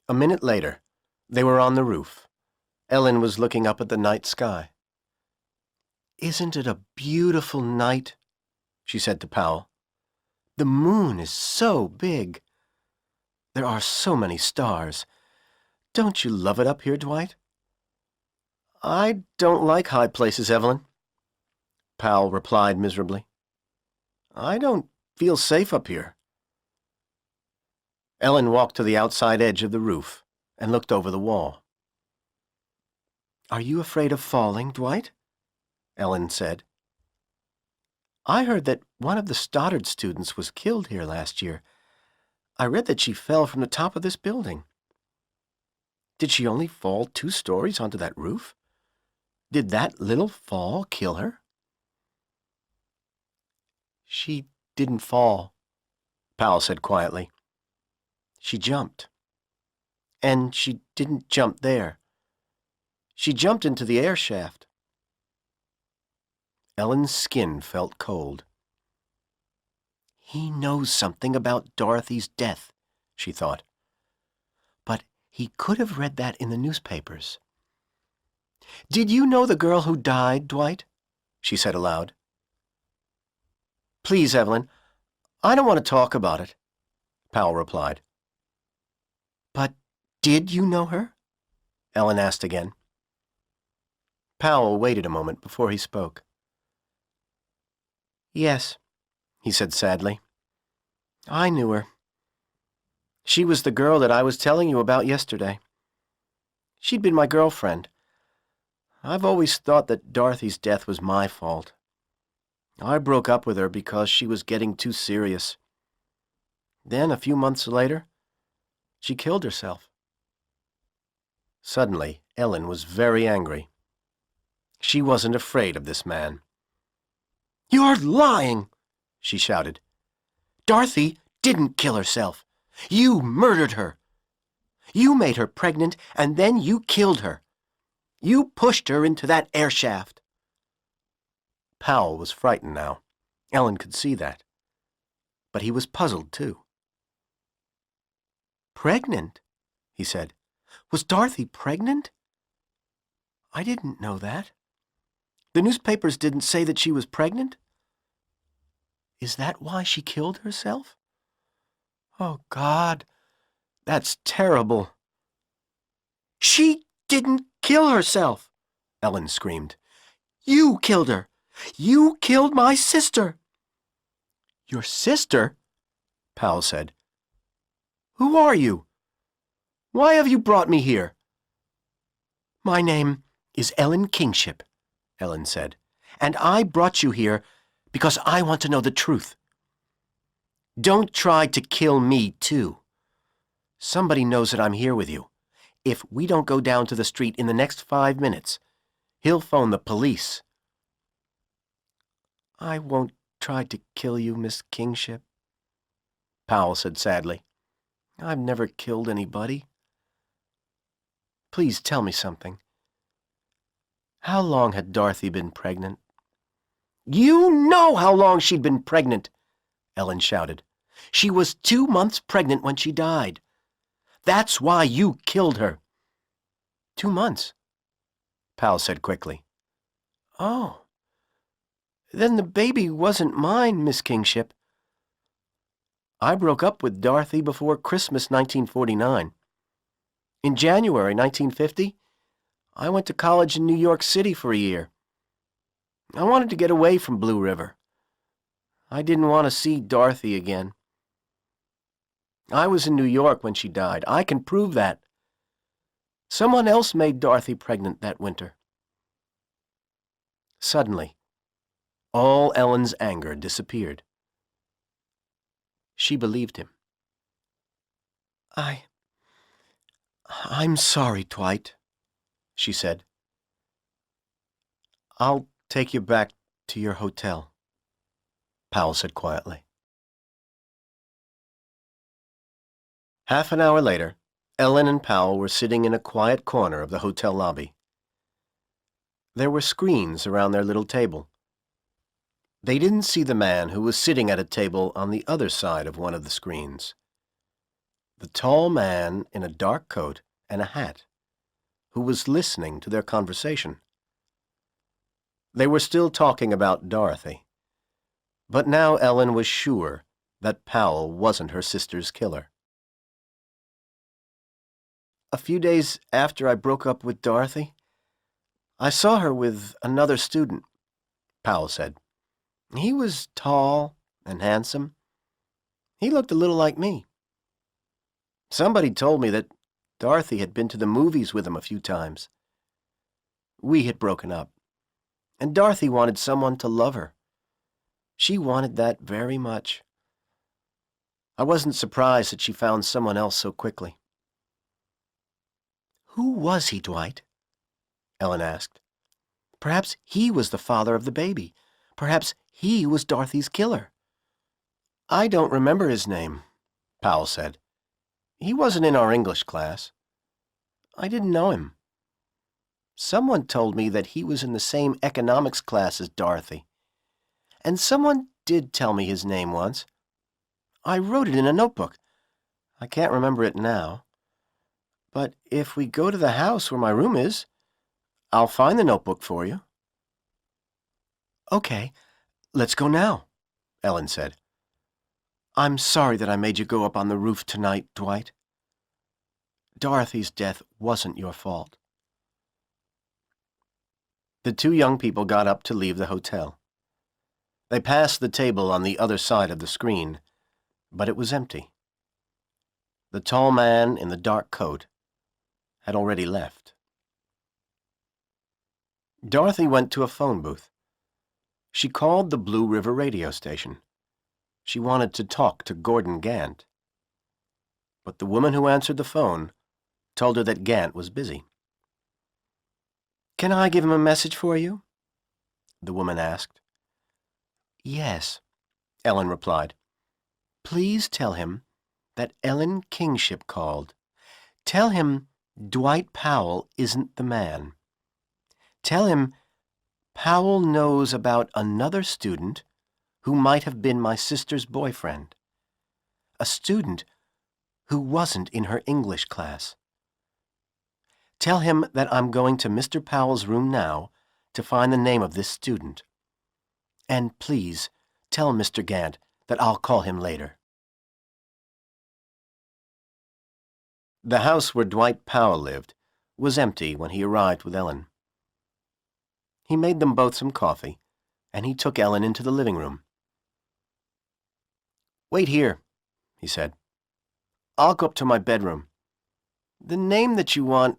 A minute later, they were on the roof. Ellen was looking up at the night sky. Isn't it a beautiful night? She said to Powell. The moon is so big. There are so many stars. Don't you love it up here, Dwight? I don't like high places, Evelyn, Powell replied miserably. I don't feel safe up here. Ellen walked to the outside edge of the roof and looked over the wall. Are you afraid of falling, Dwight? Ellen said. I heard that one of the Stoddard students was killed here last year. I read that she fell from the top of this building. Did she only fall 2 stories onto that roof? Did that little fall kill her? She didn't fall, Powell said quietly. She jumped. And she didn't jump there. She jumped into the air shaft. Ellen's skin felt cold. He knows something about Dorothy's death, she thought. But he could have read that in the newspapers. Did you know the girl who died, Dwight? She said aloud. Please, Evelyn, I don't want to talk about it, Powell replied. But did you know her? Ellen asked again. Powell waited a moment before he spoke. Yes, he said sadly. I knew her. She was the girl that I was telling you about yesterday. She'd been my girlfriend. I've always thought that Dorothy's death was my fault. I broke up with her because she was getting too serious. Then, a few months later, she killed herself. Suddenly, Ellen was very angry. She wasn't afraid of this man. You're lying, she shouted. Dorothy didn't kill herself. You murdered her. You made her pregnant, and then you killed her. You pushed her into that air shaft. Powell was frightened now. Ellen could see that. But he was puzzled, too. Pregnant, he said. Was Dorothy pregnant? I didn't know that. The newspapers didn't say that she was pregnant. Is that why she killed herself? Oh, God, that's terrible. She didn't kill herself, Ellen screamed. You killed her. You killed my sister. Your sister? Powell said. Who are you? Why have you brought me here? My name is Ellen Kingship, Ellen said, and I brought you here because I want to know the truth. Don't try to kill me, too. Somebody knows that I'm here with you. If we don't go down to the street in the next 5 minutes, he'll phone the police. I won't try to kill you, Miss Kingship, Powell said sadly. I've never killed anybody. Please tell me something. How long had Dorothy been pregnant? You know how long she'd been pregnant, Ellen shouted. She was 2 months pregnant when she died. That's why you killed her. 2 months, Powell said quickly. Oh, then the baby wasn't mine, Miss Kingship. I broke up with Dorothy before Christmas 1949. In January 1950, I went to college in New York City for a year. I wanted to get away from Blue River. I didn't want to see Dorothy again. I was in New York when she died. I can prove that. Someone else made Dorothy pregnant that winter. Suddenly, all Ellen's anger disappeared. She believed him. I'm sorry, Dwight, she said. I'll take you back to your hotel, Powell said quietly. Half an hour later, Ellen and Powell were sitting in a quiet corner of the hotel lobby. There were screens around their little table. They didn't see the man who was sitting at a table on the other side of one of the screens. The tall man in a dark coat and a hat, who was listening to their conversation. They were still talking about Dorothy, but now Ellen was sure that Powell wasn't her sister's killer. A few days after I broke up with Dorothy, I saw her with another student, Powell said. He was tall and handsome. He looked a little like me. Somebody told me that Dorothy had been to the movies with him a few times. We had broken up, and Dorothy wanted someone to love her. She wanted that very much. I wasn't surprised that she found someone else so quickly. Who was he, Dwight? Ellen asked. Perhaps he was the father of the baby. Perhaps he was Dorothy's killer. I don't remember his name, Powell said. He wasn't in our English class. I didn't know him. Someone told me that he was in the same economics class as Dorothy. And someone did tell me his name once. I wrote it in a notebook. I can't remember it now. But if we go to the house where my room is, I'll find the notebook for you. Okay, let's go now, Ellen said. I'm sorry that I made you go up on the roof tonight, Dwight. Dorothy's death wasn't your fault. The two young people got up to leave the hotel. They passed the table on the other side of the screen, but it was empty. The tall man in the dark coat had already left. Dorothy went to a phone booth. She called the Blue River radio station. She wanted to talk to Gordon Gant. But the woman who answered the phone told her that Gant was busy. Can I give him a message for you? The woman asked. Yes, Ellen replied. Please tell him that Ellen Kingship called. Tell him Dwight Powell isn't the man. Tell him Powell knows about another student who might have been my sister's boyfriend. A student who wasn't in her English class. Tell him that I'm going to Mr. Powell's room now to find the name of this student. And please tell Mr. Gant that I'll call him later. The house where Dwight Powell lived was empty when he arrived with Ellen. He made them both some coffee, and he took Ellen into the living room. "Wait here," he said. "I'll go up to my bedroom. The name that you want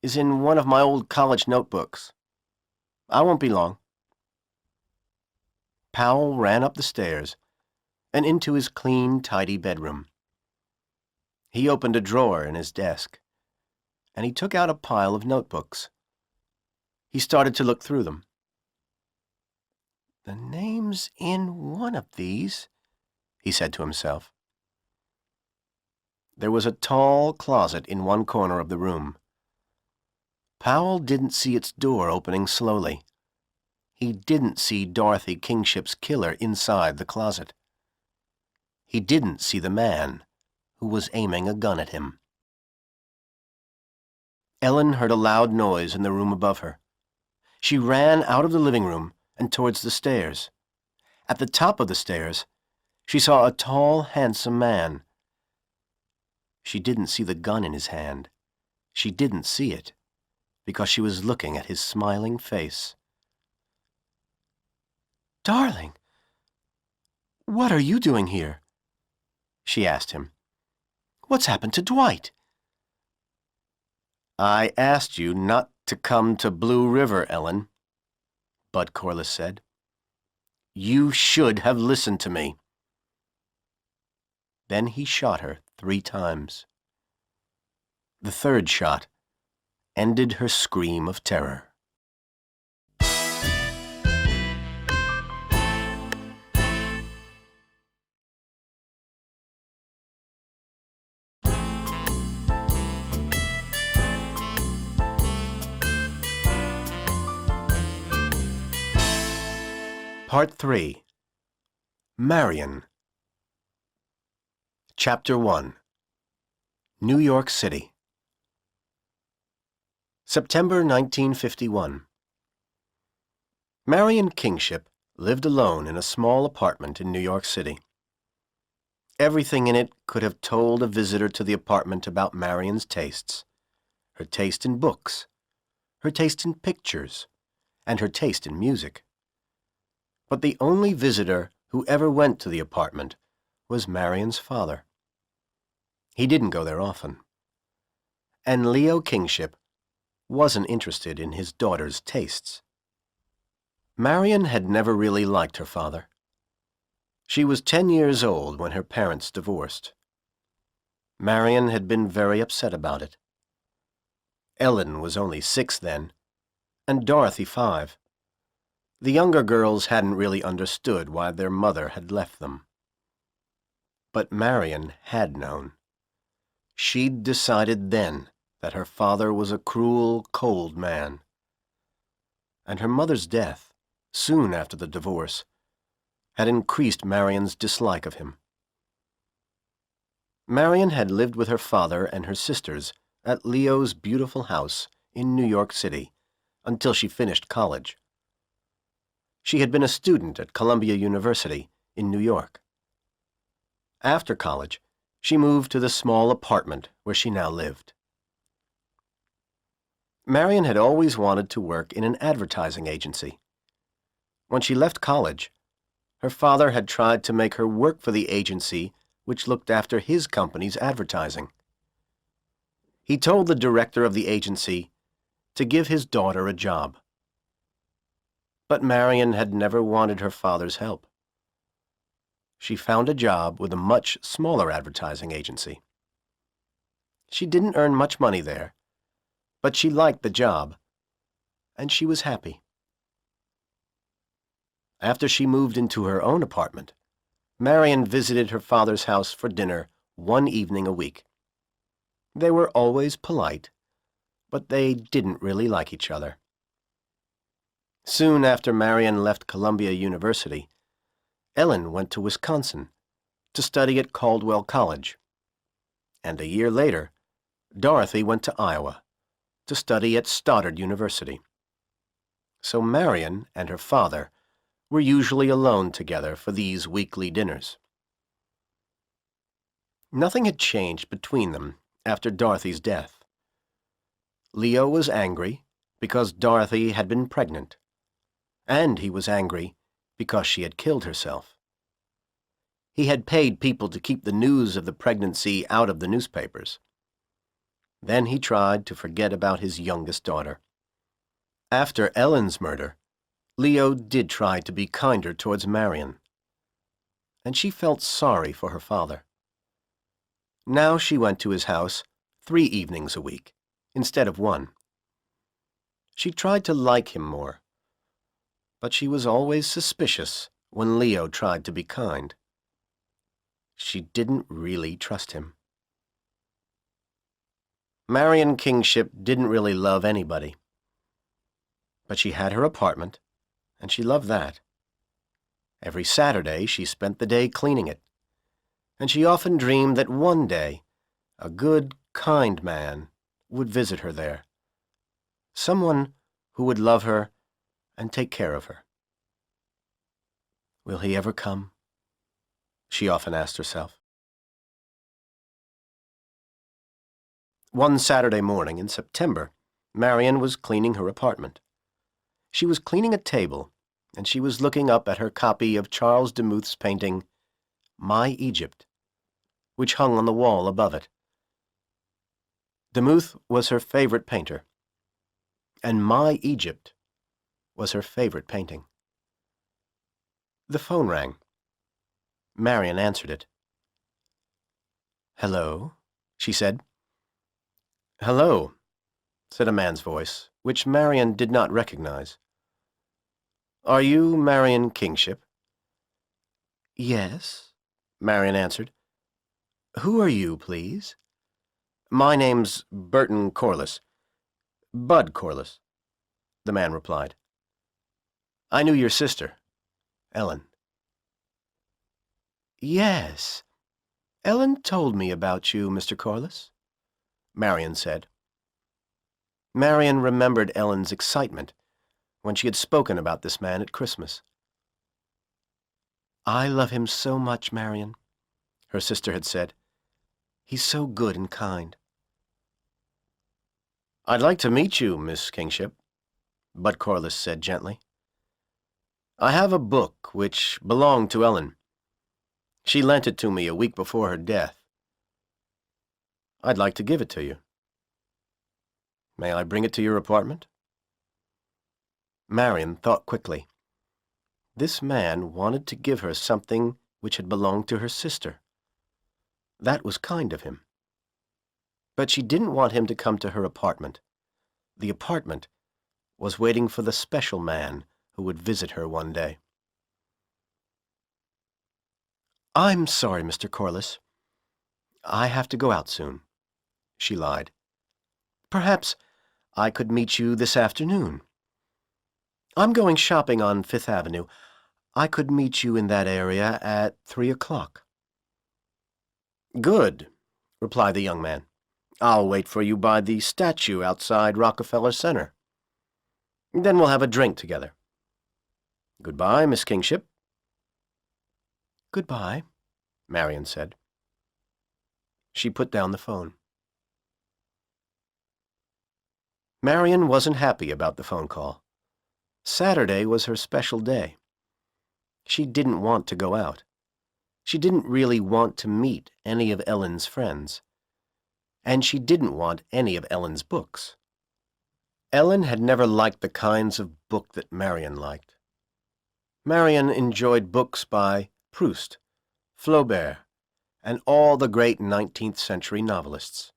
is in one of my old college notebooks. I won't be long." Powell ran up the stairs and into his clean, tidy bedroom. He opened a drawer in his desk, and he took out a pile of notebooks. He started to look through them. "The name's in one of these," he said to himself. There was a tall closet in one corner of the room. Powell didn't see its door opening slowly. He didn't see Dorothy Kingship's killer inside the closet. He didn't see the man who was aiming a gun at him. Ellen heard a loud noise in the room above her. She ran out of the living room and towards the stairs. At the top of the stairs, she saw a tall, handsome man. She didn't see the gun in his hand. She didn't see it because she was looking at his smiling face. "Darling, what are you doing here?" she asked him. "What's happened to Dwight?" "I asked you not to come to Blue River, Ellen," Bud Corliss said. "You should have listened to me." Then he shot her 3 times. The third shot ended her scream of terror. Part 3. Marion. Chapter 1. New York City. September 1951. Marion Kingship lived alone in a small apartment in New York City. Everything in it could have told a visitor to the apartment about Marion's tastes. Her taste in books, her taste in pictures, and her taste in music. But the only visitor who ever went to the apartment was Marion's father. He didn't go there often. And Leo Kingship wasn't interested in his daughter's tastes. Marion had never really liked her father. She was 10 years old when her parents divorced. Marion had been very upset about it. Ellen was only 6 then, and Dorothy 5. The younger girls hadn't really understood why their mother had left them. But Marion had known. She'd decided then that her father was a cruel, cold man. And her mother's death, soon after the divorce, had increased Marion's dislike of him. Marion had lived with her father and her sisters at Leo's beautiful house in New York City until she finished college. She had been a student at Columbia University in New York. After college, she moved to the small apartment where she now lived. Marion had always wanted to work in an advertising agency. When she left college, her father had tried to make her work for the agency which looked after his company's advertising. He told the director of the agency to give his daughter a job. But Marion had never wanted her father's help. She found a job with a much smaller advertising agency. She didn't earn much money there, but she liked the job, and she was happy. After she moved into her own apartment, Marion visited her father's house for dinner 1 evening a week. They were always polite, but they didn't really like each other. Soon after Marion left Columbia University, Ellen went to Wisconsin to study at Caldwell College. And a year later, Dorothy went to Iowa to study at Stoddard University. So Marion and her father were usually alone together for these weekly dinners. Nothing had changed between them after Dorothy's death. Leo was angry because Dorothy had been pregnant, and he was angry because she had killed herself. He had paid people to keep the news of the pregnancy out of the newspapers. Then he tried to forget about his youngest daughter. After Ellen's murder, Leo did try to be kinder towards Marion, and she felt sorry for her father. Now she went to his house 3 evenings a week, instead of 1. She tried to like him more, but she was always suspicious when Leo tried to be kind. She didn't really trust him. Marion Kingship didn't really love anybody, but she had her apartment, and she loved that. Every Saturday she spent the day cleaning it, and she often dreamed that one day a good, kind man would visit her there, someone who would love her and take care of her. Will he ever come? She often asked herself. One Saturday morning in September, Marion was cleaning her apartment. She was cleaning a table, and she was looking up at her copy of Charles Demuth's painting, My Egypt, which hung on the wall above it. Demuth was her favorite painter, and My Egypt was her favorite painting. The phone rang. Marion answered it. "Hello," she said. "Hello," said a man's voice, which Marion did not recognize. "Are you Marion Kingship?" "Yes," Marion answered. "Who are you, please?" "My name's Burton Corliss. Bud Corliss," the man replied. "I knew your sister, Ellen." "Yes, Ellen told me about you, Mr. Corliss," Marion said. Marion remembered Ellen's excitement when she had spoken about this man at Christmas. "I love him so much, Marion," her sister had said. "He's so good and kind." "I'd like to meet you, Miss Kingship," Bud Corliss said gently. "I have a book which belonged to Ellen. She lent it to me a week before her death. I'd like to give it to you. May I bring it to your apartment?" Marion thought quickly. This man wanted to give her something which had belonged to her sister. That was kind of him. But she didn't want him to come to her apartment. The apartment was waiting for the special man who would visit her one day. "I'm sorry, Mr. Corliss. I have to go out soon," she lied. "Perhaps I could meet you this afternoon. I'm going shopping on Fifth Avenue. I could meet you in that area at 3 o'clock. "Good," replied the young man. "I'll wait for you by the statue outside Rockefeller Center. Then we'll have a drink together. Goodbye, Miss Kingship." "Goodbye," Marion said. She put down the phone. Marion wasn't happy about the phone call. Saturday was her special day. She didn't want to go out. She didn't really want to meet any of Ellen's friends. And she didn't want any of Ellen's books. Ellen had never liked the kinds of book that Marion liked. Marion enjoyed books by Proust, Flaubert, and all the great 19th century novelists.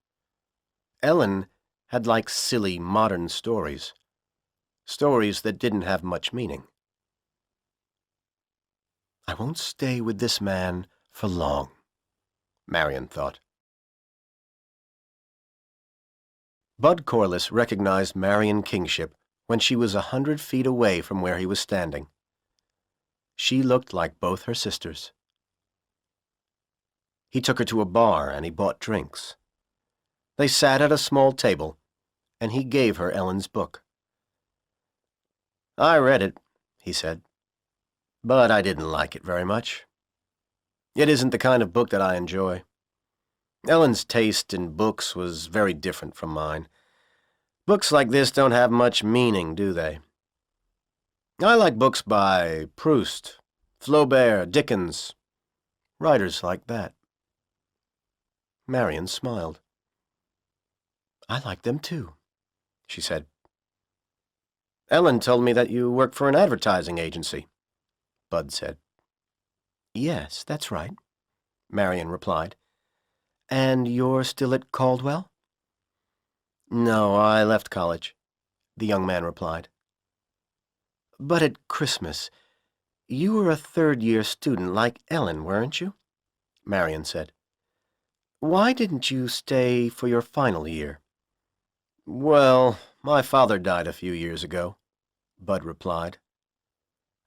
Ellen had liked silly modern stories, stories that didn't have much meaning. "I won't stay with this man for long," Marion thought. Bud Corliss recognized Marion Kingship when she was 100 feet away from where he was standing. She looked like both her sisters. He took her to a bar and he bought drinks. They sat at a small table, and he gave her Ellen's book. "I read it," he said, "but I didn't like it very much. It isn't the kind of book that I enjoy. Ellen's taste in books was very different from mine, Books like this don't have much meaning, do they? I like books by Proust, Flaubert, Dickens, writers like that. Marion smiled. I like them too, she said. Ellen told me that you work for an advertising agency, Bud said. Yes, that's right, Marion replied. And you're still at Caldwell? No, I left college, the young man replied. But at Christmas, you were a third-year student like Ellen, weren't you? Marion said. Why didn't you stay for your final year? Well, my father died a few years ago, Bud replied.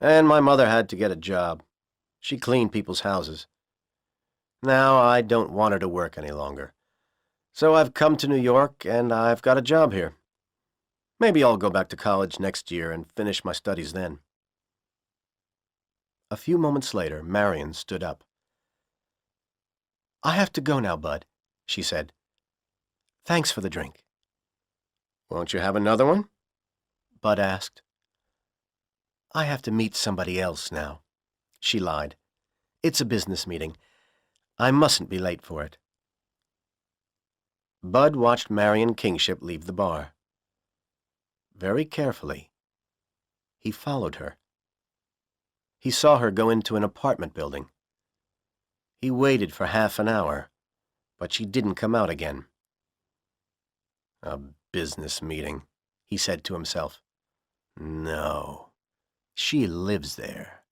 And my mother had to get a job. She cleaned people's houses. Now I don't want her to work any longer. So I've come to New York and I've got a job here. Maybe I'll go back to college next year and finish my studies then. A few moments later, Marion stood up. I have to go now, Bud, she said. Thanks for the drink. Won't you have another one? Bud asked. I have to meet somebody else now, she lied. It's a business meeting. I mustn't be late for it. Bud watched Marion Kingship leave the bar. Very carefully, he followed her. He saw her go into an apartment building. He waited for half an hour, but she didn't come out again. A business meeting, he said to himself. No, she lives there.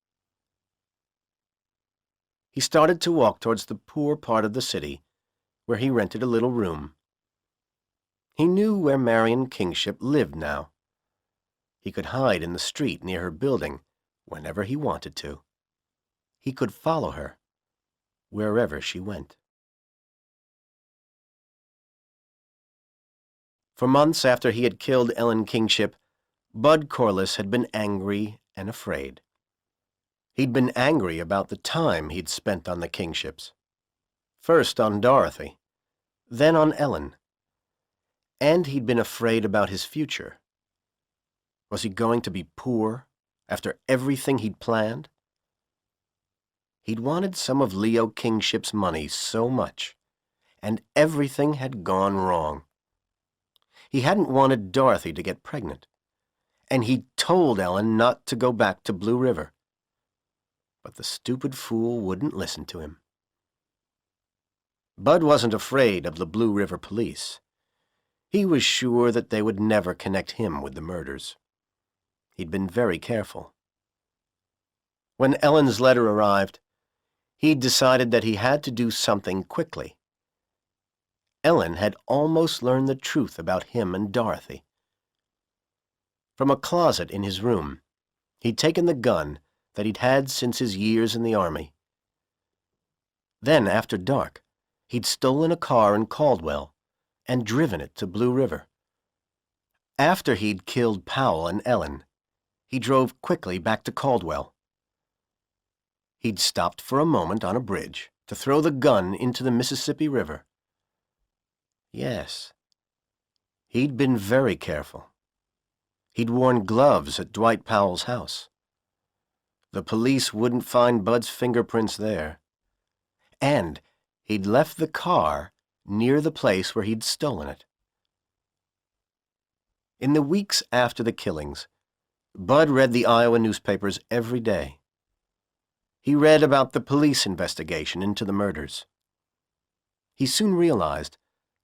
He started to walk towards the poor part of the city, where he rented a little room. He knew where Marion Kingship lived now. He could hide in the street near her building whenever he wanted to. He could follow her wherever she went. For months after he had killed Ellen Kingship, Bud Corliss had been angry and afraid. He'd been angry about the time he'd spent on the Kingships. First on Dorothy, then on Ellen. And he'd been afraid about his future. Was he going to be poor after everything he'd planned? He'd wanted some of Leo Kingship's money so much, and everything had gone wrong. He hadn't wanted Dorothy to get pregnant, and he'd told Ellen not to go back to Blue River. But the stupid fool wouldn't listen to him. Bud wasn't afraid of the Blue River police. He was sure that they would never connect him with the murders. He'd been very careful. When Ellen's letter arrived, he'd decided that he had to do something quickly. Ellen had almost learned the truth about him and Dorothy. From a closet in his room, he'd taken the gun that he'd had since his years in the army. Then, after dark, he'd stolen a car in Caldwell and driven it to Blue River. After he'd killed Powell and Ellen, he drove quickly back to Caldwell. He'd stopped for a moment on a bridge to throw the gun into the Mississippi River. Yes, he'd been very careful. He'd worn gloves at Dwight Powell's house. The police wouldn't find Bud's fingerprints there. And he'd left the car near the place where he'd stolen it. In the weeks after the killings, Bud read the Iowa newspapers every day. He read about the police investigation into the murders. He soon realized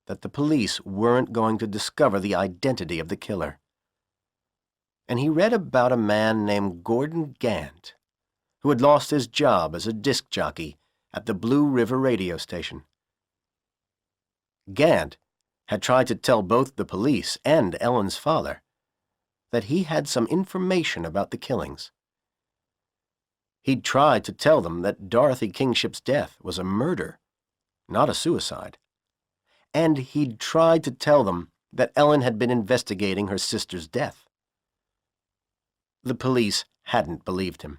that the police weren't going to discover the identity of the killer. And he read about a man named Gordon Gant, who had lost his job as a disc jockey at the Blue River radio station. Gant had tried to tell both the police and Ellen's father that he had some information about the killings. He'd tried to tell them that Dorothy Kingship's death was a murder, not a suicide. And he'd tried to tell them that Ellen had been investigating her sister's death. The police hadn't believed him.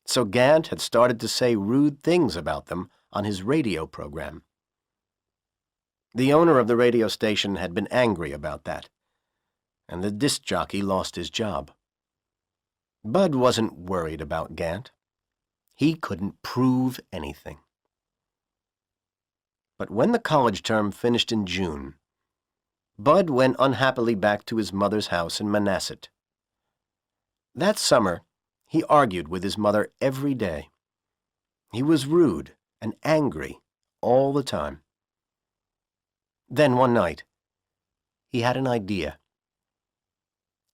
So Gant had started to say rude things about them on his radio program. The owner of the radio station had been angry about that. and the disc jockey lost his job. Bud wasn't worried about Gant. He couldn't prove anything. But when the college term finished in June, Bud went unhappily back to his mother's house in Manasset. That summer, he argued with his mother every day. He was rude and angry all the time. Then one night, he had an idea.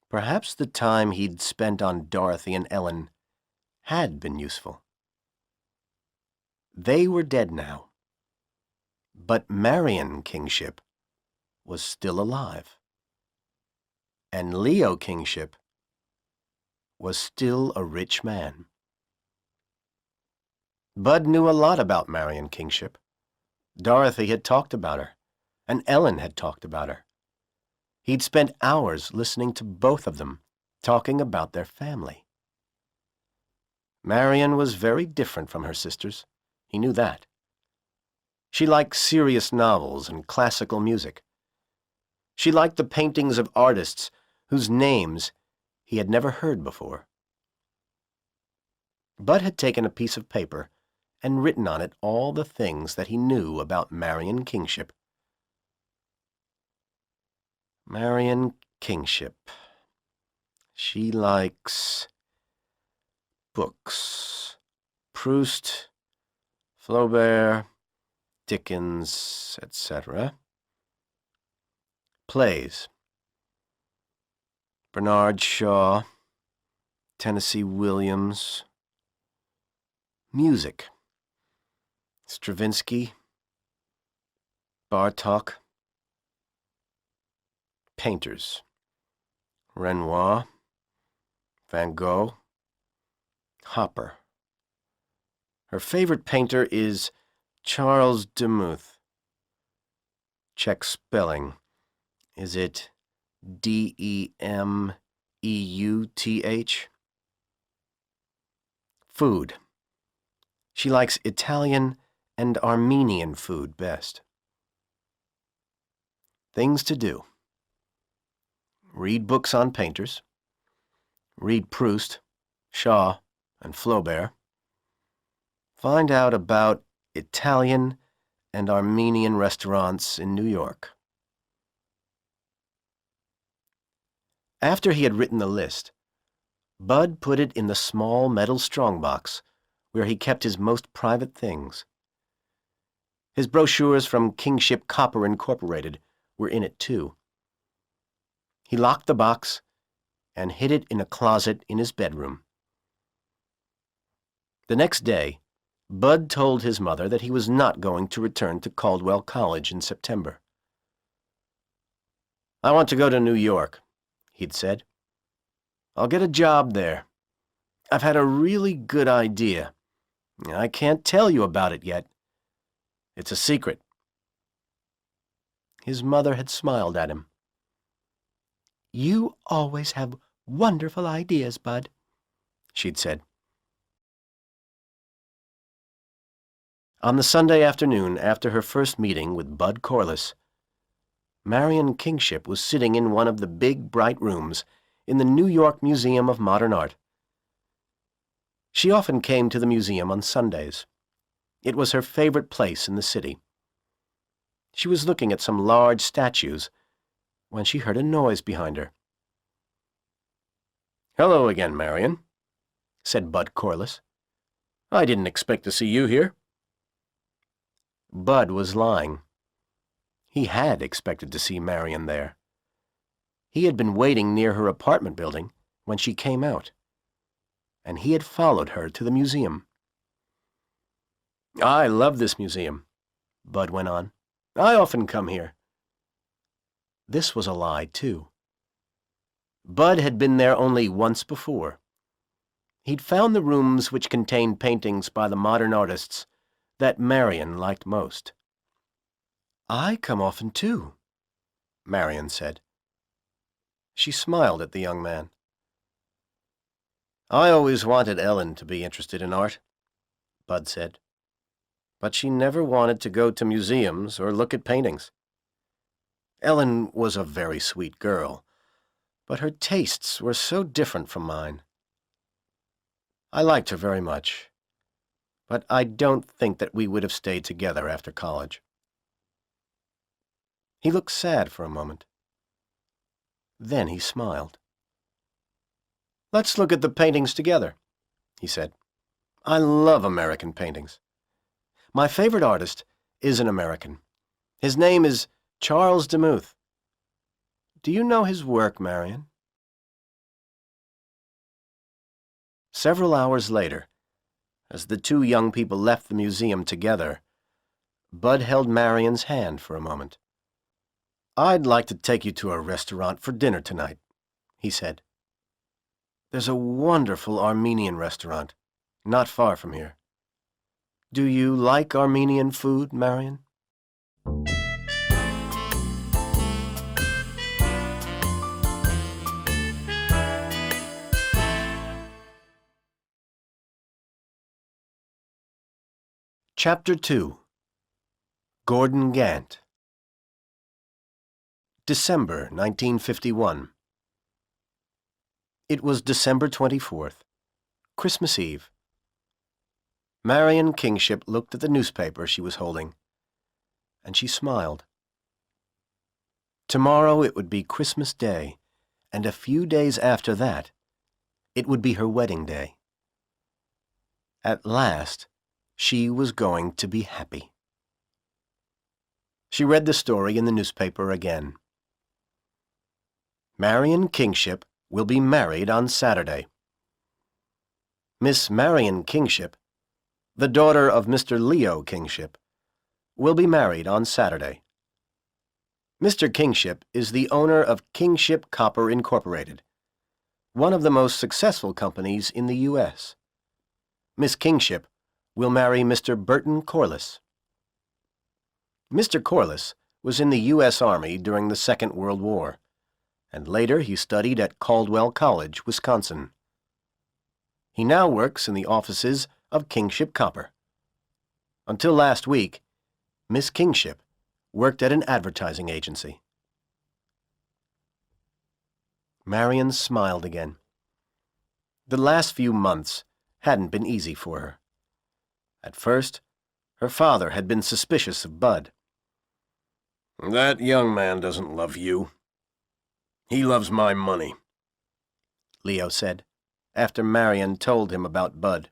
Perhaps the time he'd spent on Dorothy and Ellen had been useful. They were dead now, but Marion Kingship was still alive, and Leo Kingship was still a rich man. Bud knew a lot about Marion Kingship. Dorothy had talked about her, and Ellen had talked about her. He'd spent hours listening to both of them, talking about their family. Marion was very different from her sisters. He knew that. She liked serious novels and classical music. She liked the paintings of artists whose names he had never heard before. Bud had taken a piece of paper and written on it all the things that he knew about Marion Kingship. Marion Kingship. She likes books. Proust, Flaubert, Dickens, etc. Plays. Bernard Shaw, Tennessee Williams. Music. Stravinsky, Bartók. Painters. Renoir, Van Gogh, Hopper. Her favorite painter is Charles Demuth. Check spelling. Is it Demeuth? Food. She likes Italian and Armenian food best. Things to do. Read books on painters. Read Proust, Shaw, and Flaubert. Find out about Italian and Armenian restaurants in New York. After he had written the list, Bud put it in the small metal strongbox where he kept his most private things. His brochures from Kingship Copper Incorporated were in it too. He locked the box and hid it in a closet in his bedroom. The next day, Bud told his mother that he was not going to return to Caldwell College in September. "I want to go to New York," he'd said. "I'll get a job there. I've had a really good idea. I can't tell you about it yet. It's a secret." His mother had smiled at him. "You always have wonderful ideas, Bud," she'd said. On the Sunday afternoon after her first meeting with Bud Corliss, Marion Kingship was sitting in one of the big, bright rooms in the New York Museum of Modern Art. She often came to the museum on Sundays. It was her favorite place in the city. She was looking at some large statues when she heard a noise behind her. "Hello again, Marion," said Bud Corliss. "I didn't expect to see you here." Bud was lying. He had expected to see Marion there. He had been waiting near her apartment building when she came out, and he had followed her to the museum. "I love this museum," Bud went on. "I often come here." This was a lie, too. Bud had been there only once before. He'd found the rooms which contained paintings by the modern artists that Marion liked most. "I come often, too," Marion said. She smiled at the young man. "I always wanted Ellen to be interested in art," Bud said. "But she never wanted to go to museums or look at paintings. Ellen was a very sweet girl, but her tastes were so different from mine. I liked her very much, but I don't think that we would have stayed together after college." He looked sad for a moment. Then he smiled. "Let's look at the paintings together," he said. "I love American paintings. My favorite artist is an American. His name is Charles Demuth. Do you know his work, Marion?" Several hours later, as the two young people left the museum together, Bud held Marion's hand for a moment. "I'd like to take you to a restaurant for dinner tonight," he said. "There's a wonderful Armenian restaurant not far from here. Do you like Armenian food, Marion?" Chapter 2. Gordon Gant. December 1951. It was December 24th, Christmas Eve. Marion Kingship looked at the newspaper she was holding, and she smiled. Tomorrow it would be Christmas Day, and a few days after that, it would be her wedding day. At last, she was going to be happy. She read the story in the newspaper again. Marion Kingship will be married on Saturday. Miss Marion Kingship, the daughter of Mr. Leo Kingship, will be married on Saturday. Mr. Kingship is the owner of Kingship Copper Incorporated, one of the most successful companies in the U.S. Miss Kingship will marry Mr. Burton Corliss. Mr. Corliss was in the U.S. Army during the Second World War, and later he studied at Caldwell College, Wisconsin. He now works in the offices of Kingship Copper. Until last week, Miss Kingship worked at an advertising agency. Marion smiled again. The last few months hadn't been easy for her. At first, her father had been suspicious of Bud. "That young man doesn't love you. He loves my money," Leo said, after Marion told him about Bud.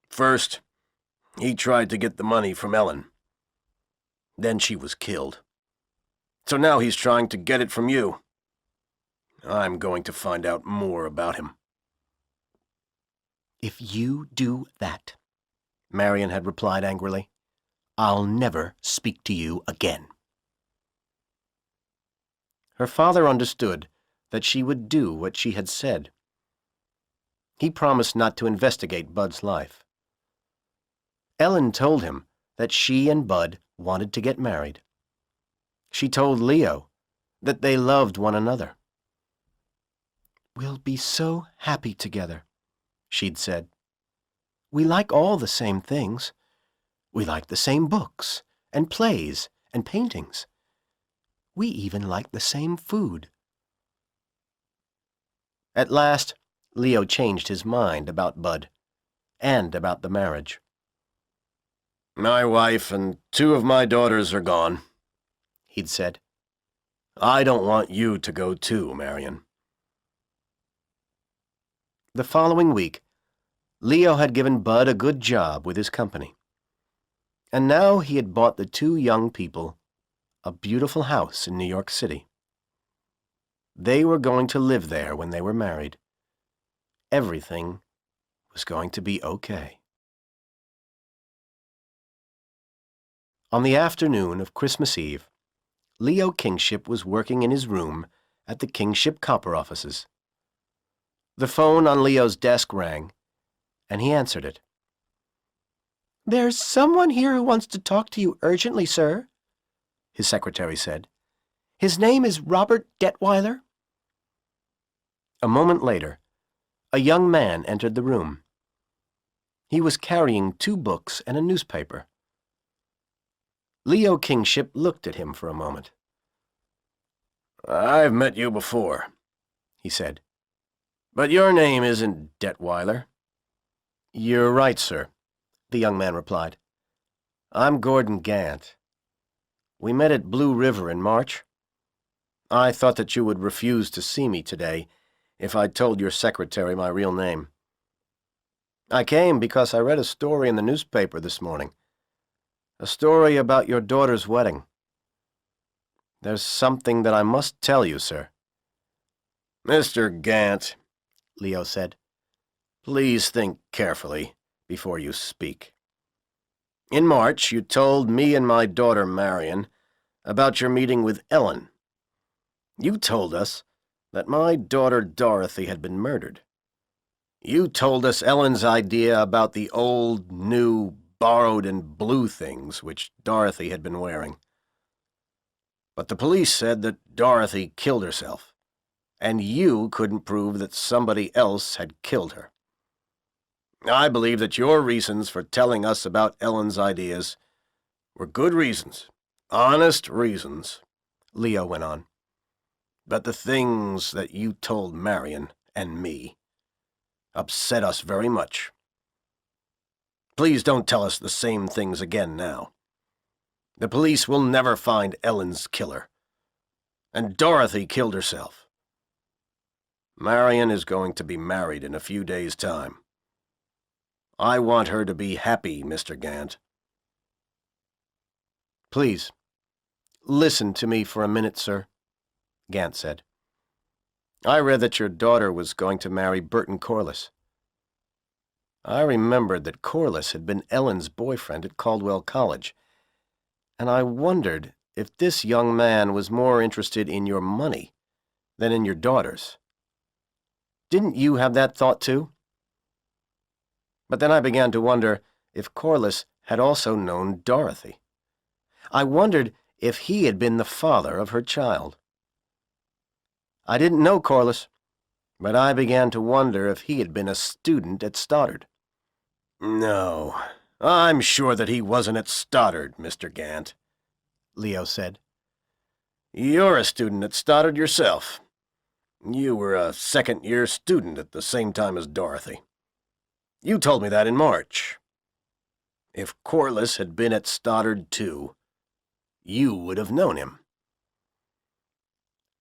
"First, he tried to get the money from Ellen. Then she was killed. So now he's trying to get it from you. I'm going to find out more about him." "If you do that," Marion had replied angrily, "I'll never speak to you again." Her father understood that she would do what she had said. He promised not to investigate Bud's life. Ellen told him that she and Bud wanted to get married. She told Leo that they loved one another. "We'll be so happy together," she'd said. "We like all the same things. We like the same books and plays and paintings. We even like the same food." At last, Leo changed his mind about Bud and about the marriage. "My wife and two of my daughters are gone," he'd said. "I don't want you to go too, Marion." The following week, Leo had given Bud a good job with his company. And now he had bought the two young people a beautiful house in New York City. They were going to live there when they were married. Everything was going to be okay. On the afternoon of Christmas Eve, Leo Kingship was working in his room at the Kingship Copper offices. The phone on Leo's desk rang, and he answered it. "There's someone here who wants to talk to you urgently, sir," his secretary said. "His name is Robert Detweiler." A moment later, a young man entered the room. He was carrying 2 books and a newspaper. Leo Kingship looked at him for a moment. "I've met you before," he said. "But your name isn't Detweiler." "You're right, sir," the young man replied. "I'm Gordon Gant. We met at Blue River in March. I thought that you would refuse to see me today if I'd told your secretary my real name. I came because I read a story in the newspaper this morning. A story about your daughter's wedding. There's something that I must tell you, sir." "Mr. Gant," Leo said, "please think carefully before you speak. In March, you told me and my daughter Marion about your meeting with Ellen. You told us that my daughter Dorothy had been murdered. You told us Ellen's idea about the old, new, borrowed and blue things which Dorothy had been wearing. But the police said that Dorothy killed herself, and you couldn't prove that somebody else had killed her. I believe that your reasons for telling us about Ellen's ideas were good reasons, honest reasons," Leo went on. "But the things that you told Marion and me upset us very much. Please don't tell us the same things again now. The police will never find Ellen's killer, and Dorothy killed herself. Marion is going to be married in a few days' time. I want her to be happy, Mr. Gant." "Please, listen to me for a minute, sir," Gant said. "I read that your daughter was going to marry Burton Corliss. I remembered that Corliss had been Ellen's boyfriend at Caldwell College, and I wondered if this young man was more interested in your money than in your daughter's. Didn't you have that thought too? But then I began to wonder if Corliss had also known Dorothy. I wondered if he had been the father of her child. I didn't know Corliss, but I began to wonder if he had been a student at Stoddard." "No, I'm sure that he wasn't at Stoddard, Mr. Gant," Leo said. "You're a student at Stoddard yourself. You were a second-year student at the same time as Dorothy. You told me that in March. If Corliss had been at Stoddard too, you would have known him."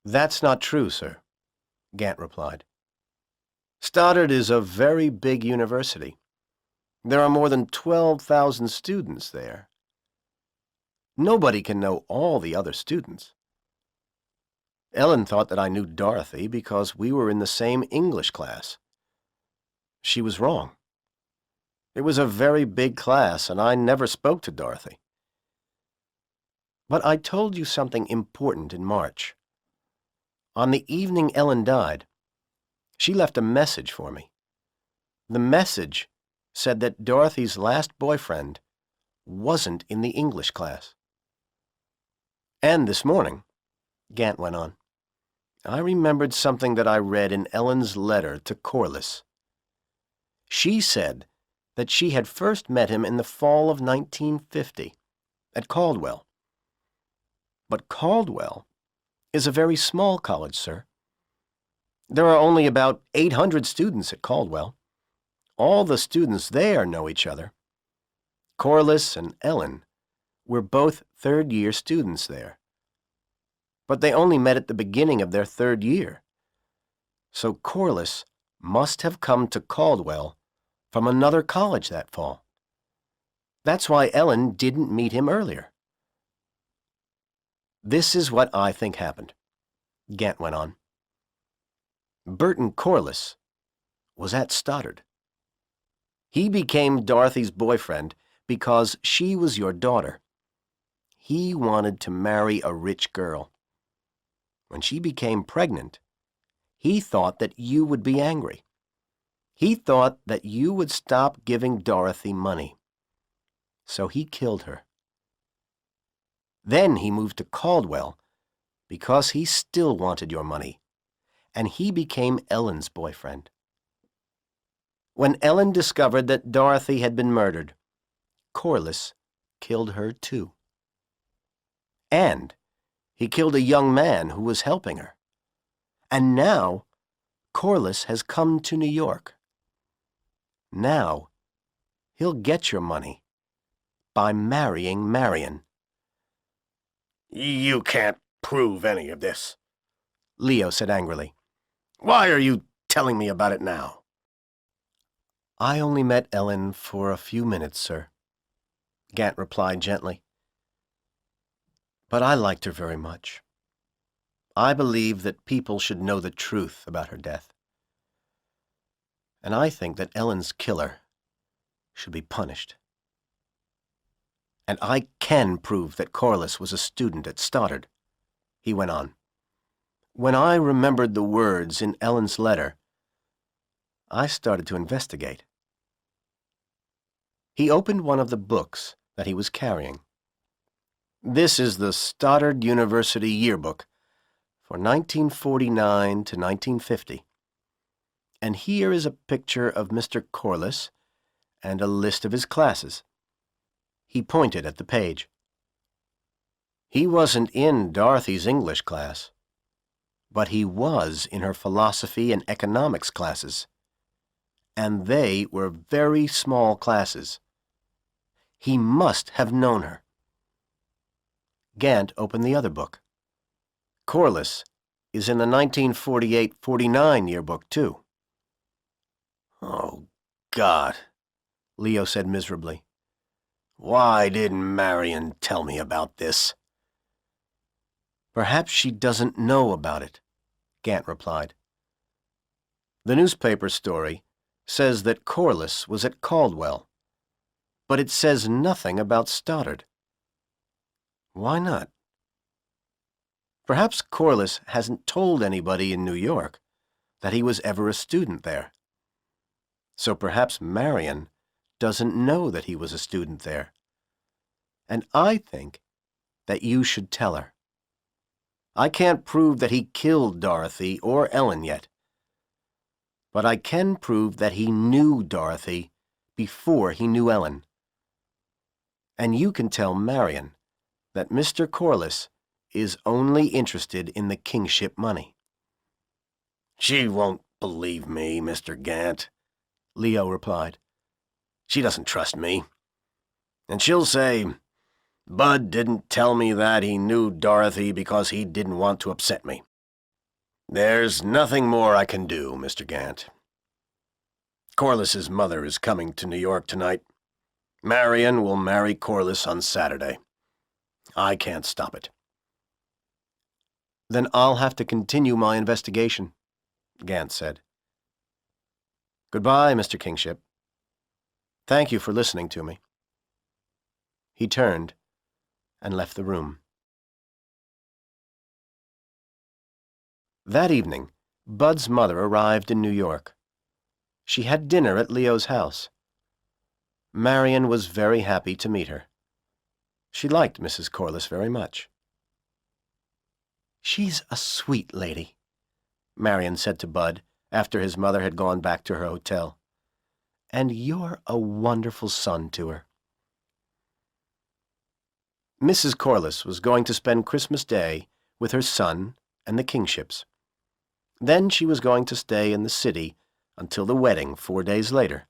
"That's not true, sir," Gant replied. "Stoddard is a very big university. There are more than 12,000 students there. Nobody can know all the other students. Ellen thought that I knew Dorothy because we were in the same English class. She was wrong. It was a very big class, and I never spoke to Dorothy. But I told you something important in March. On the evening Ellen died, she left a message for me. The message said that Dorothy's last boyfriend wasn't in the English class. And this morning," Gant went on, "I remembered something that I read in Ellen's letter to Corliss. She said that she had first met him in the fall of 1950 at Caldwell. But Caldwell is a very small college, sir. There are only about 800 students at Caldwell. All the students there know each other. Corliss and Ellen were both third-year students there. But they only met at the beginning of their third year. So Corliss must have come to Caldwell from another college that fall. That's why Ellen didn't meet him earlier." "This is what I think happened," Gant went on. "Burton Corliss was at Stoddard. He became Dorothy's boyfriend because she was your daughter. He wanted to marry a rich girl. When she became pregnant, he thought that you would be angry. He thought that you would stop giving Dorothy money. So he killed her. Then he moved to Caldwell because he still wanted your money, and he became Ellen's boyfriend. When Ellen discovered that Dorothy had been murdered, Corliss killed her too. And he killed a young man who was helping her. And now Corliss has come to New York. Now, he'll get your money by marrying Marion." "You can't prove any of this," Leo said angrily. "Why are you telling me about it now?" "I only met Ellen for a few minutes, sir," Gant replied gently. "But I liked her very much. I believe that people should know the truth about her death. And I think that Ellen's killer should be punished. And I can prove that Corliss was a student at Stoddard," he went on. "When I remembered the words in Ellen's letter, I started to investigate." He opened one of the books that he was carrying. "This is the Stoddard University Yearbook for 1949 to 1950. And here is a picture of Mr. Corliss and a list of his classes." He pointed at the page. "He wasn't in Dorothy's English class, but he was in her philosophy and economics classes. And they were very small classes. He must have known her." Gant opened the other book. "Corliss is in the 1948-49 yearbook, too." "Oh, God," Leo said miserably. "Why didn't Marion tell me about this?" "Perhaps she doesn't know about it," Gant replied. "The newspaper story says that Corliss was at Caldwell, but it says nothing about Stoddard. Why not? Perhaps Corliss hasn't told anybody in New York that he was ever a student there. So perhaps Marion doesn't know that he was a student there. And I think that you should tell her. I can't prove that he killed Dorothy or Ellen yet, but I can prove that he knew Dorothy before he knew Ellen. And you can tell Marion that Mr. Corliss is only interested in the kingship money." "She won't believe me, Mr. Gant," Leo replied. "She doesn't trust me. And she'll say, Bud didn't tell me that he knew Dorothy because he didn't want to upset me. There's nothing more I can do, Mr. Gant. Corliss's mother is coming to New York tonight. Marion will marry Corliss on Saturday. I can't stop it." "Then I'll have to continue my investigation," Gant said. "Goodbye, Mr. Kingship. Thank you for listening to me." He turned and left the room. That evening, Bud's mother arrived in New York. She had dinner at Leo's house. Marion was very happy to meet her. She liked Mrs. Corliss very much. "She's a sweet lady," Marion said to Bud after his mother had gone back to her hotel. "And you're a wonderful son to her." Mrs. Corliss was going to spend Christmas Day with her son and the Kingships. Then she was going to stay in the city until the wedding 4 days later.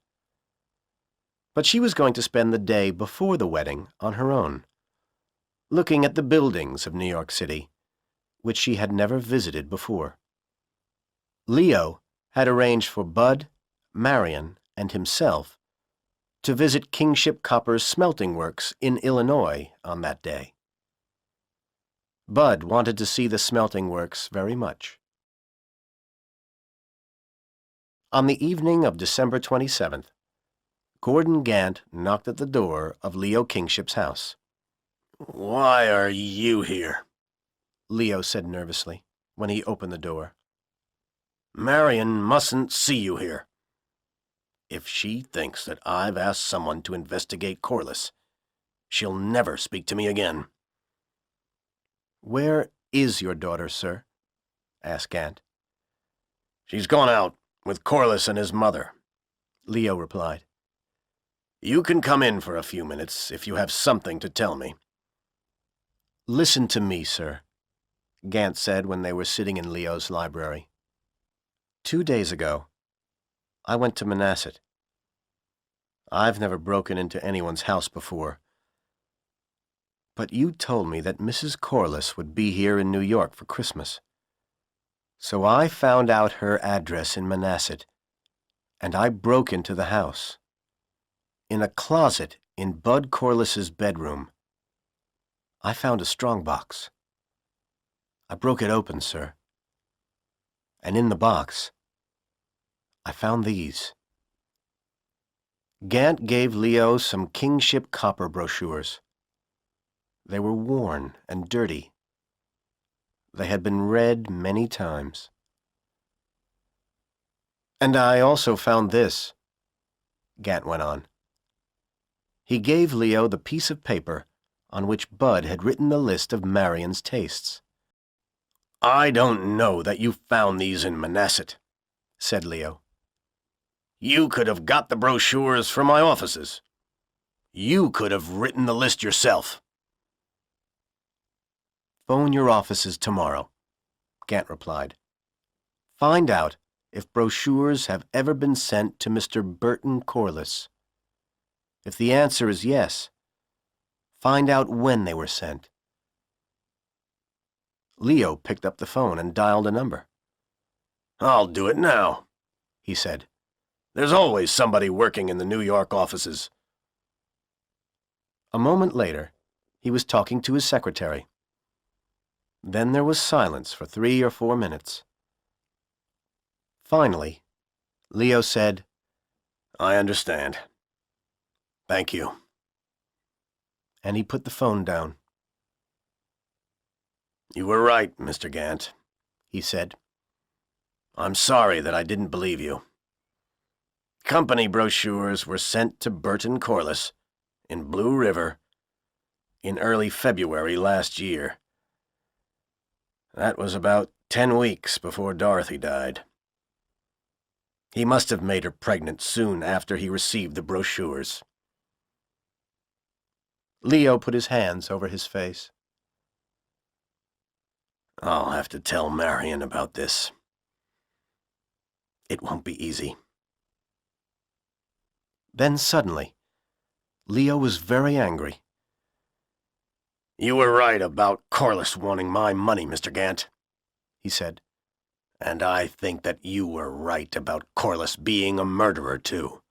But she was going to spend the day before the wedding on her own, looking at the buildings of New York City, which she had never visited before. Leo had arranged for Bud, Marion, and himself to visit Kingship Copper's smelting works in Illinois on that day. Bud wanted to see the smelting works very much. On the evening of December 27th, Gordon Gant knocked at the door of Leo Kingship's house. "Why are you here?" Leo said nervously when he opened the door. "Marion mustn't see you here. If she thinks that I've asked someone to investigate Corliss, she'll never speak to me again." "Where is your daughter, sir?" asked Gant. "She's gone out with Corliss and his mother," Leo replied. "You can come in for a few minutes if you have something to tell me." "Listen to me, sir," Gant said when they were sitting in Leo's library. 2 days ago, I went to Manasset. I've never broken into anyone's house before. But you told me that Mrs. Corliss would be here in New York for Christmas. So I found out her address in Manasset, and I broke into the house. In a closet in Bud Corliss's bedroom, I found a strongbox. I broke it open, sir. And in the box, I found these. Gant gave Leo some kingship copper brochures. They were worn and dirty. They had been read many times. And I also found this, Gant went on. He gave Leo the piece of paper on which Bud had written the list of Marion's tastes. I don't know that you found these in Manasset, said Leo. You could have got the brochures from my offices. You could have written the list yourself. Phone your offices tomorrow, Gant replied. Find out if brochures have ever been sent to Mr. Burton Corliss. If the answer is yes, find out when they were sent. Leo picked up the phone and dialed a number. I'll do it now, he said. There's always somebody working in the New York offices. A moment later, he was talking to his secretary. Then there was silence for 3 or 4 minutes. Finally, Leo said, I understand. Thank you. And he put the phone down. You were right, Mr. Gant, he said. I'm sorry that I didn't believe you. Company brochures were sent to Burton Corliss in Blue River in early February last year. That was about 10 weeks before Dorothy died. He must have made her pregnant soon after he received the brochures. Leo put his hands over his face. I'll have to tell Marion about this. It won't be easy. Then suddenly, Leo was very angry. You were right about Corliss wanting my money, Mr. Gant, he said. And I think that you were right about Corliss being a murderer, too.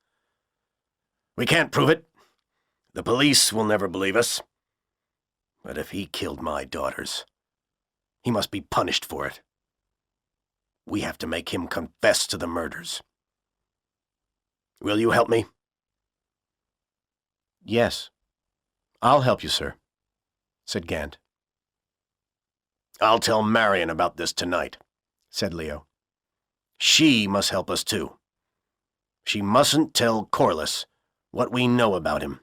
We can't prove it. The police will never believe us. But if he killed my daughters, he must be punished for it. We have to make him confess to the murders. Will you help me? Yes, I'll help you, sir, said Gant. I'll tell Marion about this tonight, said Leo. She must help us, too. She mustn't tell Corliss what we know about him.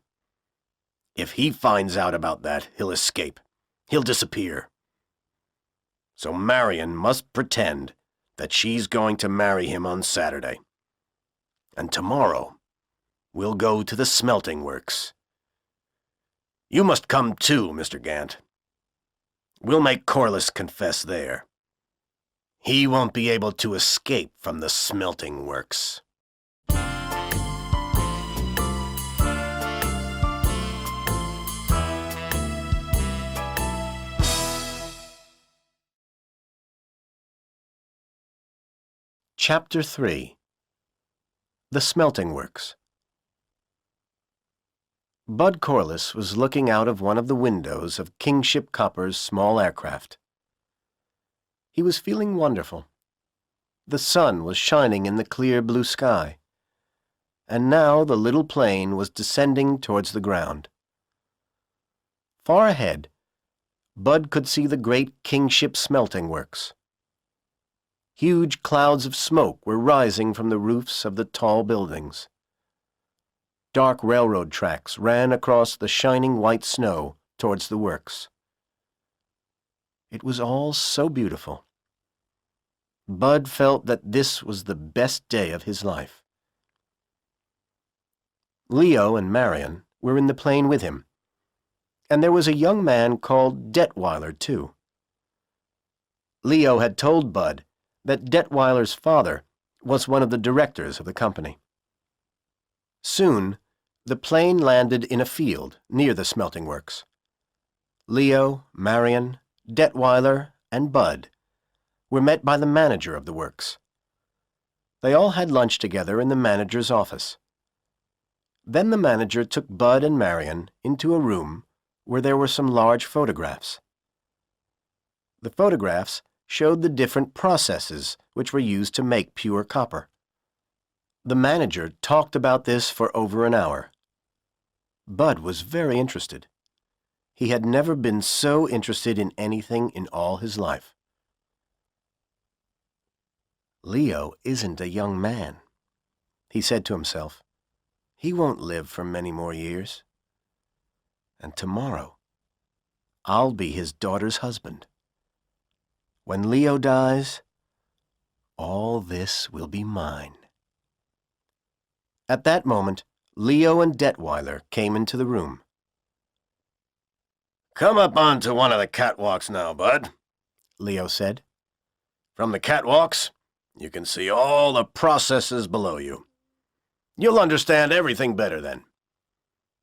If he finds out about that, he'll escape. He'll disappear. So Marion must pretend that she's going to marry him on Saturday. And tomorrow, we'll go to the smelting works. You must come too, Mr. Gant. We'll make Corliss confess there. He won't be able to escape from the smelting works. Chapter 3. The Smelting Works. Bud Corliss was looking out of one of the windows of Kingship Copper's small aircraft. He was feeling wonderful. The sun was shining in the clear blue sky, and now the little plane was descending towards the ground. Far ahead, Bud could see the great Kingship smelting works. Huge clouds of smoke were rising from the roofs of the tall buildings. Dark railroad tracks ran across the shining white snow towards the works. It was all so beautiful. Bud felt that this was the best day of his life. Leo and Marion were in the plane with him, and there was a young man called Detweiler, too. Leo had told Bud that Detweiler's father was one of the directors of the company. Soon, the plane landed in a field near the smelting works. Leo, Marion, Detweiler, and Bud were met by the manager of the works. They all had lunch together in the manager's office. Then the manager took Bud and Marion into a room where there were some large photographs. The photographs showed the different processes which were used to make pure copper. The manager talked about this for over an hour. Bud was very interested. He had never been so interested in anything in all his life. Leo isn't a young man, he said to himself. He won't live for many more years. And tomorrow, I'll be his daughter's husband. When Leo dies, all this will be mine. At that moment, Leo and Detweiler came into the room. "Come up onto one of the catwalks now, Bud," Leo said. "From the catwalks, you can see all the processes below you. You'll understand everything better then.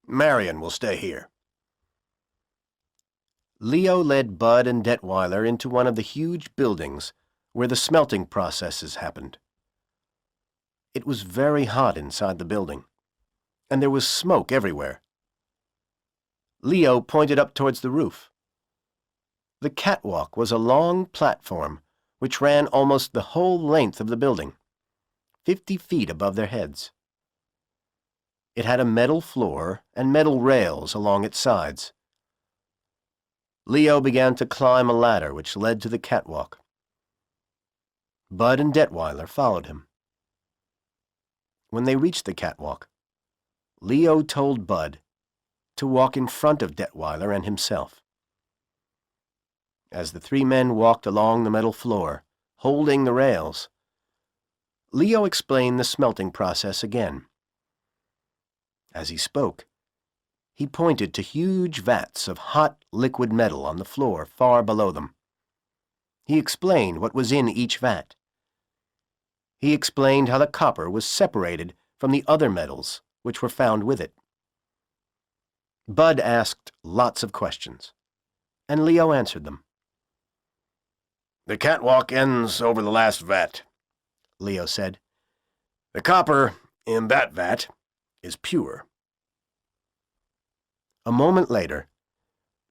Marion will stay here." Leo led Bud and Detweiler into one of the huge buildings where the smelting processes happened. It was very hot inside the building, and there was smoke everywhere. Leo pointed up towards the roof. The catwalk was a long platform which ran almost the whole length of the building, 50 feet above their heads. It had a metal floor and metal rails along its sides. Leo began to climb a ladder which led to the catwalk. Bud and Detweiler followed him. When they reached the catwalk, Leo told Bud to walk in front of Detweiler and himself. As the three men walked along the metal floor, holding the rails, Leo explained the smelting process again. As he spoke, he pointed to huge vats of hot liquid metal on the floor far below them. He explained what was in each vat. He explained how the copper was separated from the other metals which were found with it. Bud asked lots of questions, and Leo answered them. "The catwalk ends over the last vat," Leo said. "The copper in that vat is pure." A moment later,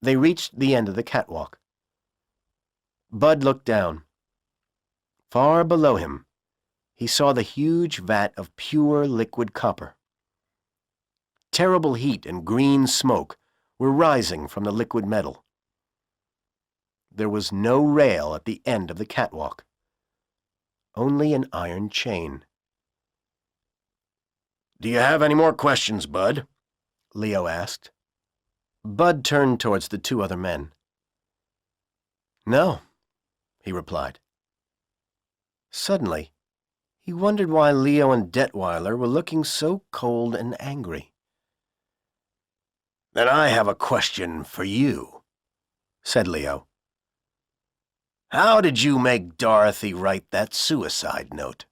they reached the end of the catwalk. Bud looked down. Far below him, he saw the huge vat of pure liquid copper. Terrible heat and green smoke were rising from the liquid metal. There was no rail at the end of the catwalk, only an iron chain. "Do you have any more questions, Bud?" Leo asked. Bud turned towards the two other men. "No," he replied. Suddenly, he wondered why Leo and Detweiler were looking so cold and angry. "Then I have a question for you," said Leo. "How did you make Dorothy write that suicide note?"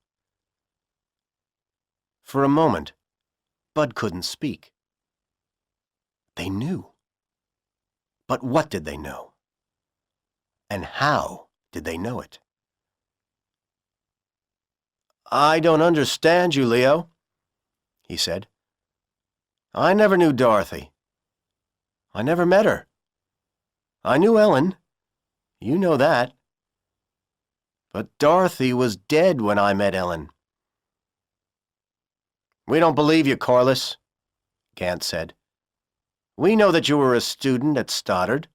For a moment, Bud couldn't speak. They knew. But what did they know? And how did they know it? "I don't understand you, Leo," he said. "I never knew Dorothy. I never met her. I knew Ellen. You know that. But Dorothy was dead when I met Ellen." "We don't believe you, Corliss," Gant said. "We know that you were a student at Stoddard.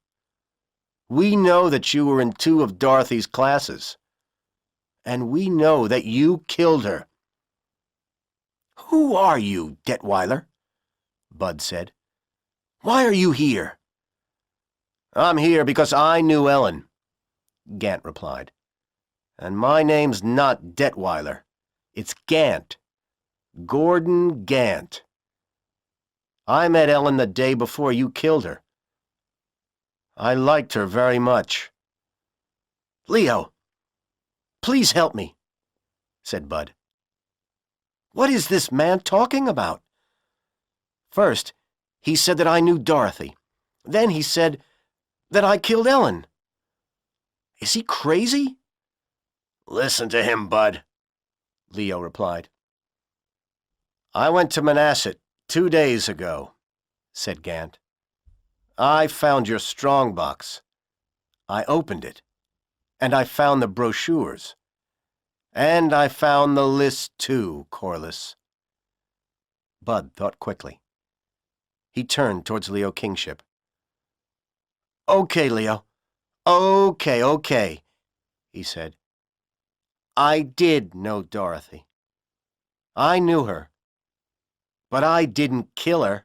We know that you were in 2 of Dorothy's classes. And we know that you killed her." "Who are you, Detweiler?" Bud said. "Why are you here?" "I'm here because I knew Ellen," Gant replied. "And my name's not Detweiler. It's Gant. Gordon Gant. I met Ellen the day before you killed her. I liked her very much." "Leo, please help me," said Bud. What is this man talking about? First, he said that I knew Dorothy. Then he said that I killed Ellen. Is he crazy? Listen to him, Bud, Leo replied. I went to Manhasset 2 days ago, said Gant. I found your strongbox. I opened it, and I found the brochures. And I found the list too, Corliss. Bud thought quickly. He turned towards Leo Kingship. Okay, Leo. Okay, he said. I did know Dorothy. I knew her. But I didn't kill her.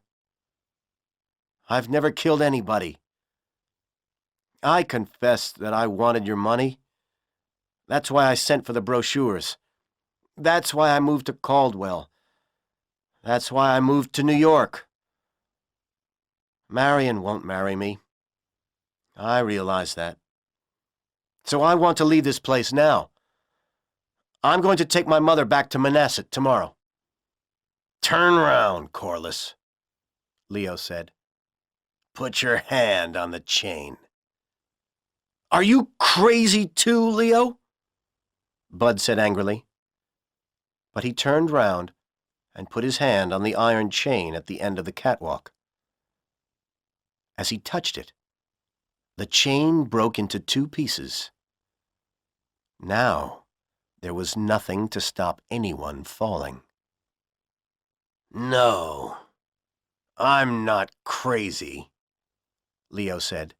I've never killed anybody. I confess that I wanted your money. That's why I sent for the brochures. That's why I moved to Caldwell. That's why I moved to New York. Marion won't marry me. I realize that. So I want to leave this place now. I'm going to take my mother back to Manhasset tomorrow. Turn round, Corliss, Leo said. Put your hand on the chain. Are you crazy too, Leo? Bud said angrily. But he turned round and put his hand on the iron chain at the end of the catwalk. As he touched it, the chain broke into 2 pieces. Now, there was nothing to stop anyone falling. No, I'm not crazy, Leo said.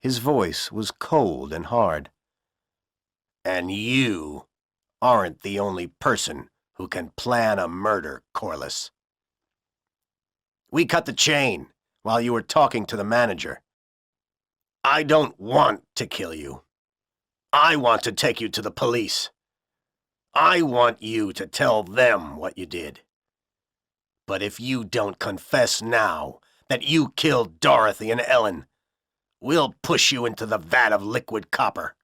His voice was cold and hard. And you aren't the only person who can plan a murder, Corliss. We cut the chain while you were talking to the manager. I don't want to kill you. I want to take you to the police. I want you to tell them what you did. But if you don't confess now that you killed Dorothy and Ellen, we'll push you into the vat of liquid copper.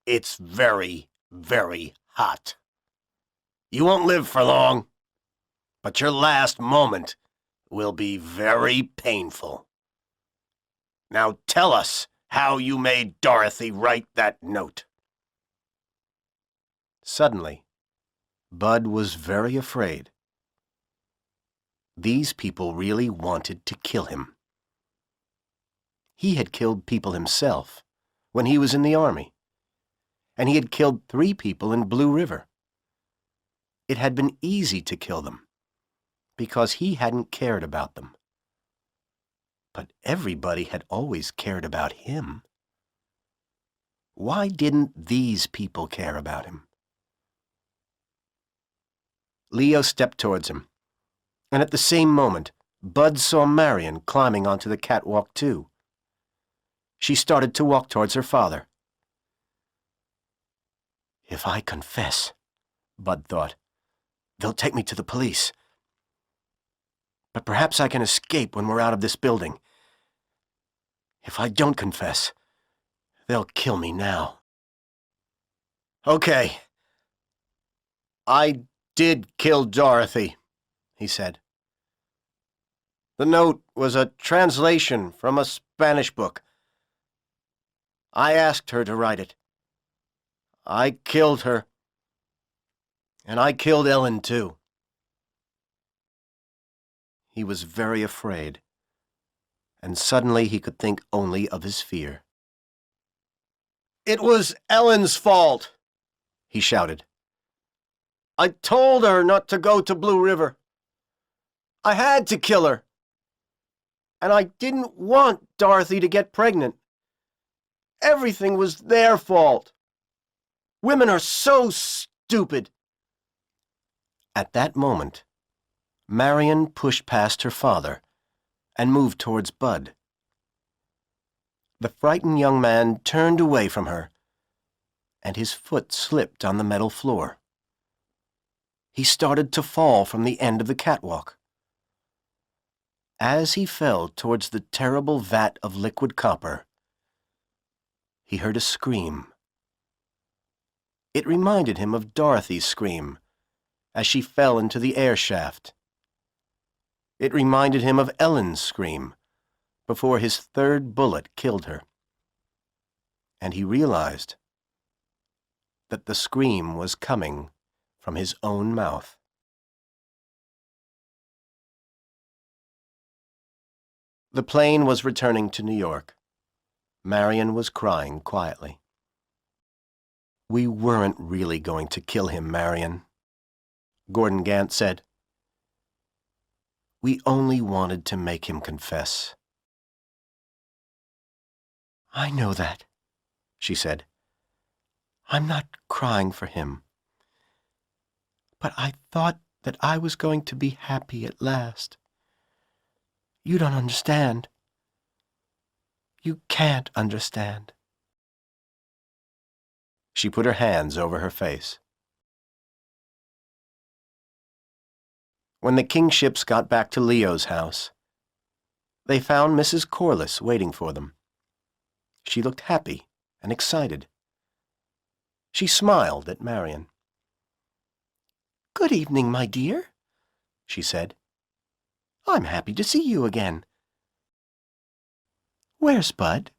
It's very, very hot. You won't live for long, but your last moment will be very painful. Now tell us how you made Dorothy write that note. Suddenly, Bud was very afraid. These people really wanted to kill him. He had killed people himself when he was in the army, and he had killed 3 people in Blue River. It had been easy to kill them, because he hadn't cared about them. But everybody had always cared about him. Why didn't these people care about him? Leo stepped towards him, and at the same moment, Bud saw Marion climbing onto the catwalk too. She started to walk towards her father. If I confess, Bud thought, they'll take me to the police. But perhaps I can escape when we're out of this building. If I don't confess, they'll kill me now. Okay. I did kill Dorothy, he said. The note was a translation from a Spanish book. I asked her to write it. I killed her. And I killed Ellen, too. He was very afraid, and suddenly he could think only of his fear. It was Ellen's fault, he shouted. I told her not to go to Blue River. I had to kill her. And I didn't want Dorothy to get pregnant. Everything was their fault. Women are so stupid. At that moment, Marion pushed past her father and moved towards Bud. The frightened young man turned away from her, and his foot slipped on the metal floor. He started to fall from the end of the catwalk. As he fell towards the terrible vat of liquid copper, he heard a scream. It reminded him of Dorothy's scream as she fell into the air shaft. It reminded him of Ellen's scream before his third bullet killed her. And he realized that the scream was coming from his own mouth. The plane was returning to New York. Marion was crying quietly. "We weren't really going to kill him, Marion," Gordon Gant said. "We only wanted to make him confess." "I know that," she said. "I'm not crying for him. But I thought that I was going to be happy at last. You don't understand. You can't understand." She put her hands over her face. When the Kingships got back to Leo's house, they found Mrs. Corliss waiting for them. She looked happy and excited. She smiled at Marion. "Good evening, my dear," she said. "I'm happy to see you again. Where's Bud?"